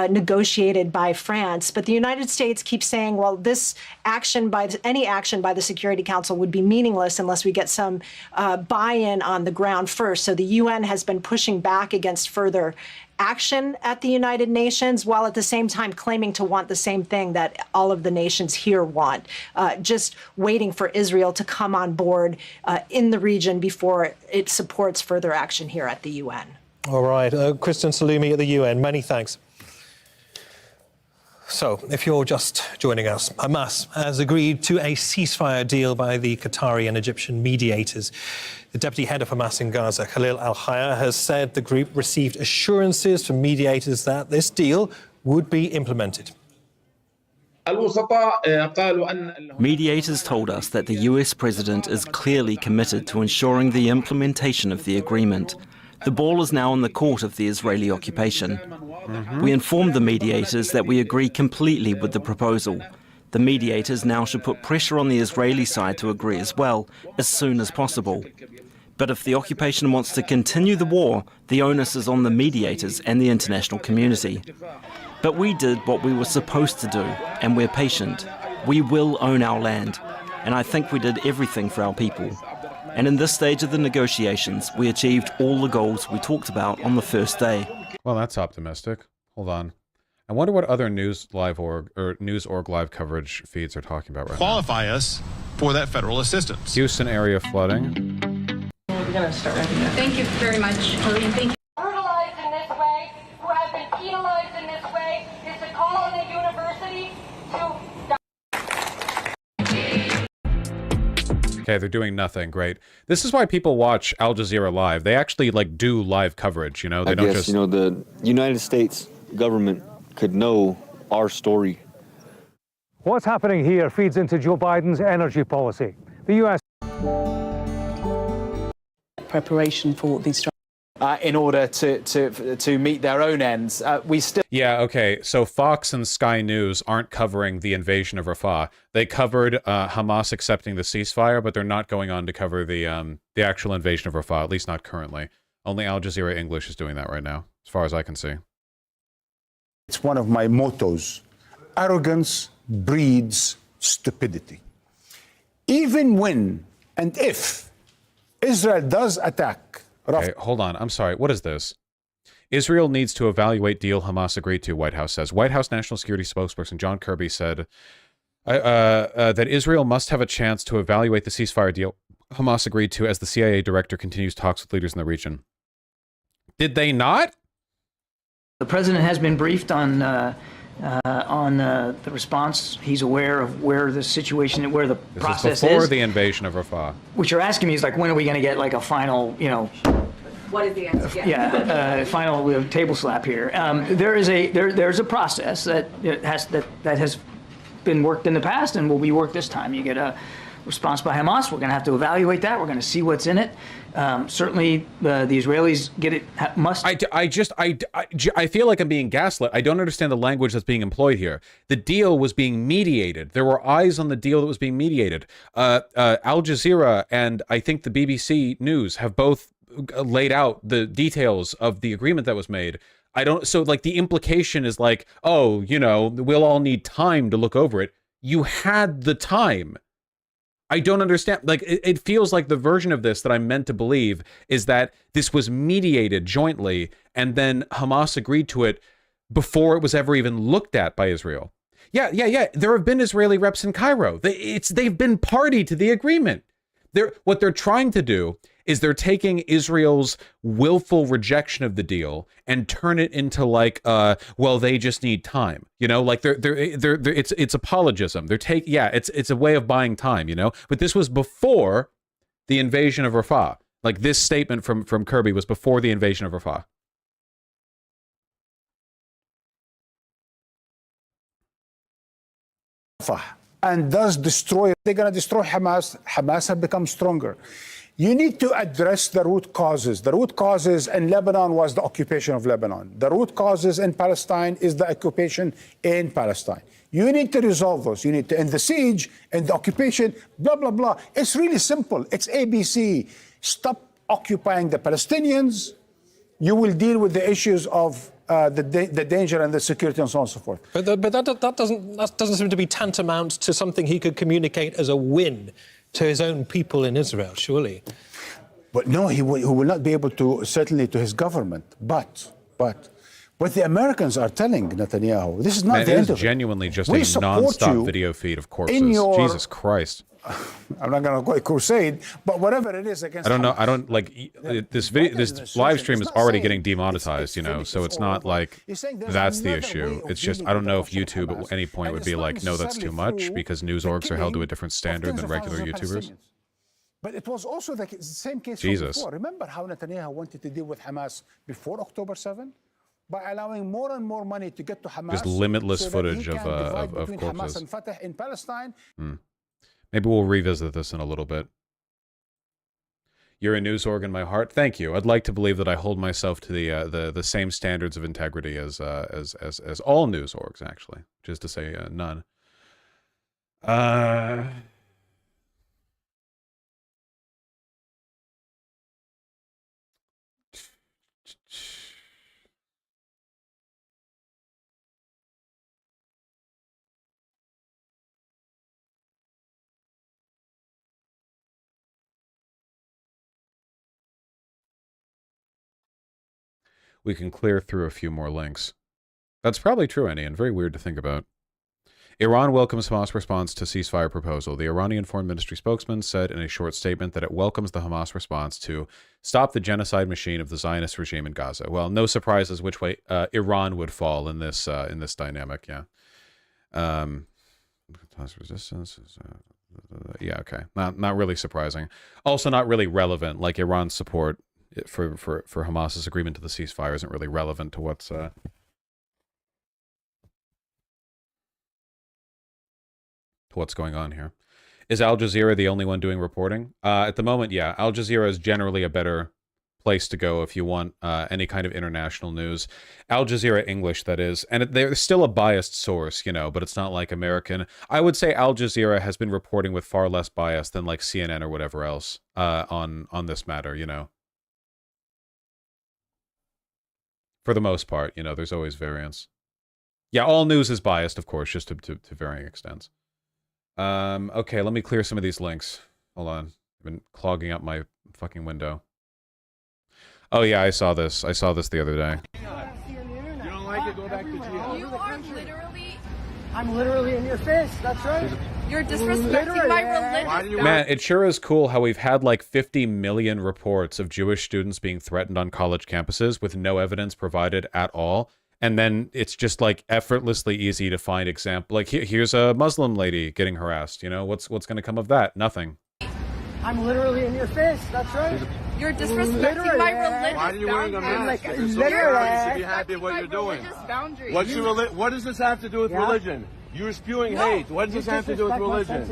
negotiated by France. But the United States keeps saying, well, this action any action by the Security Council would be meaningless unless we get some buy-in on the ground first. So the UN has been pushing back against further action at the United Nations, while at the same time claiming to want the same thing that all of the nations here want, just waiting for Israel to come on board in the region before it supports further action here at the UN. All right. Kristen Salumi at the UN, many thanks. So, if you're just joining us, Hamas has agreed to a ceasefire deal by the Qatari and Egyptian mediators. The deputy head of Hamas in Gaza, Khalil al-Hayya, has said the group received assurances from mediators that this deal would be implemented. Mediators told us that the US president is clearly committed to ensuring the implementation of the agreement. The ball is now in the court of the Israeli occupation. We informed the mediators that we agree completely with the proposal. The mediators now should put pressure on the Israeli side to agree as well, as soon as possible. But if the occupation wants to continue the war, the onus is on the mediators and the international community. But we did what we were supposed to do, and we're patient. We will own our land, and I think we did everything for our people. And in this stage of the negotiations, we achieved all the goals we talked about on the first day. Well, that's optimistic. Hold on. I wonder what other News Org live coverage feeds are talking about right Qualify us for that federal assistance. now. Houston area flooding. We're going to start wrapping up. Thank you very much, Colleen. Thank you. Brutalized in this way, who have been penalized in this way, is to call on the university to... Okay, they're doing nothing. Great. This is why people watch Al Jazeera live. They actually like do live coverage, you know? They don't just... you know, the United States government could know our story. What's happening here feeds into Joe Biden's energy policy. The U.S. Preparation for these in order to meet their own ends. We still... Yeah, okay. So Fox and Sky News aren't covering the invasion of Rafah. They covered Hamas accepting the ceasefire, but they're not going on to cover the actual invasion of Rafah, at least not currently. Only Al Jazeera English is doing that right now, as far as I can see. It's one of my mottos. Arrogance breeds stupidity. Even when and if Israel does attack... Okay, hold on. I'm sorry. What is this? Israel needs to evaluate deal Hamas agreed to, White House says. White House National Security spokesperson John Kirby said that Israel must have a chance to evaluate the ceasefire deal Hamas agreed to as the CIA director continues talks with leaders in the region. Did they not? The president has been briefed on the response. He's aware of where the situation, where the process before is. The invasion of Rafah. What you're asking me is like, when are we going to get like a final, you know? What is the answer? Final table slap here. There's a process that has been worked in the past and will be worked this time. You get a response by Hamas. We're going to have to evaluate that. We're going to see what's in it. Certainly, the Israelis get it. I feel like I'm being gaslit. I don't understand the language that's being employed here. The deal was being mediated. There were eyes on the deal that was being mediated. Al Jazeera and I think the BBC News have both laid out the details of the agreement that was made. So like the implication is like, oh, you know, we'll all need time to look over it. You had the time. I don't understand. Like, it feels like the version of this that I'm meant to believe is that this was mediated jointly, and then Hamas agreed to it before it was ever even looked at by Israel. Yeah. There have been Israeli reps in Cairo. They've been party to the agreement. What they're trying to do is they're taking Israel's willful rejection of the deal and turn it into like, well, they just need time, you know, like it's apologism. It's a way of buying time, you know, but this was before the invasion of Rafah. Like this statement from Kirby was before the invasion of Rafah. And does destroy, they're going to destroy Hamas. Hamas have become stronger. You need to address the root causes. The root causes in Lebanon was the occupation of Lebanon. The root causes in Palestine is the occupation in Palestine. You need to resolve those. You need to end the siege and the occupation, blah, blah, blah. It's really simple. It's ABC. Stop occupying the Palestinians. You will deal with the issues of the danger and the security and so on and so forth. But that doesn't seem to be tantamount to something he could communicate as a win to his own people in Israel, surely. But no, he will not be able to, certainly to his government. But what the Americans are telling Netanyahu, this is not the end of it. It is genuinely just a non-stop video feed of corpses. Jesus Christ. I'm not going to go a crusade, but whatever it is against... I don't know. I don't like this video. This live stream is already getting demonetized, you know, so it's not like that's the issue. It's just, I don't know if YouTube at any point would be like, no, that's too much, because news orgs are held to a different standard than regular YouTubers. But it was also the same case Jesus. before. Remember how Netanyahu wanted to deal with Hamas before October 7? by allowing more and more money to get to Hamas. Just limitless so footage that he can divide of between corpses. Hamas and Fatah in Palestine. Maybe we'll revisit this in a little bit. You're a news org in my heart. Thank you. I'd like to believe that I hold myself to the same standards of integrity as all news orgs, actually, which is to say, none. We can clear through a few more links. That's probably true, Annie, and very weird to think about. Iran welcomes Hamas response to ceasefire proposal. The Iranian Foreign Ministry spokesman said in a short statement that it welcomes the Hamas response to stop the genocide machine of the Zionist regime in Gaza. Well, no surprises which way Iran would fall in this dynamic. Yeah. Resistance. Yeah. Okay. Not really surprising. Also, not really relevant. Like Iran's support for Hamas's agreement to the ceasefire isn't really relevant to what's going on here. Is Al Jazeera the only one doing reporting? At the moment, yeah. Al Jazeera is generally a better place to go if you want any kind of international news. Al Jazeera English, that is. And they're still a biased source, you know, but it's not like American. I would say Al Jazeera has been reporting with far less bias than like CNN or whatever else on this matter, you know. For the most part, you know, there's always variance. Yeah, all news is biased, of course, just to varying extents. Okay, let me clear some of these links. Hold on. I've been clogging up my fucking window. Oh yeah, I saw this. I saw this the other day. You don't like it, go back to jihad. You are literally... I'm literally in your face, that's right. You're disrespecting my religion. Man, it sure is cool how we've had like 50 million reports of Jewish students being threatened on college campuses with no evidence provided at all. And then it's just like effortlessly easy to find example. Like here's a Muslim lady getting harassed. You know, what's going to come of that? Nothing. I'm literally in your face, that's right. You're disrespecting my religious Why are you wearing a mask? boundaries. You should be happy with what you're doing. Boundaries. What does this have to do with religion? You're spewing hate. What does this have to do with religion?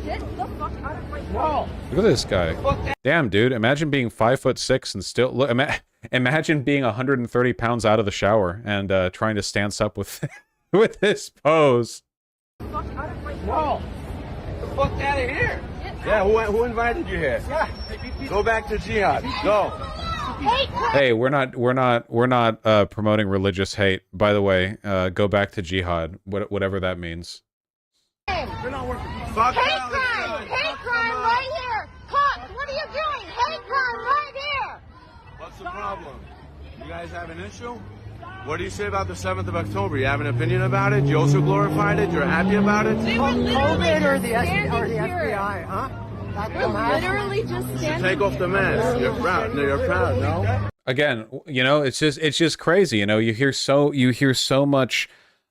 Get the fuck out of my No. Look at this guy. Damn, dude. Imagine being 5'6" and still look. Imagine being 130 pounds out of the shower and trying to stance up with with this pose. No. Get the fuck out of here. Yeah, who invited you here? Yeah. Go back to jihad. Go. Hey, we're not promoting religious hate. By the way, go back to jihad, whatever that means. You're not working. Hate crime right here. Cops, what are you doing? Hate crime right here. What's the problem? You guys have an issue? What do you say about the 7th of October? You have an opinion about it? You also glorified it? You're happy about it? They were literally or the FBI, huh? We're literally just standing Take off the mask. You're proud. No, you're proud, no? Again, you know, it's just crazy. You know, you hear so much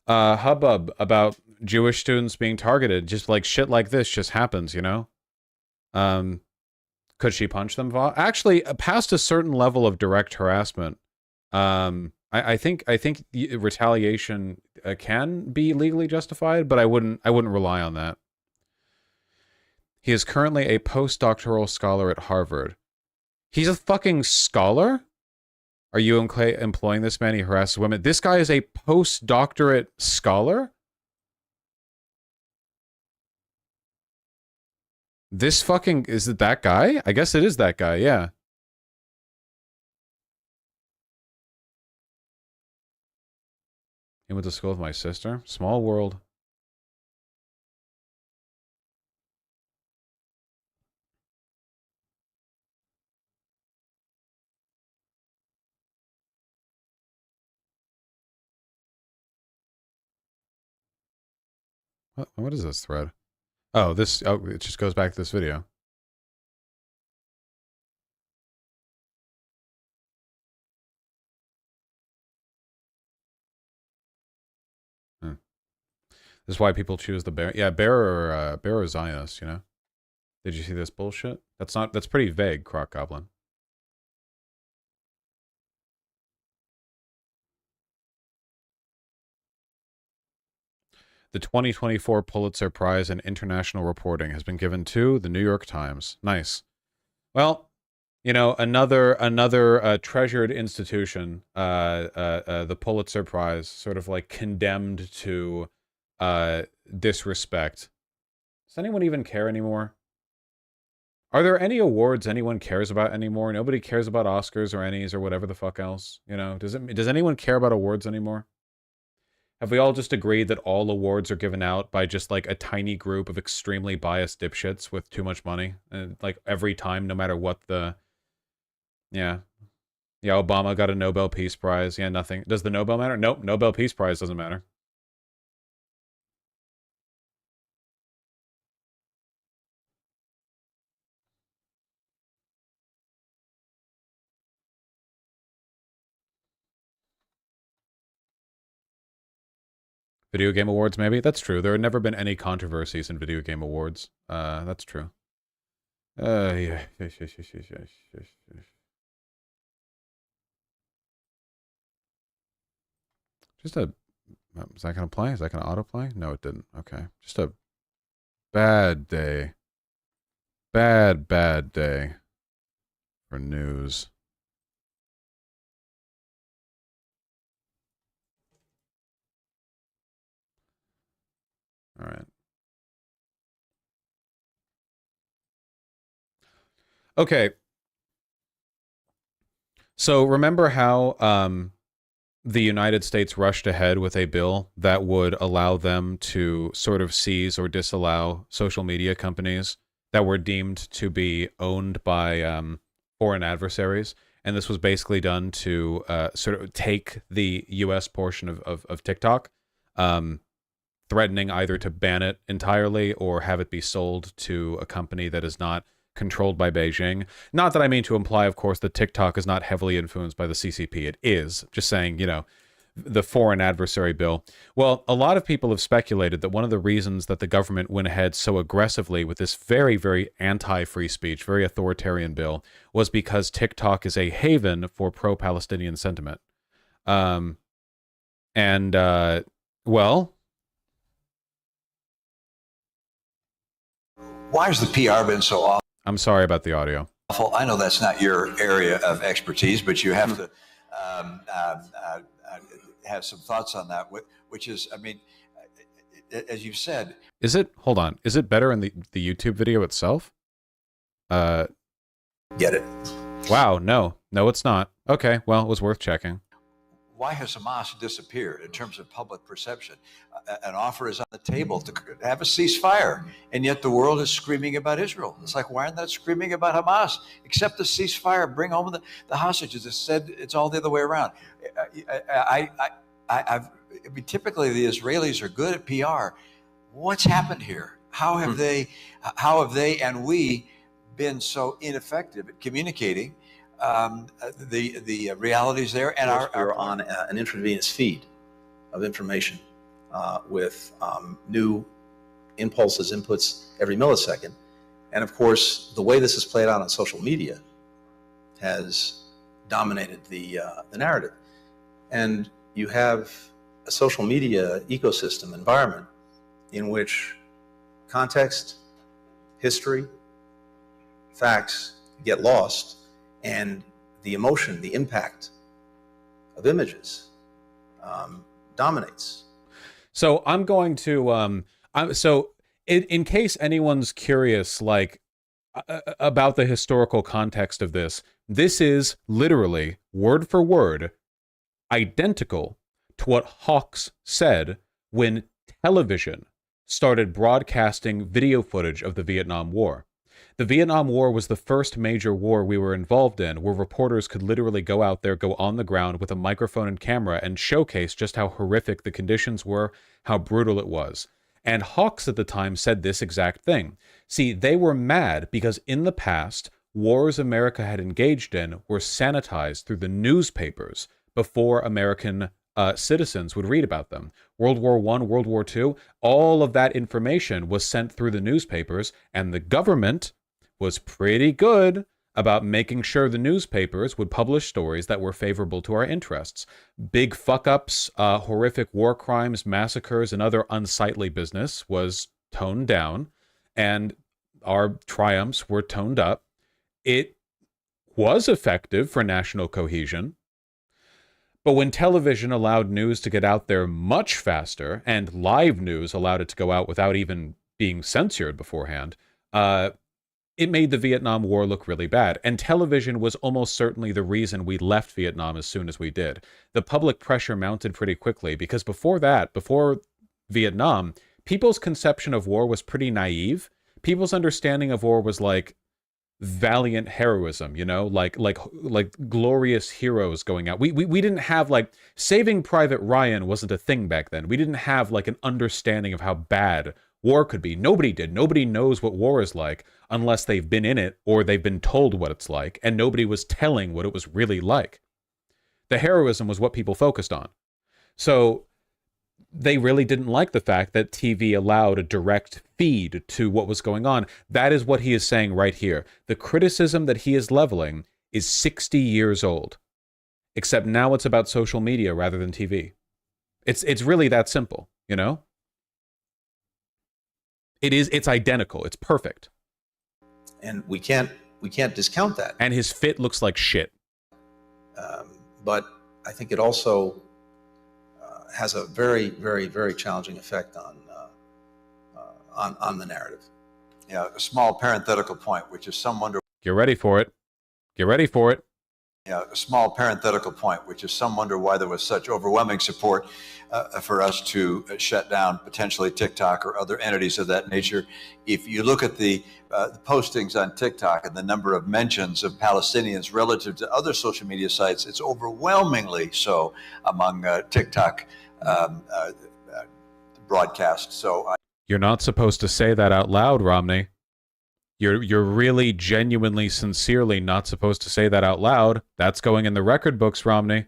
hubbub about Jewish students being targeted. Just like shit like this just happens. You know. Could she punch them? Actually, past a certain level of direct harassment, I think retaliation can be legally justified, but I wouldn't rely on that. He is currently a postdoctoral scholar at Harvard. He's a fucking scholar? Are you employing this man? He harasses women. This guy is a postdoctorate scholar? Is it that guy? I guess it is that guy, yeah. He went to school with my sister. Small world. What is this thread? Oh, it just goes back to this video. This is why people choose the bear. Yeah, bear or Zionist, you know? Did you see this bullshit? That's pretty vague, Croc Goblin. The 2024 Pulitzer Prize in International Reporting has been given to the New York Times. Nice. Well, you know, another treasured institution, the Pulitzer Prize, sort of like condemned to disrespect. Does anyone even care anymore? Are there any awards anyone cares about anymore? Nobody cares about Oscars or Emmys or whatever the fuck else. You know, does anyone care about awards anymore? Have we all just agreed that all awards are given out by just like a tiny group of extremely biased dipshits with too much money? And like every time, no matter what the... Yeah. Yeah, Obama got a Nobel Peace Prize. Yeah, nothing. Does the Nobel matter? Nope, Nobel Peace Prize doesn't matter. Video Game Awards, maybe? That's true. There have never been any controversies in Video Game Awards. That's true. Yeah. Just a... Is that going to play? Is that going to autoplay? No, it didn't. Okay. Just a bad day. Bad day for news. All right. Okay. So remember how the United States rushed ahead with a bill that would allow them to sort of seize or disallow social media companies that were deemed to be owned by foreign adversaries? And this was basically done to sort of take the U.S. portion of TikTok, threatening either to ban it entirely or have it be sold to a company that is not controlled by Beijing. Not that I mean to imply, of course, that TikTok is not heavily influenced by the CCP. It is. Just saying, you know, the foreign adversary bill. Well, a lot of people have speculated that one of the reasons that the government went ahead so aggressively with this very, very anti-free speech, very authoritarian bill was because TikTok is a haven for pro-Palestinian sentiment. Well... Why has the PR been so awful? I'm sorry about the audio. I know that's not your area of expertise, but you have to have some thoughts on that, which is, I mean, as you've said. Is it, hold on, is it better in the YouTube video itself? Get it. Wow, no, it's not. Okay, well, it was worth checking. Why has Hamas disappeared in terms of public perception? An offer is on the table to have a ceasefire, and yet the world is screaming about Israel. It's like, why aren't they screaming about Hamas? Accept the ceasefire, bring home the hostages. It said it's all the other way around. I mean, typically the Israelis are good at PR. What's happened here? How have they and we been so ineffective at communicating the realities there? And we're on an intravenous feed of information with new impulses, inputs every millisecond. And of course, the way this is played out on social media has dominated the narrative. And you have a social media ecosystem environment in which context, history, facts get lost, and the emotion, the impact of images dominates. So I'm going to, in case anyone's curious, like, about the historical context of this, this is literally, word for word, identical to what Hawks said when television started broadcasting video footage of the Vietnam War. The Vietnam War was the first major war we were involved in where reporters could literally go out there, go on the ground with a microphone and camera and showcase just how horrific the conditions were, how brutal it was. And Hawks at the time said this exact thing. See, they were mad because in the past, wars America had engaged in were sanitized through the newspapers before American citizens would read about them. World War I, World War II, all of that information was sent through the newspapers, and the government was pretty good about making sure the newspapers would publish stories that were favorable to our interests. Big fuck-ups, horrific war crimes, massacres, and other unsightly business was toned down, and our triumphs were toned up. It was effective for national cohesion. But when television allowed news to get out there much faster, and live news allowed it to go out without even being censored beforehand, it made the Vietnam War look really bad. And television was almost certainly the reason we left Vietnam as soon as we did. The public pressure mounted pretty quickly, because before Vietnam, people's conception of war was pretty naive. People's understanding of war was like valiant heroism, you know, like glorious heroes going out. We didn't have, like, Saving Private Ryan wasn't a thing back then. We didn't have like an understanding of how bad war could be. Nobody did. Nobody knows what war is like unless they've been in it or they've been told what it's like, and nobody was telling what it was really like. The heroism was what people focused on. So they really didn't like the fact that TV allowed a direct feed to what was going on. That is what he is saying right here. The criticism that he is leveling is 60 years old, except now it's about social media rather than TV. It's really that simple, you know? It's identical. It's perfect. And we can't discount that. And his fit looks like shit. But I think it also has a very, very, very challenging effect on the narrative. Yeah, a small parenthetical point, which is some wonder. Get ready for it. Get ready for it. Yeah, a small parenthetical point, which is some wonder why there was such overwhelming support for us to shut down potentially TikTok or other entities of that nature. If you look at the postings on TikTok and the number of mentions of Palestinians relative to other social media sites, it's overwhelmingly so among TikTok broadcasts. So you're not supposed to say that out loud, Romney. You're really genuinely, sincerely not supposed to say that out loud. That's going in the record books, Romney.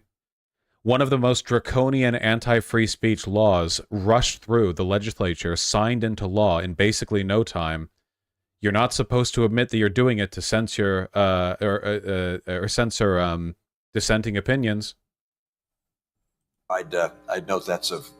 One of the most draconian anti-free speech laws rushed through the legislature, signed into law in basically no time. You're not supposed to admit that you're doing it to censor or censor dissenting opinions. I'd note that's of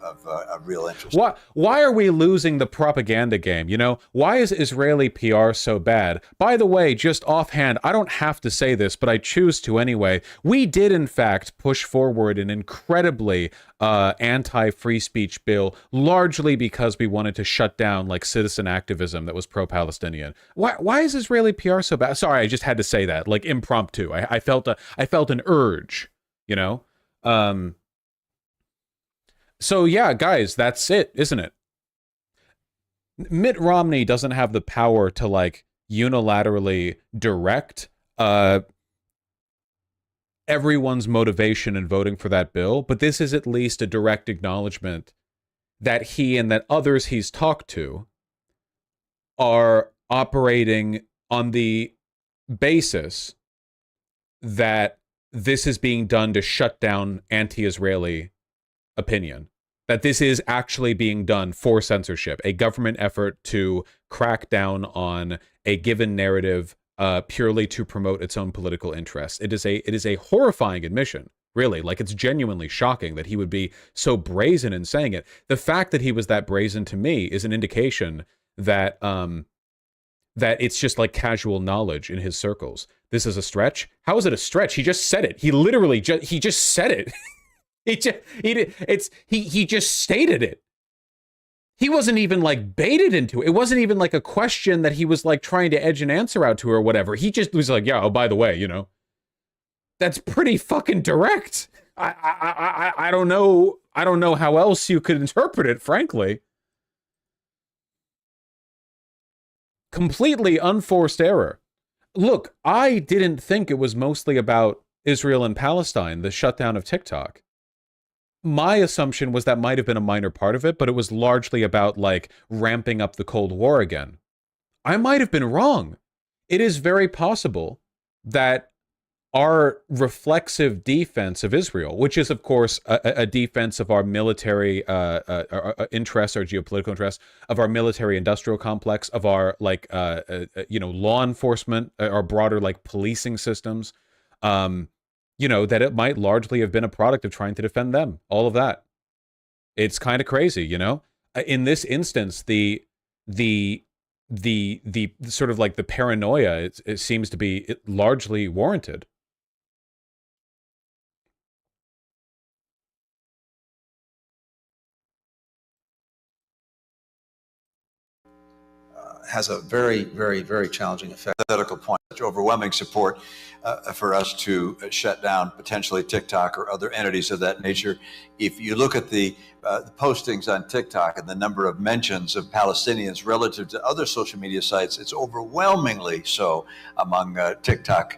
real interest. Why are we losing the propaganda game? You know, why is Israeli PR so bad? By the way, just offhand, I don't have to say this, but I choose to anyway. We did, in fact, push forward an incredibly anti-free speech bill, largely because we wanted to shut down like citizen activism that was pro-Palestinian. Why is Israeli PR so bad? Sorry, I just had to say that, like impromptu. I felt an urge, you know. So yeah, guys, that's it, isn't it? Mitt Romney doesn't have the power to like unilaterally direct everyone's motivation in voting for that bill, but this is at least a direct acknowledgement that he and that others he's talked to are operating on the basis that this is being done to shut down anti-Israeli opinion, that this is actually being done for censorship, a government effort to crack down on a given narrative purely to promote its own political interests. It is a horrifying admission, really. Like, it's genuinely shocking that he would be so brazen in saying it. The fact that he was that brazen to me is an indication that that it's just like casual knowledge in his circles. This is a stretch. How is it a stretch? He just said it. He literally just said it. He just stated it. He wasn't even like baited into it. It wasn't even like a question that he was like trying to edge an answer out to or whatever. He just was like, yeah, oh, by the way, you know, that's pretty fucking direct. I don't know. I don't know how else you could interpret it, frankly. Completely unforced error. Look, I didn't think it was mostly about Israel and Palestine, the shutdown of TikTok. My assumption was that might have been a minor part of it, but it was largely about, like, ramping up the Cold War again. I might have been wrong. It is very possible that our reflexive defense of Israel, which is, of course, a defense of our military interests, our geopolitical interests, of our military-industrial complex, of our law enforcement, our broader policing systems. That it might largely have been a product of trying to defend them. All of that. It's kind of crazy, In this instance, the sort of the paranoia it seems to be largely warranted. Has a very, very, very challenging effect. Political point, such overwhelming support for us to shut down potentially TikTok or other entities of that nature. If you look at the postings on TikTok and the number of mentions of Palestinians relative to other social media sites, it's overwhelmingly so among TikTok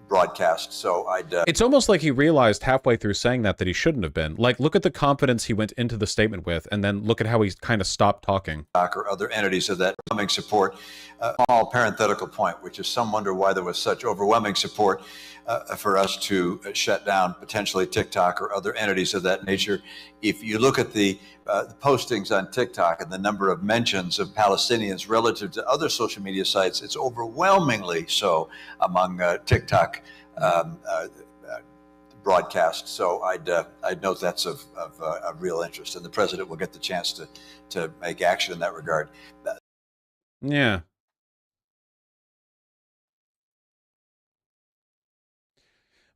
broadcast. So it's almost like he realized halfway through saying that he shouldn't have been. Look at the confidence he went into the statement with, and then look at how he kind of stopped talking. Or other entities of that overwhelming support. Small parenthetical point, which is some wonder why there was such overwhelming support for us to shut down potentially TikTok or other entities of that nature. If you look at the postings on TikTok and the number of mentions of Palestinians relative to other social media sites, it's overwhelmingly so among TikTok broadcast. So I'd note that's of real interest, and the president will get the chance to make action in that regard. Yeah.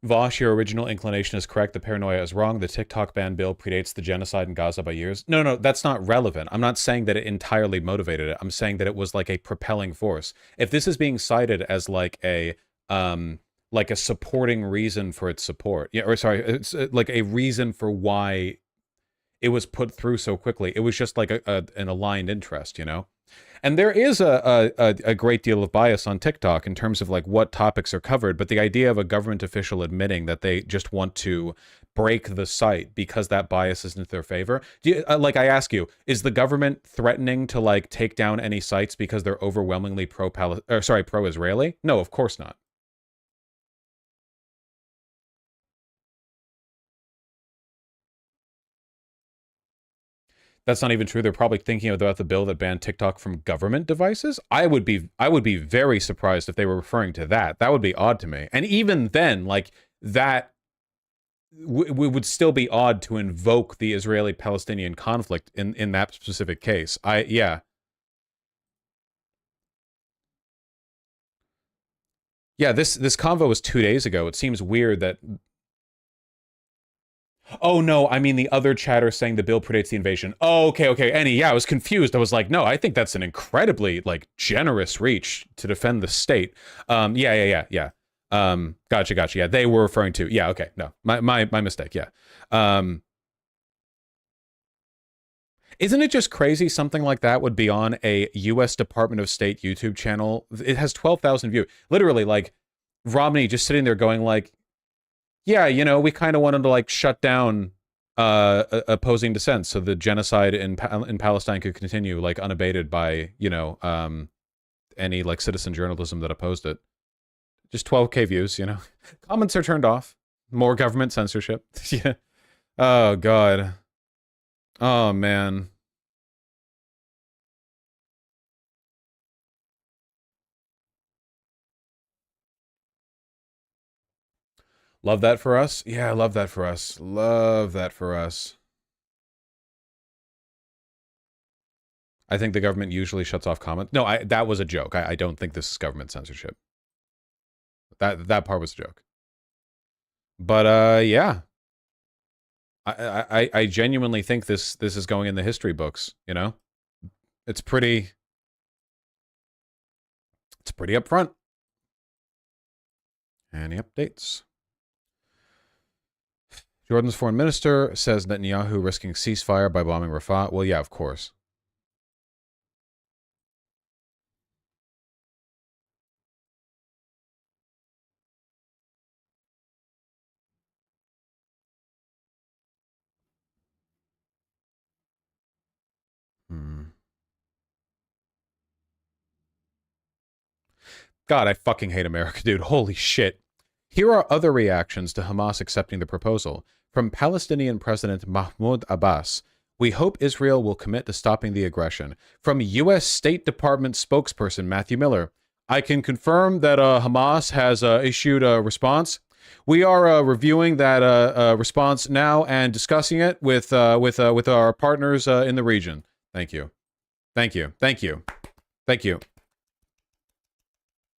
Vosh, your original inclination is correct. The paranoia is wrong. The TikTok ban bill predates the genocide in Gaza by years. No, that's not relevant. I'm not saying that it entirely motivated it. I'm saying that it was like a propelling force. If this is being cited as like a supporting reason for its support, it's like a reason for why it was put through so quickly. It was just like an aligned interest, And there is a great deal of bias on TikTok in terms of what topics are covered, but the idea of a government official admitting that they just want to break the site because that bias isn't in their favor. Do you, I ask you, is the government threatening to take down any sites because they're overwhelmingly pro-Israeli? No, of course not. That's not even true. They're probably thinking about the bill that banned TikTok from government devices. I would be very surprised if they were referring to that. That would be odd to me. And even then, that would still be odd to invoke the Israeli-Palestinian conflict in that specific case. Yeah, this convo was 2 days ago. It seems weird that... Oh, no, I mean the other chatter saying the bill predates the invasion. Oh, okay. Annie, yeah, I was confused. I was like, no, I think that's an incredibly, generous reach to defend the state. Yeah. Gotcha. Yeah, they were referring to... Yeah, okay, no, my mistake, yeah. Isn't it just crazy something like that would be on a U.S. Department of State YouTube channel? It has 12,000 views. Literally, Romney just sitting there going yeah, we kind of wanted to shut down opposing dissent so the genocide in Palestine could continue unabated by any citizen journalism that opposed it. Just 12K views, Comments are turned off. More government censorship. Yeah. Oh God. Oh man. Love that for us? Yeah, love that for us. Love that for us. I think the government usually shuts off comments. No, that was a joke. I don't think this is government censorship. That part was a joke. But yeah. I genuinely think this is going in the history books, It's pretty upfront. Any updates? Jordan's foreign minister says Netanyahu risking ceasefire by bombing RAFAH. Well, yeah, of course. God, I fucking hate America, dude. Holy shit. Here are other reactions to Hamas accepting the proposal. From Palestinian President Mahmoud Abbas, we hope Israel will commit to stopping the aggression. From U.S. State Department spokesperson Matthew Miller, I can confirm that Hamas has issued a response. We are reviewing that response now and discussing it with our partners in the region. Thank you. Thank you. Thank you. Thank you.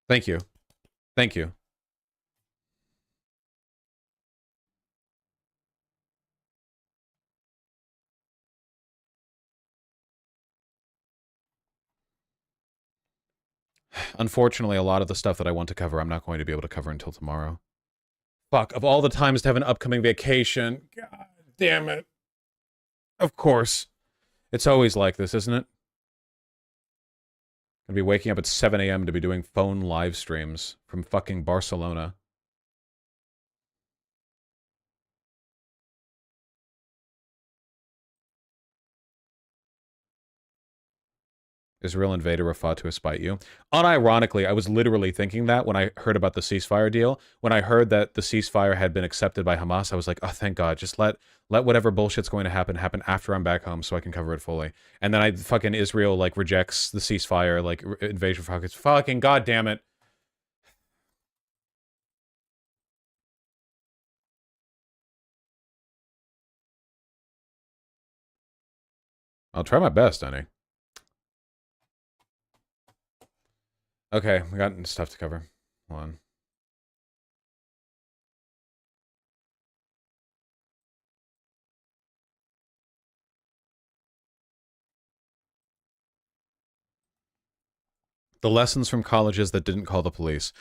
Thank you. Thank you. Unfortunately, a lot of the stuff that I want to cover, I'm not going to be able to cover until tomorrow. Fuck, of all the times to have an upcoming vacation, God damn it. Of course. It's always like this, isn't it? Gonna be waking up at 7 a.m. to be doing phone live streams from fucking Barcelona. Israel invaded RAFAH to spite you. Unironically, I was literally thinking that when I heard about the ceasefire deal. When I heard that the ceasefire had been accepted by Hamas, I was like, oh, thank God. Just let whatever bullshit's going to happen after I'm back home so I can cover it fully. And then fucking Israel, like, rejects the ceasefire, like, invasion focus. Fucking God damn it. I'll try my best, Annie. Okay, we got stuff to cover. Hold on. The lessons from colleges that didn't call the police.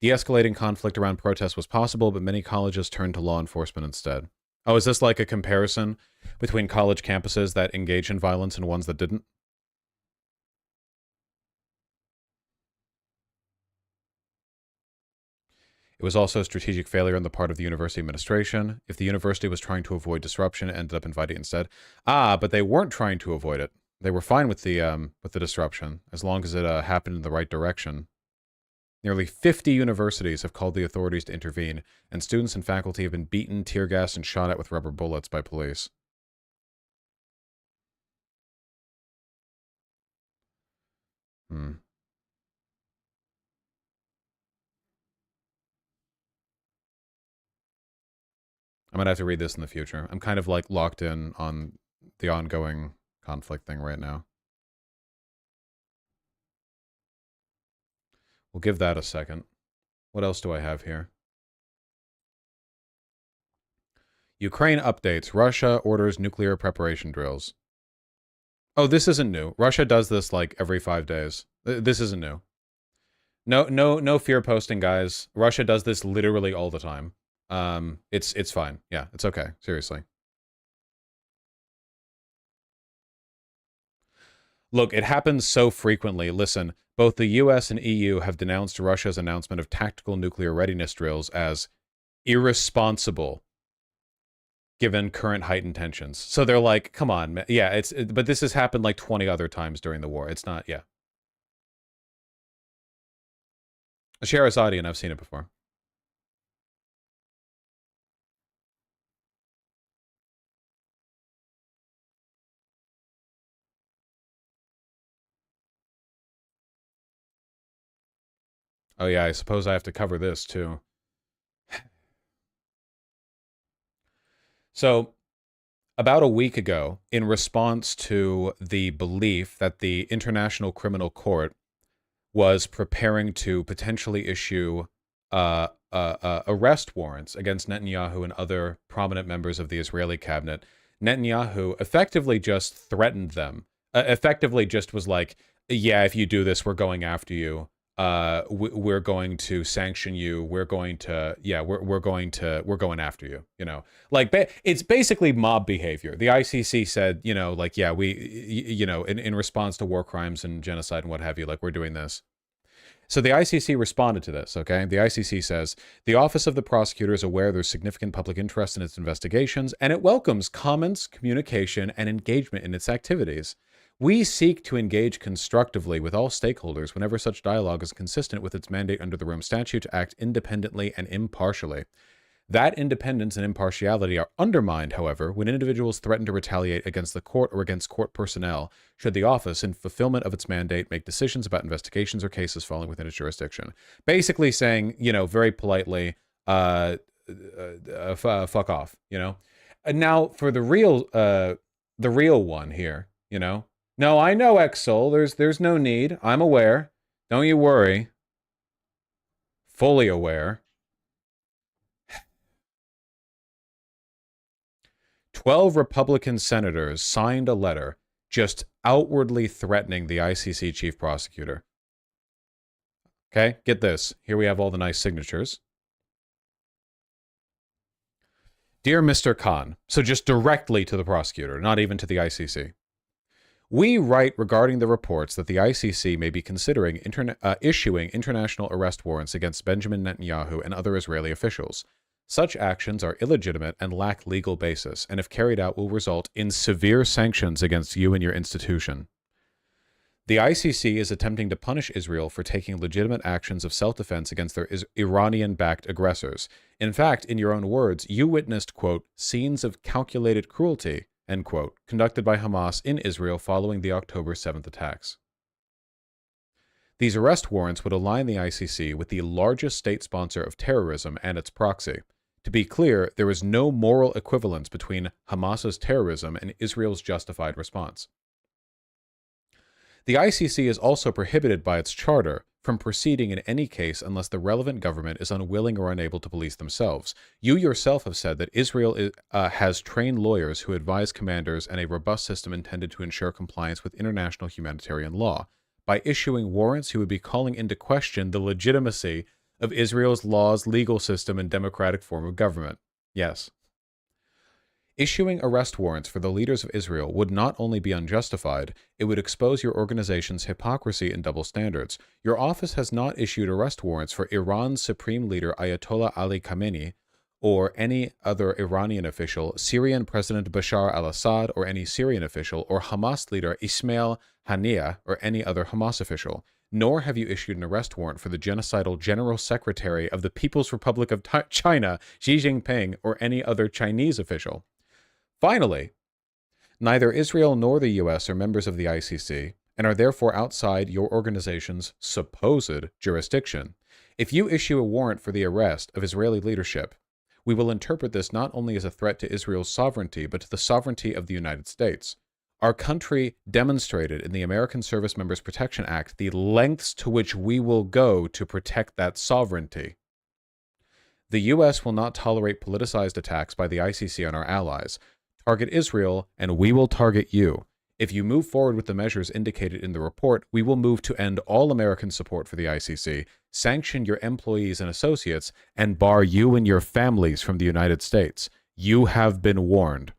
De-escalating conflict around protests was possible, but many colleges turned to law enforcement instead. Oh, is this like a comparison between college campuses that engage in violence and ones that didn't? It was also a strategic failure on the part of the university administration. If the university was trying to avoid disruption, it ended up inviting instead. Ah, but they weren't trying to avoid it. They were fine with the disruption, as long as it happened in the right direction. Nearly 50 universities have called the authorities to intervene, and students and faculty have been beaten, tear gassed, and shot at with rubber bullets by police. I'm gonna have to read this in the future. I'm kind of like locked in on the ongoing conflict thing right now. We'll give that a second. What else do I have here? Ukraine updates. Russia orders nuclear preparation drills. Oh, this isn't new. Russia does this like every 5 days. This isn't new. No fear posting, guys. Russia does this literally all the time. It's fine. Yeah, it's okay. Seriously. Look, it happens so frequently. Listen, both the US and EU have denounced Russia's announcement of tactical nuclear readiness drills as irresponsible given current heightened tensions. So they're like, come on, man. Yeah, but this has happened like 20 other times during the war. It's not, yeah. Scheherazade, and I've seen it before. Oh yeah, I suppose I have to cover this too. So, about a week ago, in response to the belief that the International Criminal Court was preparing to potentially issue arrest warrants against Netanyahu and other prominent members of the Israeli cabinet, Netanyahu effectively just threatened them. Effectively just was like, yeah, if you do this, we're going after you. We're going to sanction you. We're going after you, you know, like it's basically mob behavior. The ICC said, you know, like, yeah, in response to war crimes and genocide and what have you, like, we're doing this. So the ICC responded to this, okay? The ICC says, the Office of the Prosecutor is aware there's significant public interest in its investigations, and it welcomes comments, communication, and engagement in its activities. We seek to engage constructively with all stakeholders whenever such dialogue is consistent with its mandate under the Rome Statute to act independently and impartially. That independence and impartiality are undermined, however, when individuals threaten to retaliate against the court or against court personnel, should the office, in fulfillment of its mandate, make decisions about investigations or cases falling within its jurisdiction. Basically saying, you know, very politely, fuck off, you know? And now for the real one here, you know? No, I know, Exol. There's no need. I'm aware. Don't you worry. Fully aware. 12 Republican senators signed a letter just outwardly threatening the ICC chief prosecutor. Okay, get this. Here we have all the nice signatures. Dear Mr. Khan, so just directly to the prosecutor, not even to the ICC. We write regarding the reports that the ICC may be considering issuing international arrest warrants against Benjamin Netanyahu and other Israeli officials. Such actions are illegitimate and lack legal basis, and if carried out will result in severe sanctions against you and your institution. The ICC is attempting to punish Israel for taking legitimate actions of self-defense against their Iranian-backed aggressors. In fact, in your own words, you witnessed, quote, scenes of calculated cruelty, end quote, conducted by Hamas in Israel following the October 7th attacks. These arrest warrants would align the ICC with the largest state sponsor of terrorism and its proxy. To be clear, there is no moral equivalence between Hamas's terrorism and Israel's justified response. The ICC is also prohibited by its charter from proceeding in any case unless the relevant government is unwilling or unable to police themselves. You yourself have said that Israel has trained lawyers who advise commanders and a robust system intended to ensure compliance with international humanitarian law. By issuing warrants, you would be calling into question the legitimacy of Israel's laws, legal system, and democratic form of government. Yes. Issuing arrest warrants for the leaders of Israel would not only be unjustified, it would expose your organization's hypocrisy and double standards. Your office has not issued arrest warrants for Iran's supreme leader Ayatollah Ali Khamenei or any other Iranian official, Syrian President Bashar al-Assad or any Syrian official, or Hamas leader Ismail Haniyeh or any other Hamas official. Nor have you issued an arrest warrant for the genocidal General Secretary of the People's Republic of China, Xi Jinping, or any other Chinese official. Finally, neither Israel nor the U.S. are members of the ICC and are therefore outside your organization's supposed jurisdiction. If you issue a warrant for the arrest of Israeli leadership, we will interpret this not only as a threat to Israel's sovereignty, but to the sovereignty of the United States. Our country demonstrated in the American Service Members Protection Act the lengths to which we will go to protect that sovereignty. The U.S. will not tolerate politicized attacks by the ICC on our allies. Target Israel, and we will target you. If you move forward with the measures indicated in the report, we will move to end all American support for the ICC, sanction your employees and associates, and bar you and your families from the United States. You have been warned.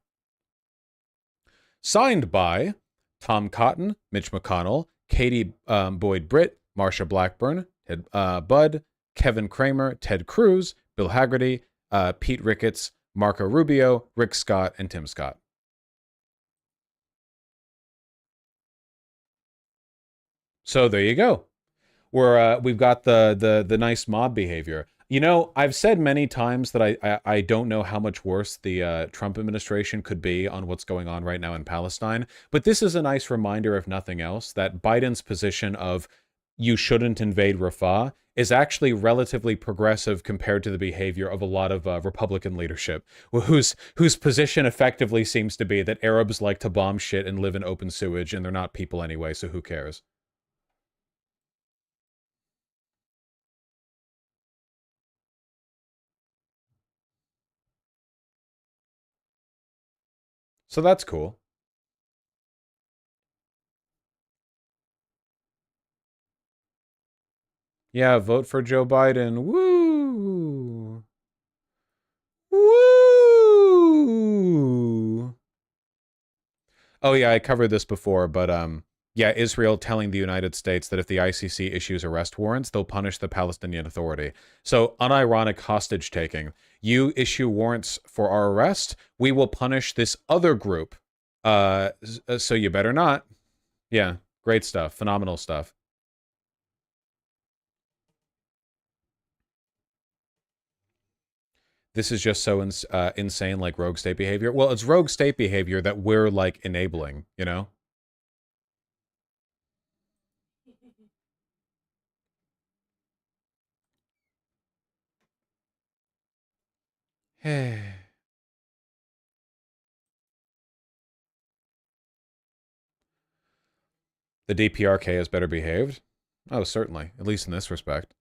Signed by Tom Cotton, Mitch McConnell, Katie Boyd Britt, Marsha Blackburn, Ted Budd, Kevin Kramer, Ted Cruz, Bill Hagerty, Pete Ricketts, Marco Rubio, Rick Scott, and Tim Scott. So there you go. We've got the nice mob behavior. You know, I've said many times that I don't know how much worse the Trump administration could be on what's going on right now in Palestine, but this is a nice reminder, if nothing else, that Biden's position of you shouldn't invade Rafah is actually relatively progressive compared to the behavior of a lot of Republican leadership, whose position effectively seems to be that Arabs like to bomb shit and live in open sewage, and they're not people anyway, so who cares? So that's cool. Yeah, vote for Joe Biden. Woo! Woo! Oh yeah, I covered this before, but yeah, Israel telling the United States that if the ICC issues arrest warrants, they'll punish the Palestinian Authority. So, unironic hostage taking. You issue warrants for our arrest, we will punish this other group. So you better not. Yeah, great stuff. Phenomenal stuff. This is just so insane, like rogue state behavior. Well, it's rogue state behavior that we're, like, enabling, you know? The DPRK has better behaved? Oh, certainly. At least in this respect.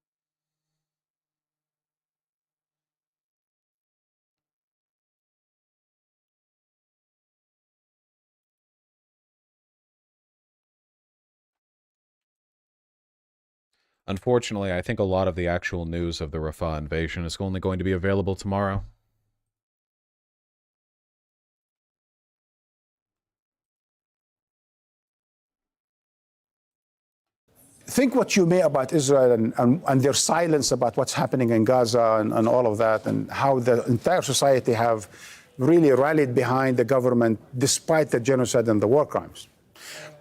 Unfortunately, I think a lot of the actual news of the RAFAH invasion is only going to be available tomorrow. Think what you may about Israel and their silence about what's happening in Gaza and all of that, and how the entire society have really rallied behind the government despite the genocide and the war crimes.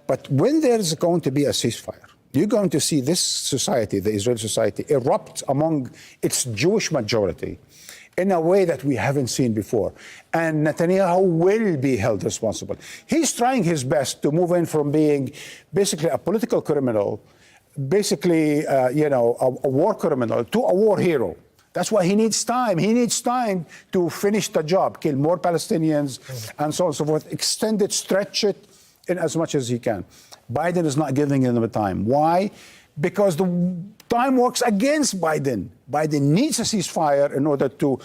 But when there's going to be a ceasefire, you're going to see this society, the Israeli society, erupt among its Jewish majority in a way that we haven't seen before. And Netanyahu will be held responsible. He's trying his best to move in from being basically a political criminal, basically, a war criminal, to a war hero. That's why he needs time. He needs time to finish the job, kill more Palestinians, and so on and so forth, extend it, stretch it in as much as he can. Biden is not giving him the time. Why? Because the time works against Biden. Biden needs a ceasefire in order to,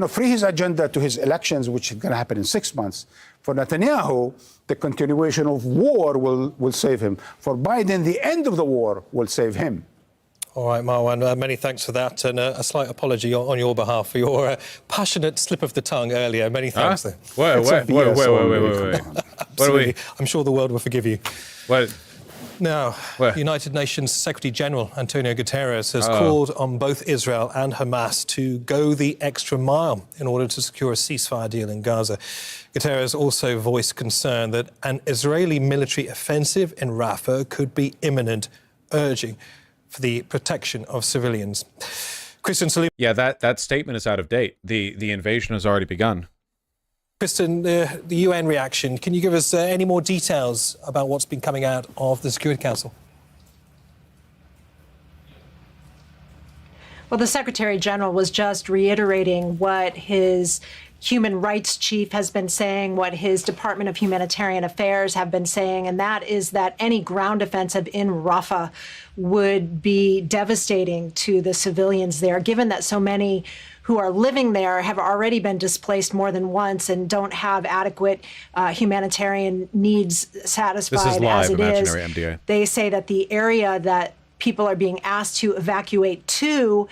free his agenda to his elections, which is going to happen in 6 months. For Netanyahu, the continuation of war will save him. For Biden, the end of the war will save him. All right, Marwan, many thanks for that, and a slight apology on your behalf for your passionate slip of the tongue earlier. Many thanks. Wait. Absolutely. I'm sure the world will forgive you. What? Now, United Nations Secretary General Antonio Guterres has called on both Israel and Hamas to go the extra mile in order to secure a ceasefire deal in Gaza. Guterres also voiced concern that an Israeli military offensive in Rafah could be imminent, urging for the protection of civilians. Kristen Salim. Yeah, that statement is out of date. The invasion has already begun. Kristen, the UN reaction, can you give us any more details about what's been coming out of the Security Council? Well, the Secretary General was just reiterating what his human rights chief has been saying, what his Department of Humanitarian Affairs have been saying, and that is that any ground offensive in Rafah would be devastating to the civilians there, given that so many who are living there have already been displaced more than once and don't have adequate humanitarian needs satisfied This is live, as it imaginary is. MDA. They say that the area that people are being asked to evacuate to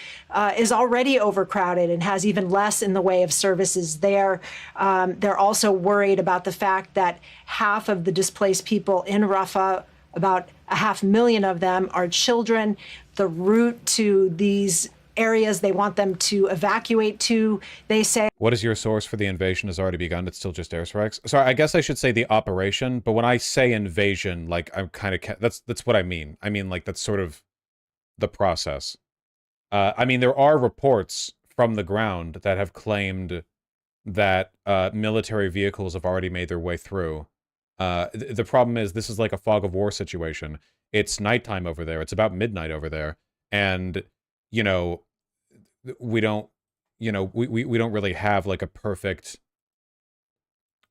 is already overcrowded and has even less in the way of services there. They're also worried about the fact that half of the displaced people in Rafah, about 500,000 of them, are children. The route to these areas they want them to evacuate to, they say. What is your source for the invasion has already begun? It's still just airstrikes. Sorry, I guess I should say the operation, but when I say invasion, like, I'm kind of, that's what I mean. I mean, like, that's sort of the process. I mean, there are reports from the ground that have claimed that military vehicles have already made their way through. The problem is this is like a fog of war situation. It's nighttime over there. It's about midnight over there. And we don't, we don't really have like a perfect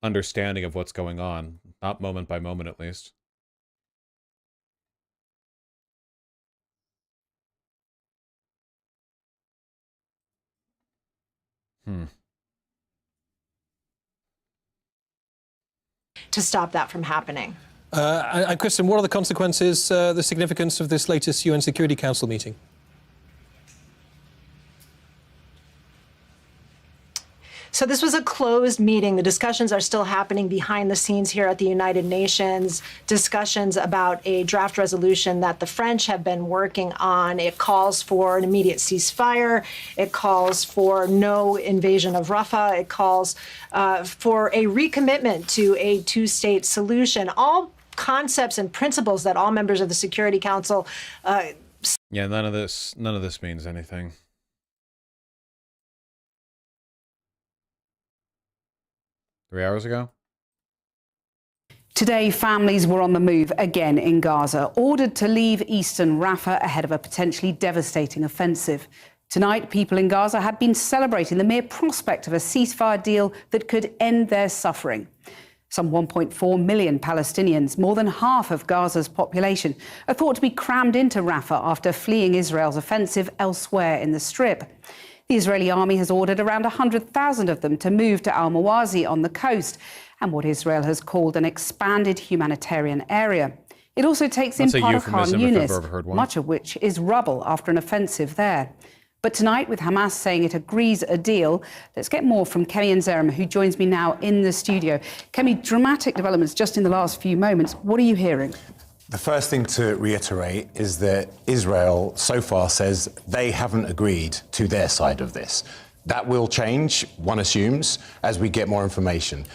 understanding of what's going on, not moment by moment at least. To stop that from happening. And Kristen, what are the consequences, the significance of this latest UN Security Council meeting? So this was a closed meeting. The discussions are still happening behind the scenes here at the United Nations, discussions about a draft resolution that the French have been working on. It calls for an immediate ceasefire. It calls for no invasion of Rafah. It calls for a recommitment to a two-state solution, all concepts and principles that all members of the Security Council. Yeah, none of this means anything. Three hours ago? Today, families were on the move again in Gaza, ordered to leave eastern Rafah ahead of a potentially devastating offensive. Tonight, people in Gaza had been celebrating the mere prospect of a ceasefire deal that could end their suffering. Some 1.4 million Palestinians, more than half of Gaza's population, are thought to be crammed into Rafah after fleeing Israel's offensive elsewhere in the Strip. The Israeli army has ordered around 100,000 of them to move to al-Mawazi on the coast, and what Israel has called an expanded humanitarian area. It also takes in part of Khan Yunis, much of which is rubble after an offensive there. But tonight, with Hamas saying it agrees a deal, let's get more from Kemi Nzerema, who joins me now in the studio. Kemi, dramatic developments just in the last few moments. What are you hearing? The first thing to reiterate is that Israel so far says they haven't agreed to their side of this. That will change, one assumes, as we get more information.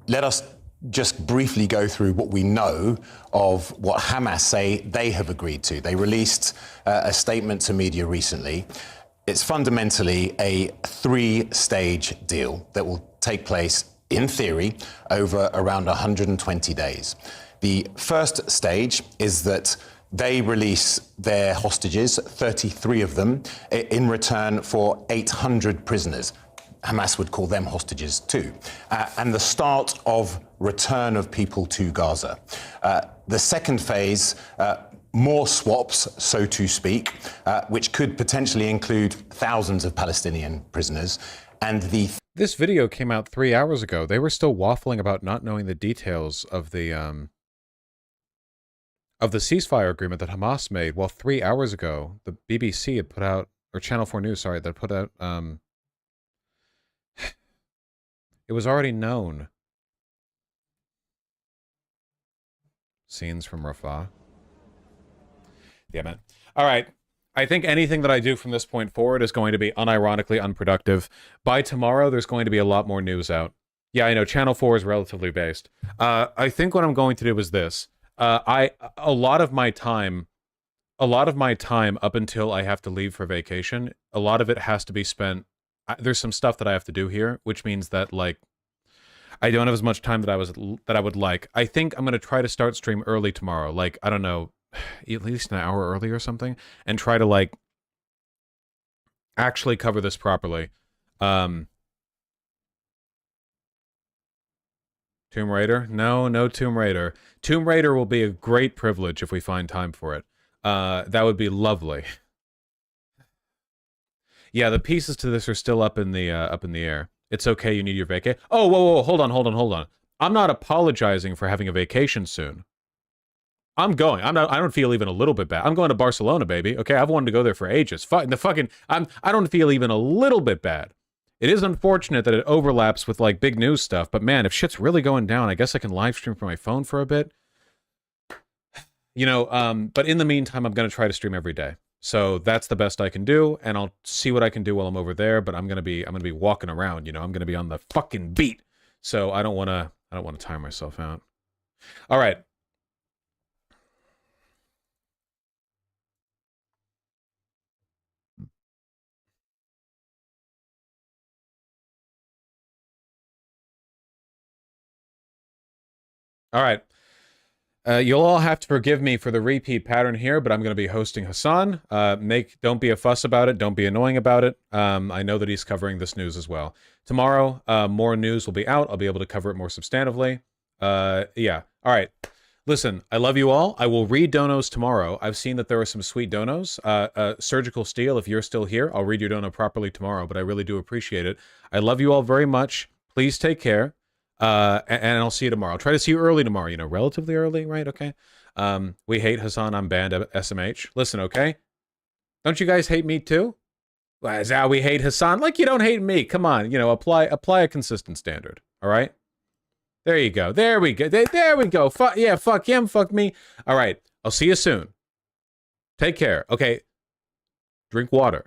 Let us just briefly go through what we know of what Hamas say they have agreed to. They released a statement to media recently. It's fundamentally a three-stage deal that will take place, in theory, over around 120 days. The first stage is that they release their hostages, 33 of them, in return for 800 prisoners. Hamas would call them hostages too. And the start of return of people to Gaza. The second phase, more swaps, so to speak, which could potentially include thousands of Palestinian prisoners. And This video came out 3 hours ago. They were still waffling about not knowing the details of the ceasefire agreement that Hamas made. Well, 3 hours ago, the BBC had put out, or Channel 4 News, sorry, that put out, it was already known. Scenes from RAFAH. Damn it. All right. I think anything that I do from this point forward is going to be unironically unproductive. By tomorrow, there's going to be a lot more news out. Yeah, I know. Channel 4 is relatively based. I think what I'm going to do is this. A lot of my time up until I have to leave for vacation, a lot of it has to be spent. There's some stuff that I have to do here, which means that, like, I don't have as much time that I would like. I think I'm going to try to start stream early tomorrow. Like, I don't know, at least an hour early or something, and try to, like, actually cover this properly. Tomb Raider? No Tomb Raider. Tomb Raider will be a great privilege if we find time for it. That would be lovely. Yeah, the pieces to this are still up in the air. It's okay, you need your vacay. Oh, whoa, hold on. I'm not apologizing for having a vacation soon. I'm going. I don't feel even a little bit bad. I'm going to Barcelona, baby. Okay, I've wanted to go there for ages. I don't feel even a little bit bad. It is unfortunate that it overlaps with, like, big news stuff, but man, if shit's really going down, I guess I can live stream from my phone for a bit. You know, but in the meantime, I'm going to try to stream every day. So that's the best I can do, and I'll see what I can do while I'm over there, but I'm gonna be walking around, you know, I'm gonna be on the fucking beat. So I don't wanna tire myself out. All right. All right. You'll all have to forgive me for the repeat pattern here, but I'm going to be hosting Hassan. Don't be a fuss about it. Don't be annoying about it. I know that he's covering this news as well. Tomorrow, more news will be out. I'll be able to cover it more substantively. Yeah. All right. Listen, I love you all. I will read donos tomorrow. I've seen that there are some sweet donos. Surgical Steel, if you're still here, I'll read your dono properly tomorrow, but I really do appreciate it. I love you all very much. Please take care. And I'll see you tomorrow. I'll try to see you early tomorrow, you know, relatively early, right? Okay. We hate Hassan. I'm banned at SMH. Listen, okay? Don't you guys hate me too? Well, is that we hate Hassan? Like, you don't hate me. Come on, you know, apply a consistent standard. All right? There you go. There we go. There we go. Fuck him, fuck me. All right. I'll see you soon. Take care. Okay. Drink water.